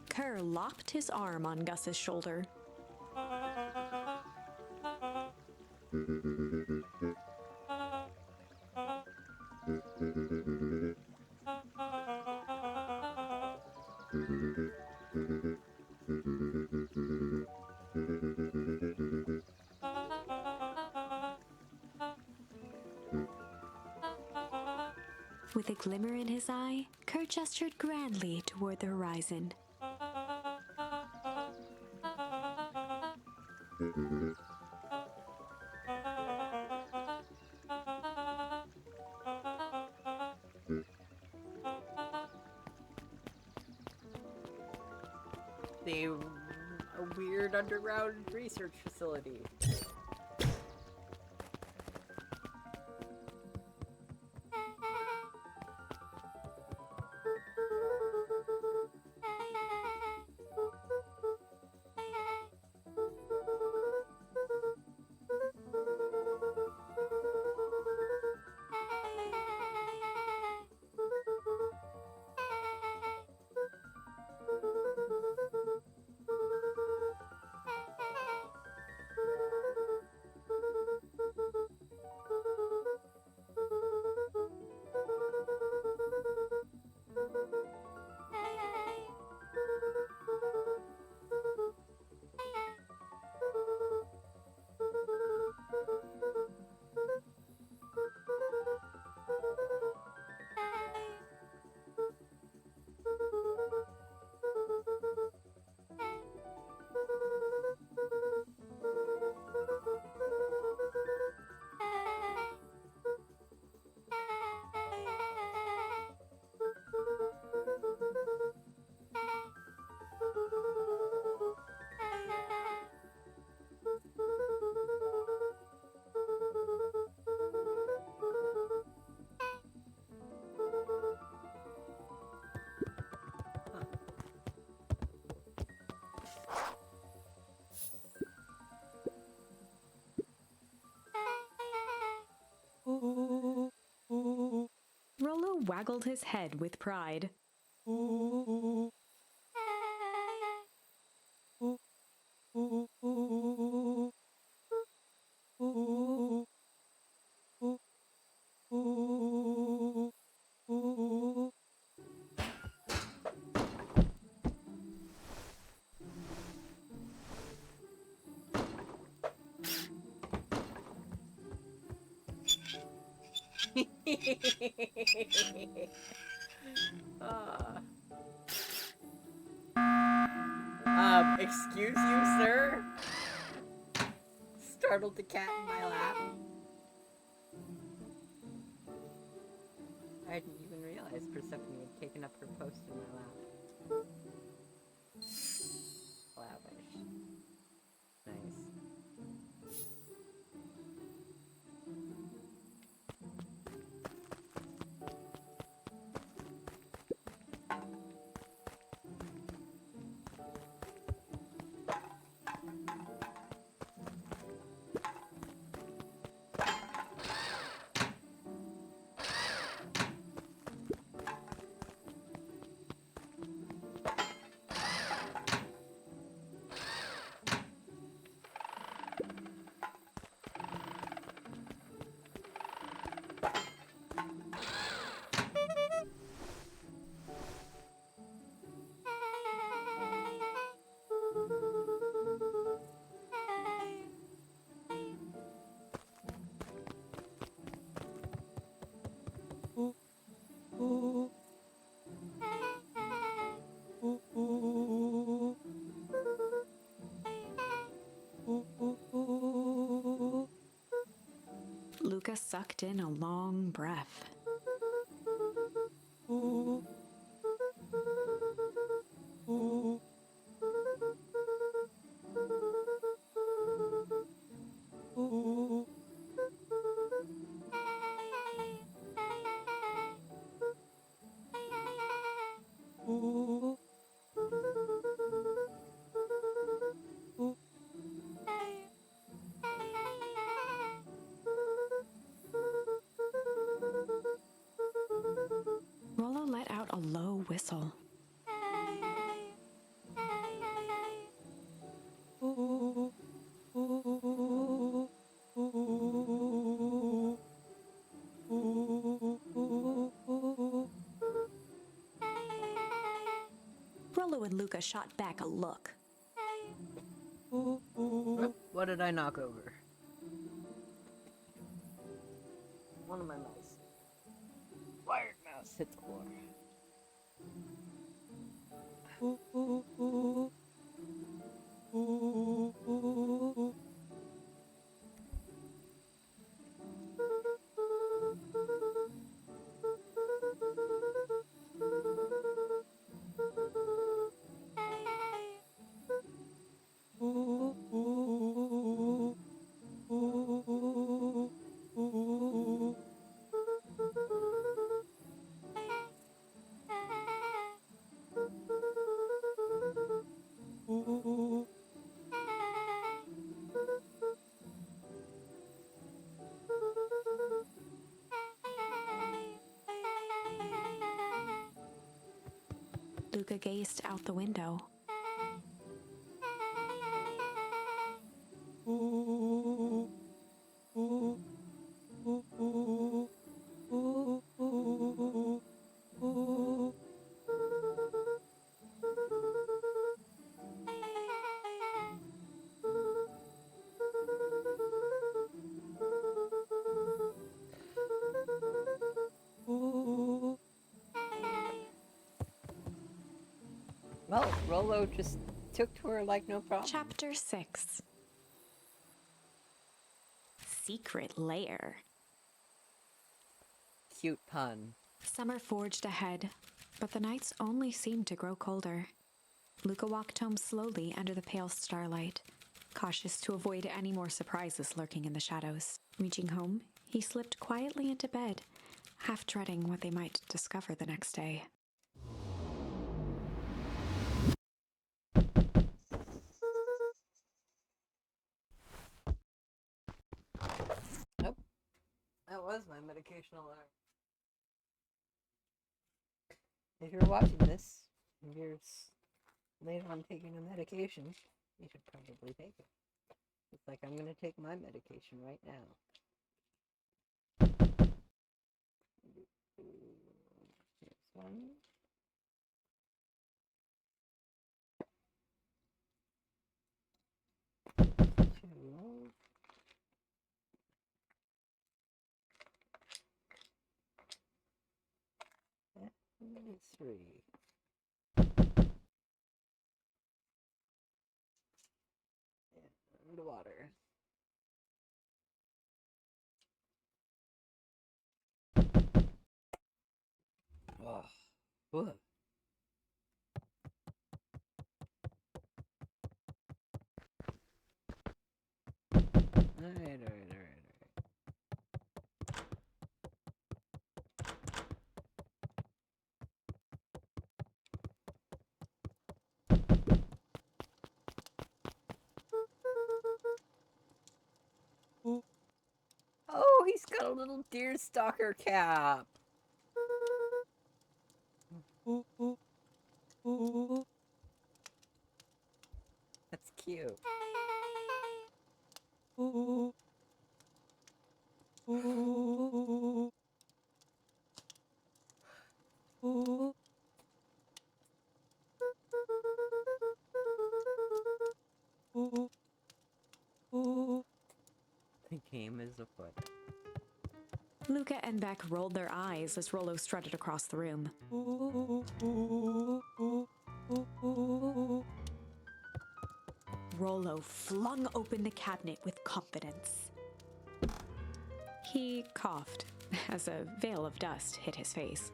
Kerr locked his arm on Gus's shoulder. With a glimmer in his eye, Kerr gestured grandly toward the horizon. A weird underground research facility. waggled his head with pride. Excuse you, sir? Startled the cat in my lap. I didn't even realize Persephone had taken up her post in my lap. Lavish. Nice. Luca sucked in a long breath. Rollo let out a low whistle. Rollo and Luca shot back a look. What did I knock over? One of my mouse. Wired mouse hit the floor. Luca gazed out the window. Well, Rollo just took to her like no problem. Chapter 6. Secret Lair. Cute pun. Summer forged ahead, but the nights only seemed to grow colder. Luca walked home slowly under the pale starlight, cautious to avoid any more surprises lurking in the shadows. Reaching home, he slipped quietly into bed, half dreading what they might discover the next day. Nope. That was my medication alarm. if you're watching this, and you're late on taking a medication, you should probably take it. It's like I'm gonna take my medication right now. Here's one. Two. And three. And water. Oh. Ugh. Alright. Oh, he's got a little deer stalker cap. That's cute. The game is afoot. Luca and Beck rolled their eyes as Rollo strutted across the room. Rollo flung open the cabinet with confidence. He coughed as a veil of dust hit his face.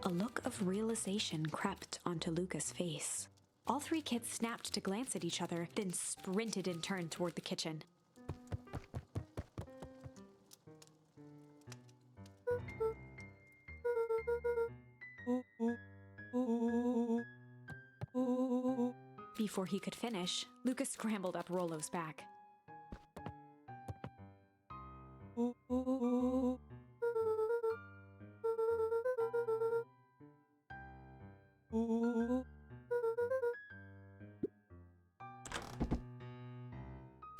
A look of realization crept onto Luca's face. All three kids snapped to glance at each other, then sprinted in turn toward the kitchen. Before he could finish, Luca scrambled up Rollo's back.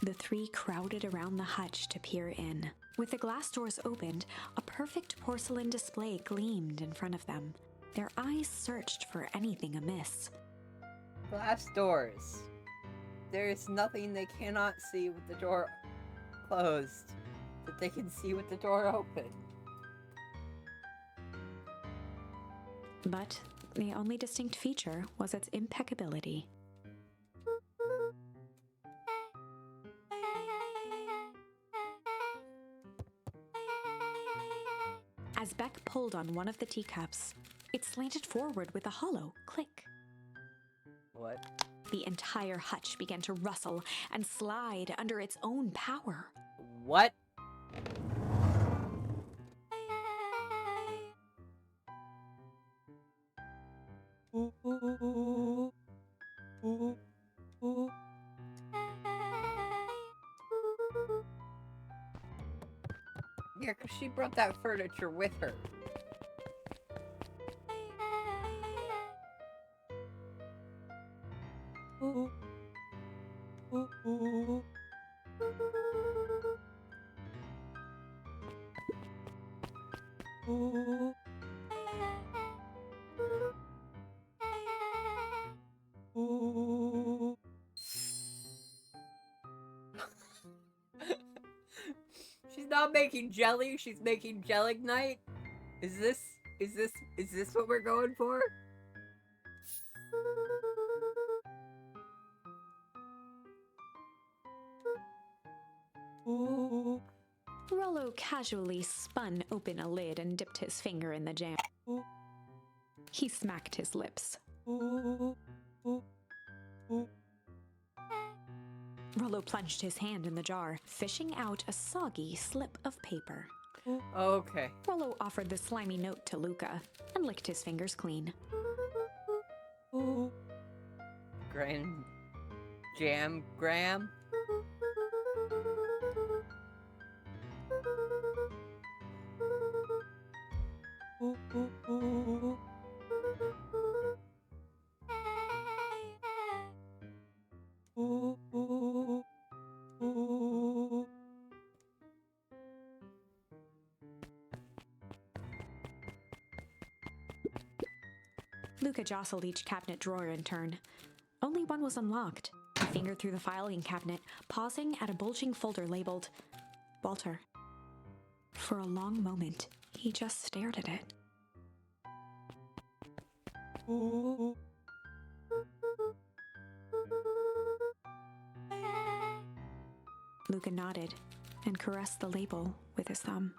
The three crowded around the hutch to peer in. With the glass doors opened, a perfect porcelain display gleamed in front of them. Their eyes searched for anything amiss. Glass doors. There is nothing they cannot see with the door closed that they can see with the door open. But the only distinct feature was its impeccability. As Beck pulled on one of the teacups, it slanted forward with a hollow click. What? The entire hutch began to rustle and slide under its own power. What? Yeah, because she brought that furniture with her. She's not making jelly, she's making gelignite. Is this what we're going for? Rollo casually spun open a lid and dipped his finger in the jam. He smacked his lips. Rollo plunged his hand in the jar, fishing out a soggy slip of paper. Okay. Rollo offered the slimy note to Luca and licked his fingers clean. Grand Jam Graham. Luca jostled each cabinet drawer in turn. Only one was unlocked. He fingered through the filing cabinet, pausing at a bulging folder labeled Walter. For a long moment, he just stared at it. Luca nodded and caressed the label with his thumb.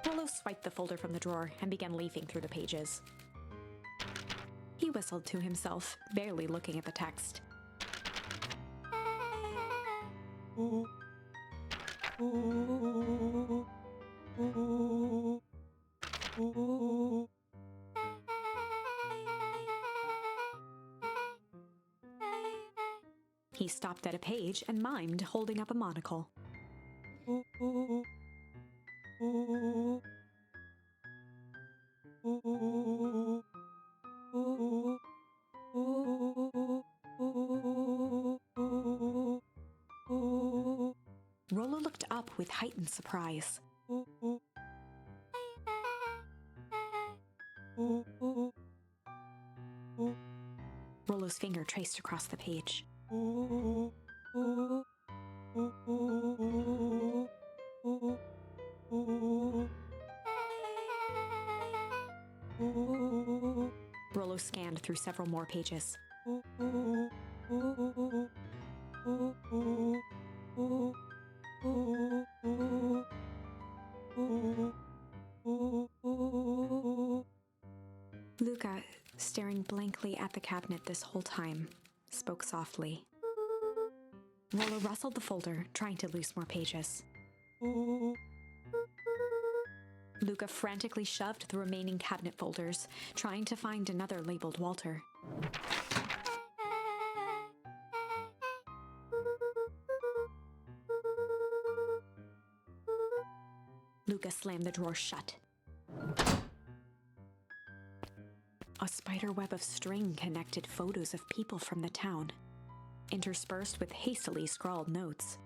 Rollo swiped the folder from the drawer and began leafing through the pages. He whistled to himself, barely looking at the text. He stopped at a page and mimed, holding up a monocle. Rollo looked up with heightened surprise. Rollo's finger traced across the page. Rollo scanned through several more pages. Luca, staring blankly at the cabinet this whole time, spoke softly. Rollo rustled the folder, trying to loose more pages. Luca frantically shoved the remaining cabinet folders, trying to find another labeled Walter. Luca slammed the drawer shut. A spider web of string connected photos of people from the town, interspersed with hastily scrawled notes.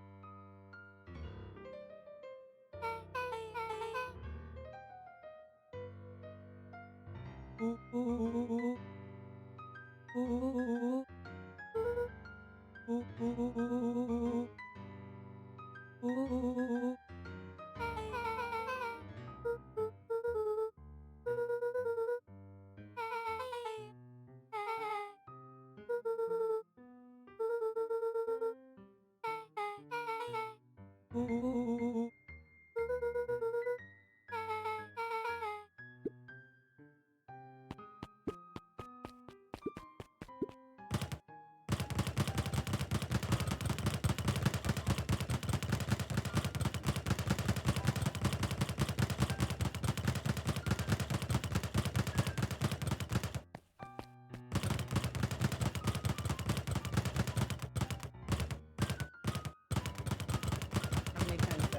How many times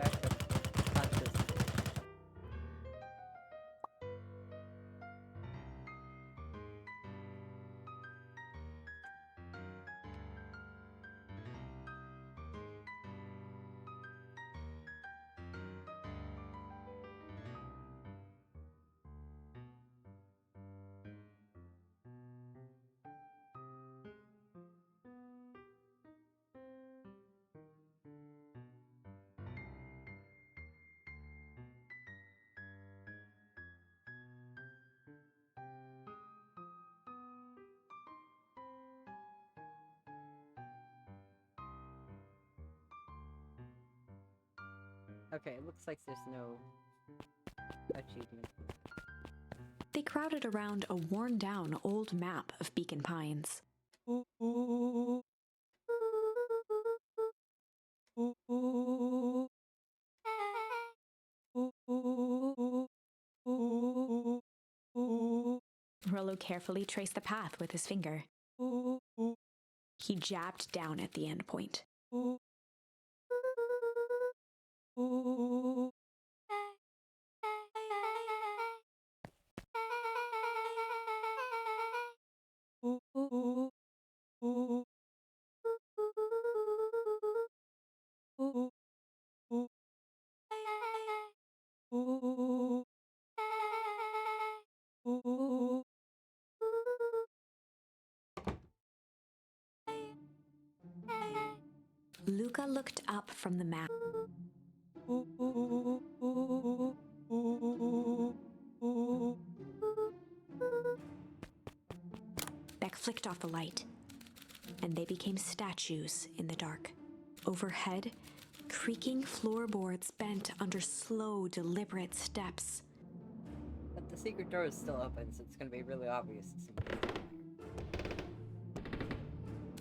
Okay, it looks like there's no achievement. They crowded around a worn-down old map of Beacon Pines. Rollo carefully traced the path with his finger. He jabbed down at the end point. Luca looked up from the map. Beck flicked off the light, and they became statues in the dark. Overhead, creaking floorboards bent under slow, deliberate steps. But the secret door is still open, so it's gonna be really obvious to somebody down there.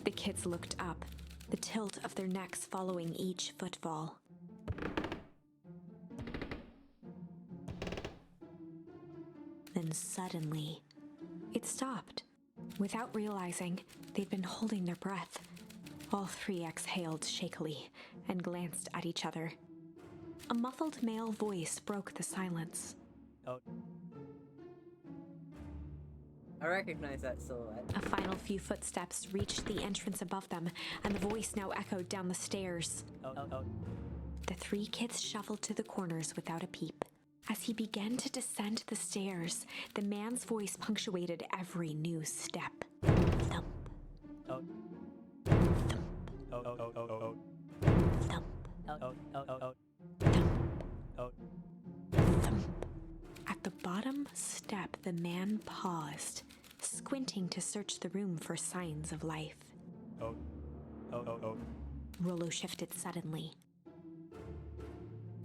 The kids looked up, the tilt of their necks following each footfall. Then suddenly, it stopped. Without realizing, they'd been holding their breath. All three exhaled shakily and glanced at each other. A muffled male voice broke the silence. I recognize that silhouette. A final few footsteps reached the entrance above them, and the voice now echoed down the stairs. The three kids shuffled to the corners without a peep. As he began to descend the stairs, the man's voice punctuated every new step. Thump. Thump. Thump. Thump. At the bottom step, the man paused, squinting to search the room for signs of life. Rollo shifted suddenly.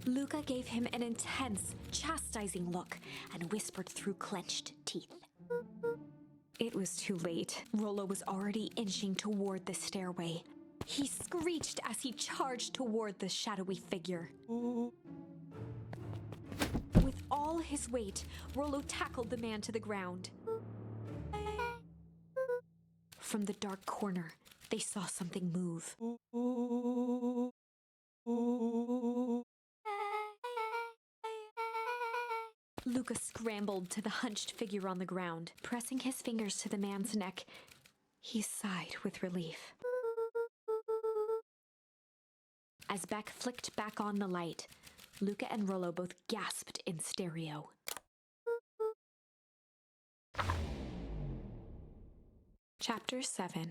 Luca gave him an intense, chastising look and whispered through clenched teeth. It was too late. Rollo was already inching toward the stairway. He screeched as he charged toward the shadowy figure. With all his weight, Rollo tackled the man to the ground. From the dark corner, they saw something move. Luca scrambled to the hunched figure on the ground. Pressing his fingers to the man's neck, he sighed with relief. As Beck flicked back on the light, Luca and Rollo both gasped in stereo. Chapter 7.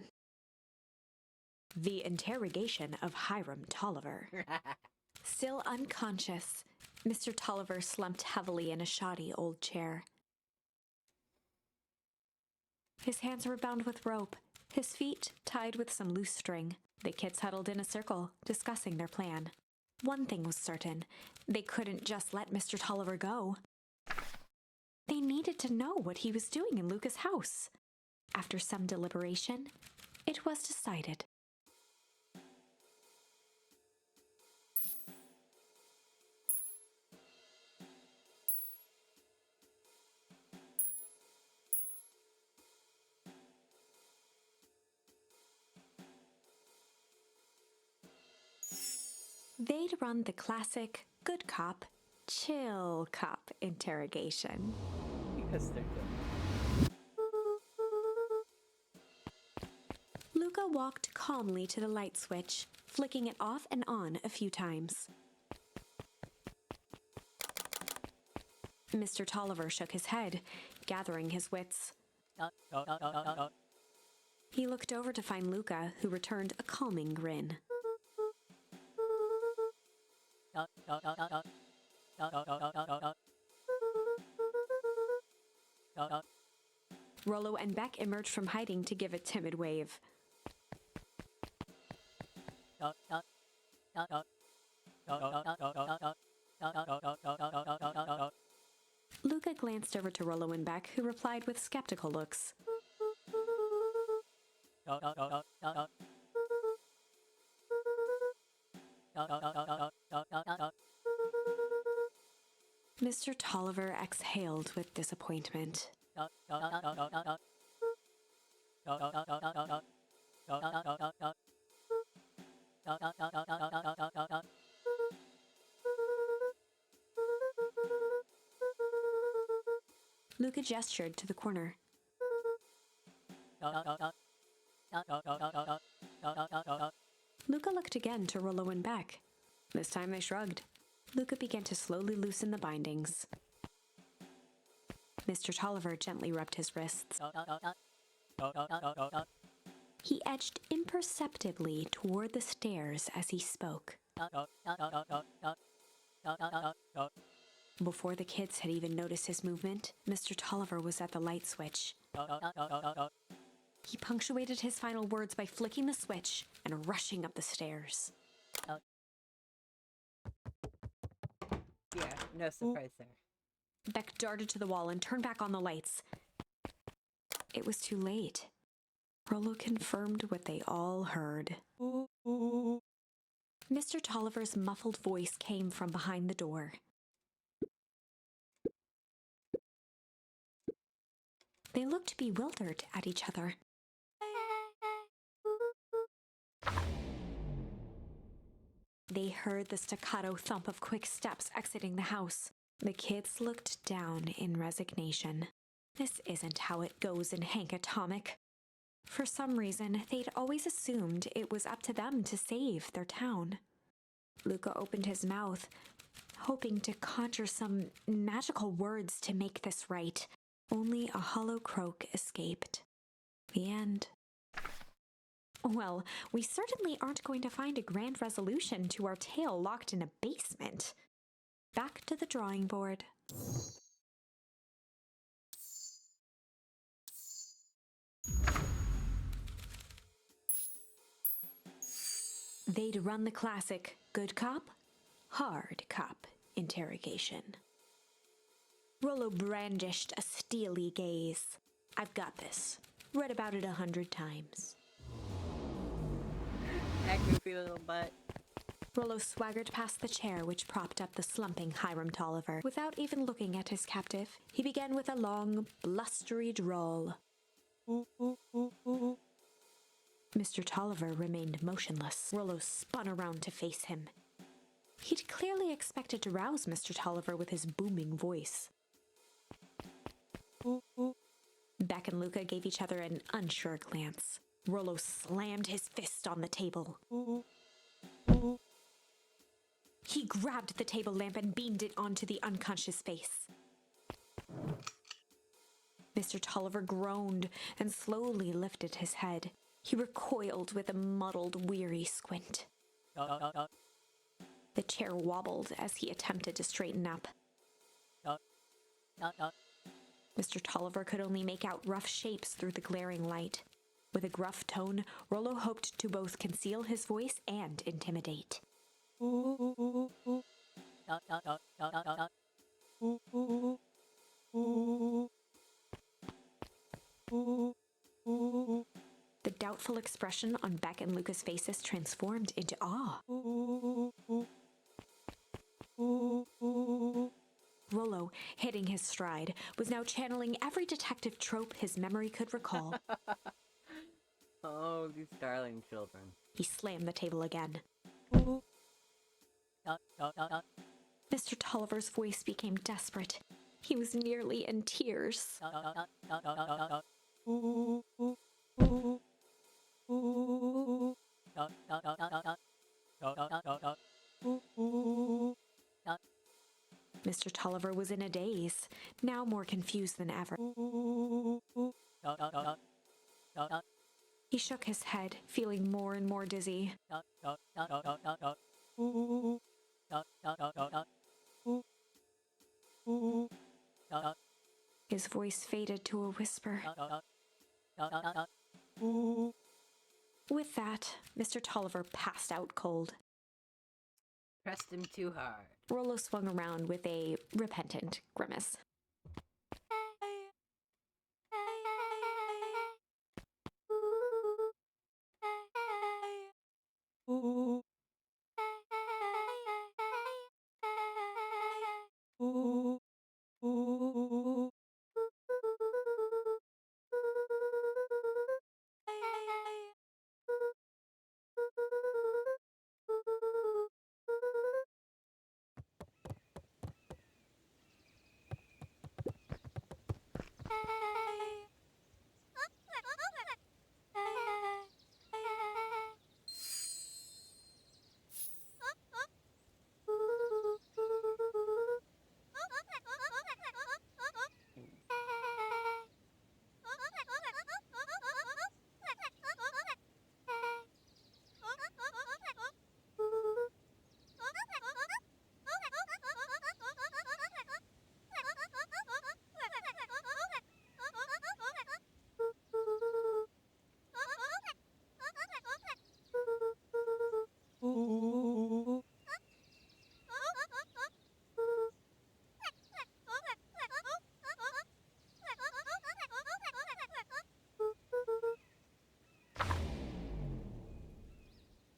The Interrogation of Hiram Tolliver. Still unconscious, Mr. Tolliver slumped heavily in a shoddy old chair. His hands were bound with rope, his feet tied with some loose string. The kids huddled in a circle, discussing their plan. One thing was certain, they couldn't just let Mr. Tolliver go. They needed to know what he was doing in Luca's house. After some deliberation, it was decided. They'd run the classic good cop, chill cop interrogation. Because they're good. Luca walked calmly to the light switch, flicking it off and on a few times. Mr. Tolliver shook his head, gathering his wits. He looked over to find Luca, who returned a calming grin. Rollo and Beck emerged from hiding to give a timid wave. Luca glanced over to Rollo and Beck, who replied with skeptical looks. Mr. Tolliver exhaled with disappointment. Luca gestured to the corner. Luca looked again to Rollo and Beck. This time they shrugged. Luca began to slowly loosen the bindings. Mr. Tolliver gently rubbed his wrists. He edged imperceptibly toward the stairs as he spoke. Before the kids had even noticed his movement, Mr. Tolliver was at the light switch. He punctuated his final words by flicking the switch and rushing up the stairs. Yeah, no surprise there. Beck darted to the wall and turned back on the lights. It was too late. Rollo confirmed what they all heard. Mr. Tolliver's muffled voice came from behind the door. They looked bewildered at each other. They heard the staccato thump of quick steps exiting the house. The kids looked down in resignation. This isn't how it goes in Hank Atomic. For some reason, they'd always assumed it was up to them to save their town. Luca opened his mouth, hoping to conjure some magical words to make this right. Only a hollow croak escaped. The end. Well, we certainly aren't going to find a grand resolution to our tale locked in a basement. Back to the drawing board. They'd run the classic good cop, hard cop interrogation. Rollo brandished a steely gaze. I've got this. Read about it 100 times. That goofy little butt. Rollo swaggered past the chair which propped up the slumping Hiram Tolliver. Without even looking at his captive, he began with a long, blustery drawl. Mr. Tolliver remained motionless. Rollo spun around to face him. He'd clearly expected to rouse Mr. Tolliver with his booming voice. Beck and Luca gave each other an unsure glance. Rollo slammed his fist on the table. He grabbed the table lamp and beamed it onto the unconscious face. Mr. Tolliver groaned and slowly lifted his head. He recoiled with a muddled, weary squint. The chair wobbled as he attempted to straighten up. Mr. Tolliver could only make out rough shapes through the glaring light. With a gruff tone, Rollo hoped to both conceal his voice and intimidate. The doubtful expression on Beck and Luca's faces transformed into awe. Rollo, hitting his stride, was now channeling every detective trope his memory could recall. Oh, these darling children. He slammed the table again. Mr. Tolliver's voice became desperate. He was nearly in tears. Mr. Tolliver was in a daze, now more confused than ever. He shook his head, feeling more and more dizzy. His voice faded to a whisper. With that, Mr. Tolliver passed out cold. Pressed him too hard. Rollo swung around with a repentant grimace.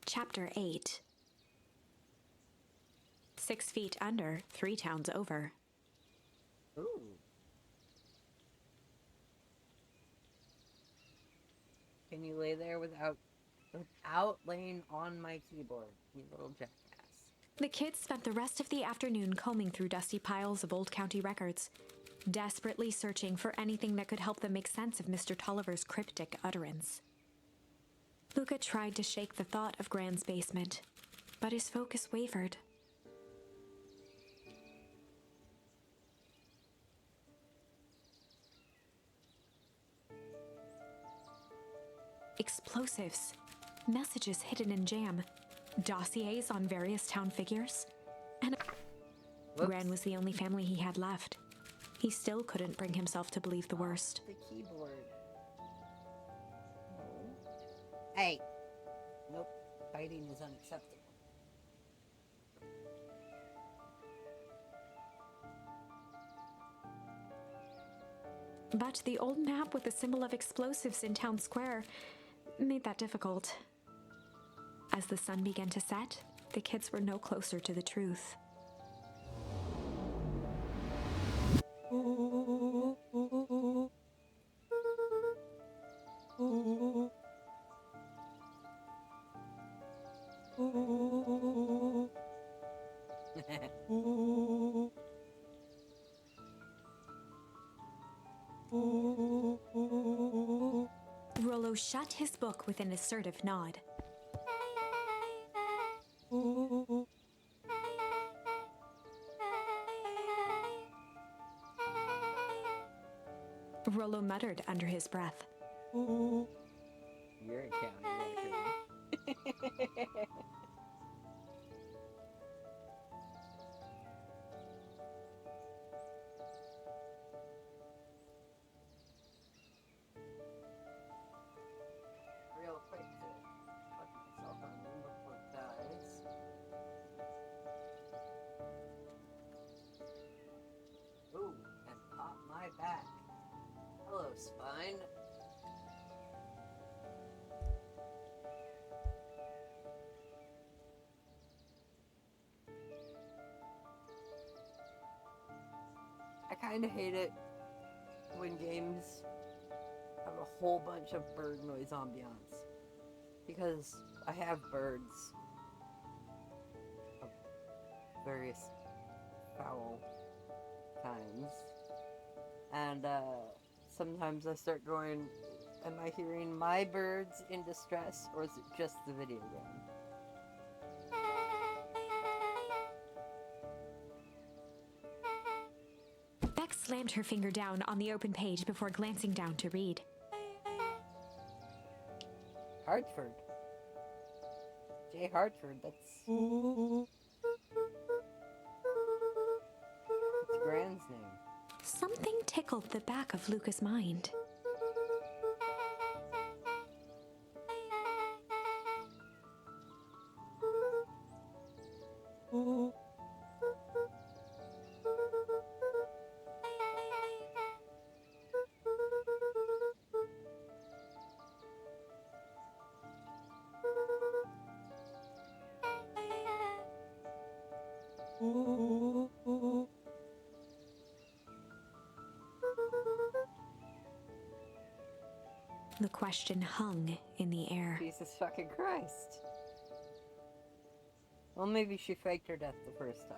Chapter 8. 6 feet under, 3 towns over. Ooh. Can you lay there without laying on my keyboard, you little jackass? The kids spent the rest of the afternoon combing through dusty piles of old county records, desperately searching for anything that could help them make sense of Mr. Tolliver's cryptic utterance. Luca tried to shake the thought of Gran's basement, but his focus wavered. Explosives, messages hidden in jam, dossiers on various town figures, and Whoops. Gran was the only family he had left. He still couldn't bring himself to believe the worst. The keyboard. No. Hey. Nope. Fighting is unacceptable. But the old map with the symbol of explosives in town square made that difficult. As the sun began to set, the kids were no closer to the truth. Rollo shut his book with an assertive nod. Rollo muttered under his breath. You're a county record. Real quick to put myself on room before it dies. Ooh, and pop my back. Hello, spine. I kind of hate it when games have a whole bunch of bird noise ambiance, because I have birds of various fowl kinds, and sometimes I start going, am I hearing my birds in distress, or is it just the video game? Beck slammed her finger down on the open page before glancing down to read. Hartford. J. Hartford, that's Gran's name. Something tickled the back of Luca's mind. The question hung in the air. Jesus fucking Christ. Well, maybe she faked her death the first time.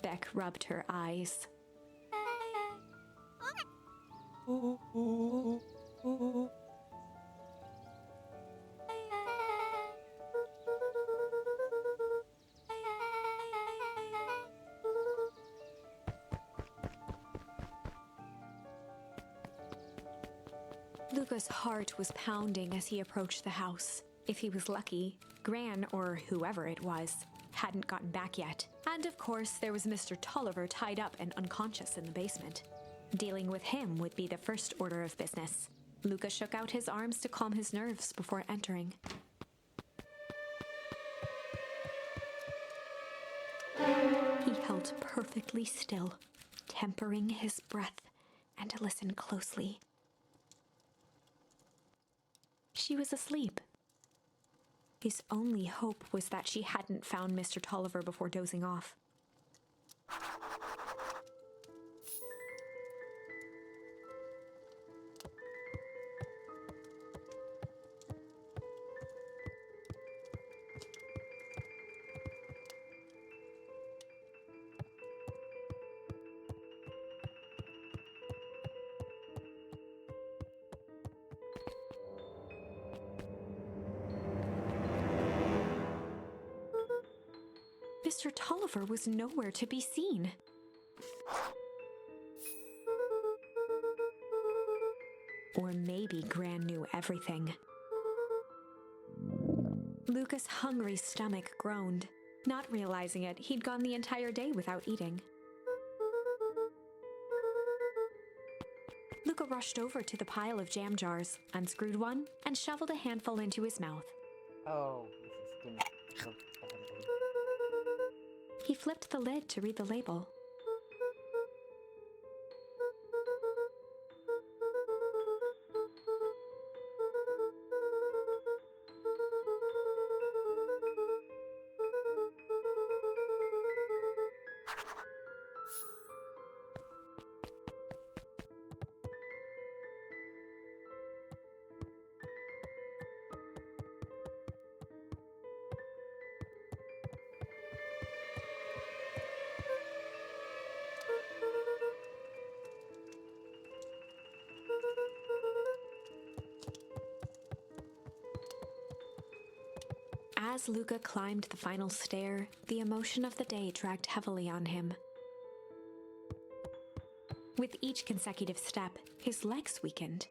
Beck rubbed her eyes. Luca's heart was pounding as he approached the house. If he was lucky, Gran, or whoever it was, hadn't gotten back yet. And of course, there was Mr. Tolliver tied up and unconscious in the basement. Dealing with him would be the first order of business. Luca shook out his arms to calm his nerves before entering. He held perfectly still, tempering his breath, and listened closely. She was asleep. His only hope was that she hadn't found Mr. Tolliver before dozing off. Mr. Tolliver was nowhere to be seen. Or maybe Gran knew everything. Luca's hungry stomach groaned. Not realizing it, he'd gone the entire day without eating. Luca rushed over to the pile of jam jars, unscrewed one, and shoveled a handful into his mouth. Oh, this is gonna go badly. He flipped the lid to read the label. As Luca climbed the final stair, the emotion of the day dragged heavily on him. With each consecutive step, his legs weakened.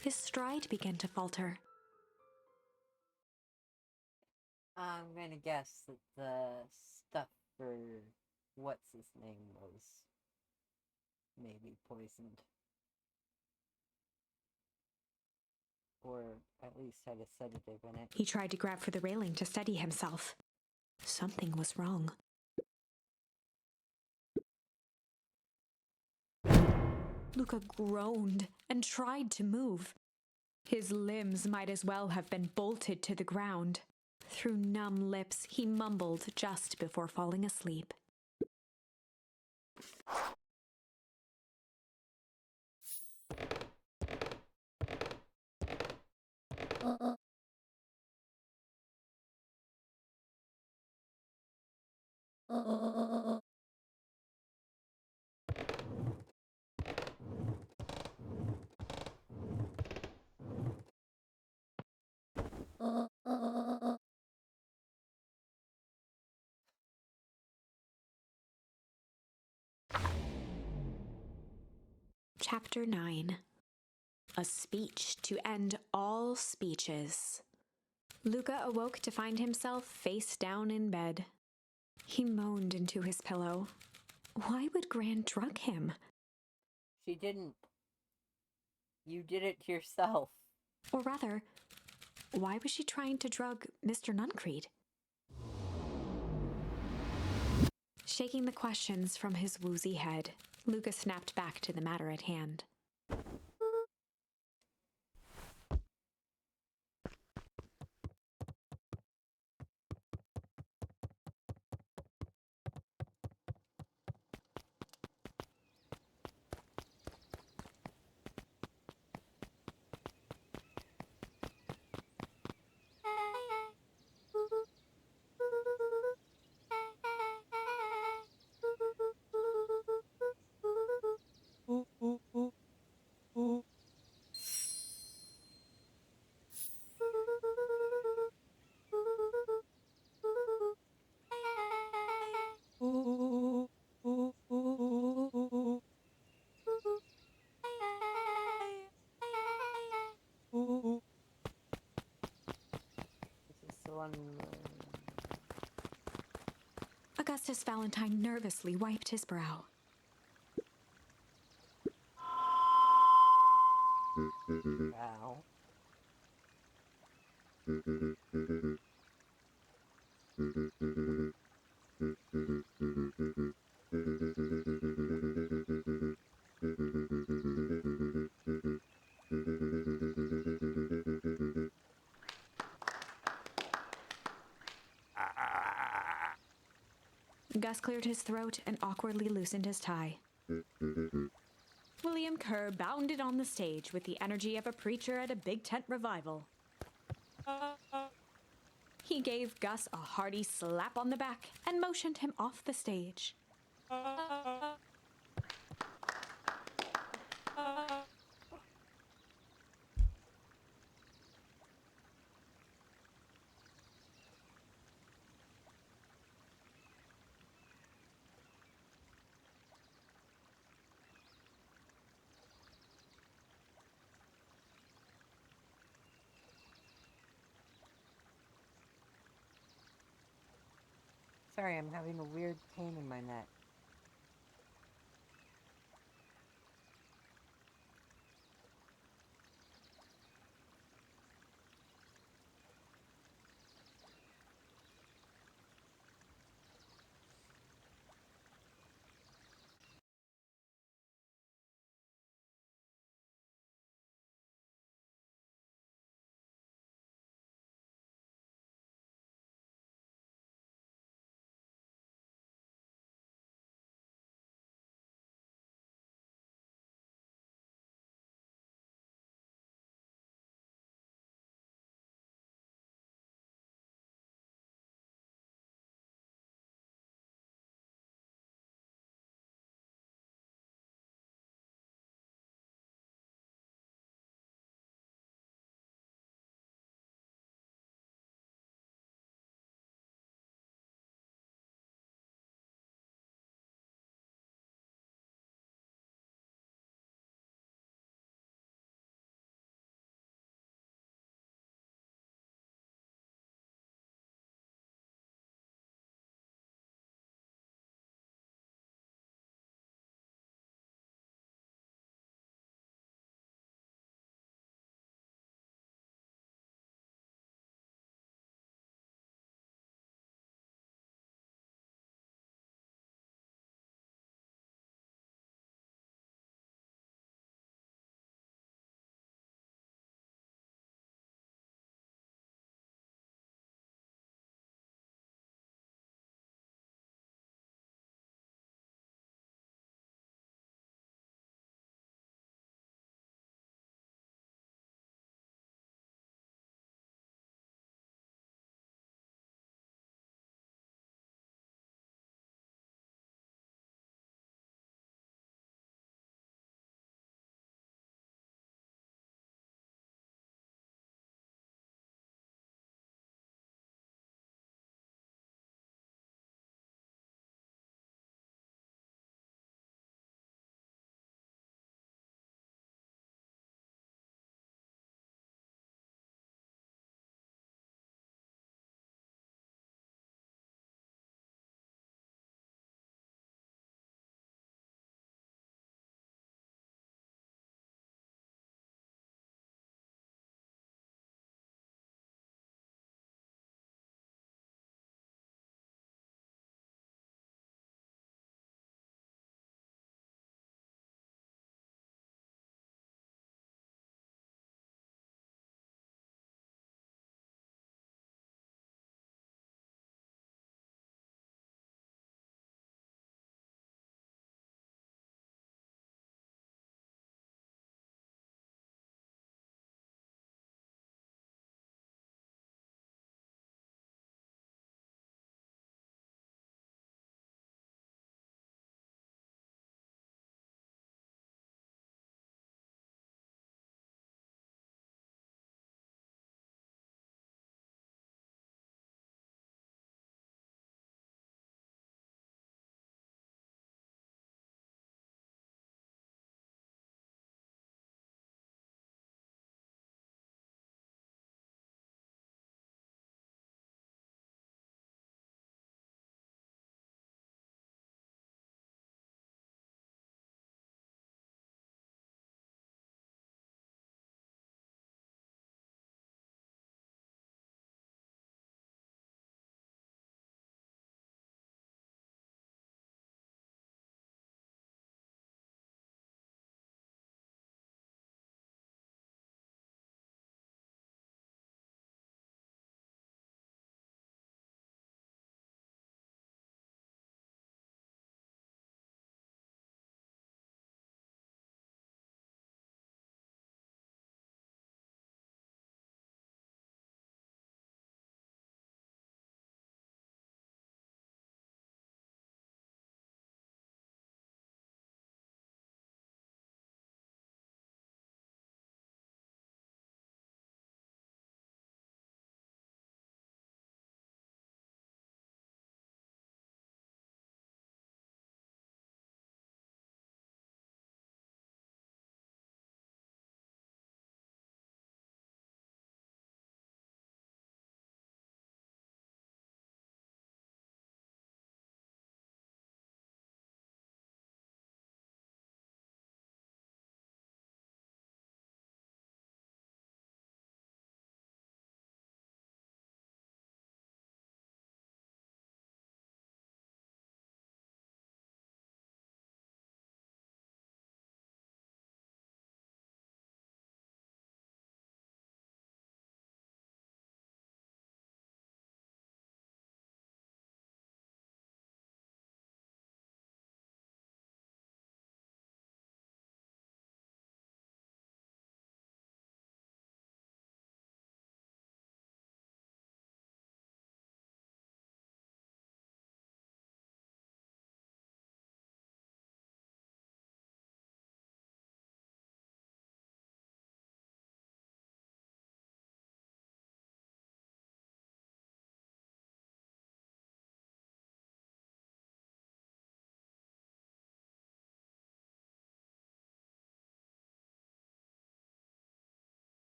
His stride began to falter. I'm gonna guess that the stuff for what's his name was maybe poisoned. Or at least had a sedative in it. He tried to grab for the railing to steady himself. Something was wrong. Luca groaned and tried to move. His limbs might as well have been bolted to the ground. Through numb lips, he mumbled just before falling asleep. Chapter 9. A speech to end all speeches. Luca awoke to find himself face down in bed. He moaned into his pillow. Why would Gran drug him? She didn't. You did it yourself. Or rather, why was she trying to drug Mr. Nuncreed? Shaking the questions from his woozy head, Luca snapped back to the matter at hand. one. Augustus Valentine nervously wiped his brow. Wow. Gus cleared his throat and awkwardly loosened his tie. William Kerr bounded on the stage with the energy of a preacher at a big tent revival. He gave Gus a hearty slap on the back and motioned him off the stage. Sorry, I'm having a weird pain in my neck.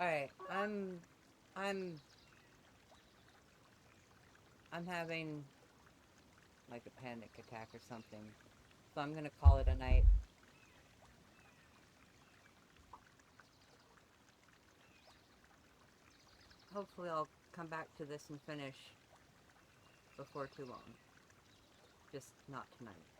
Alright, I'm having like a panic attack or something. So I'm gonna call it a night. Hopefully I'll come back to this and finish before too long. Just not tonight.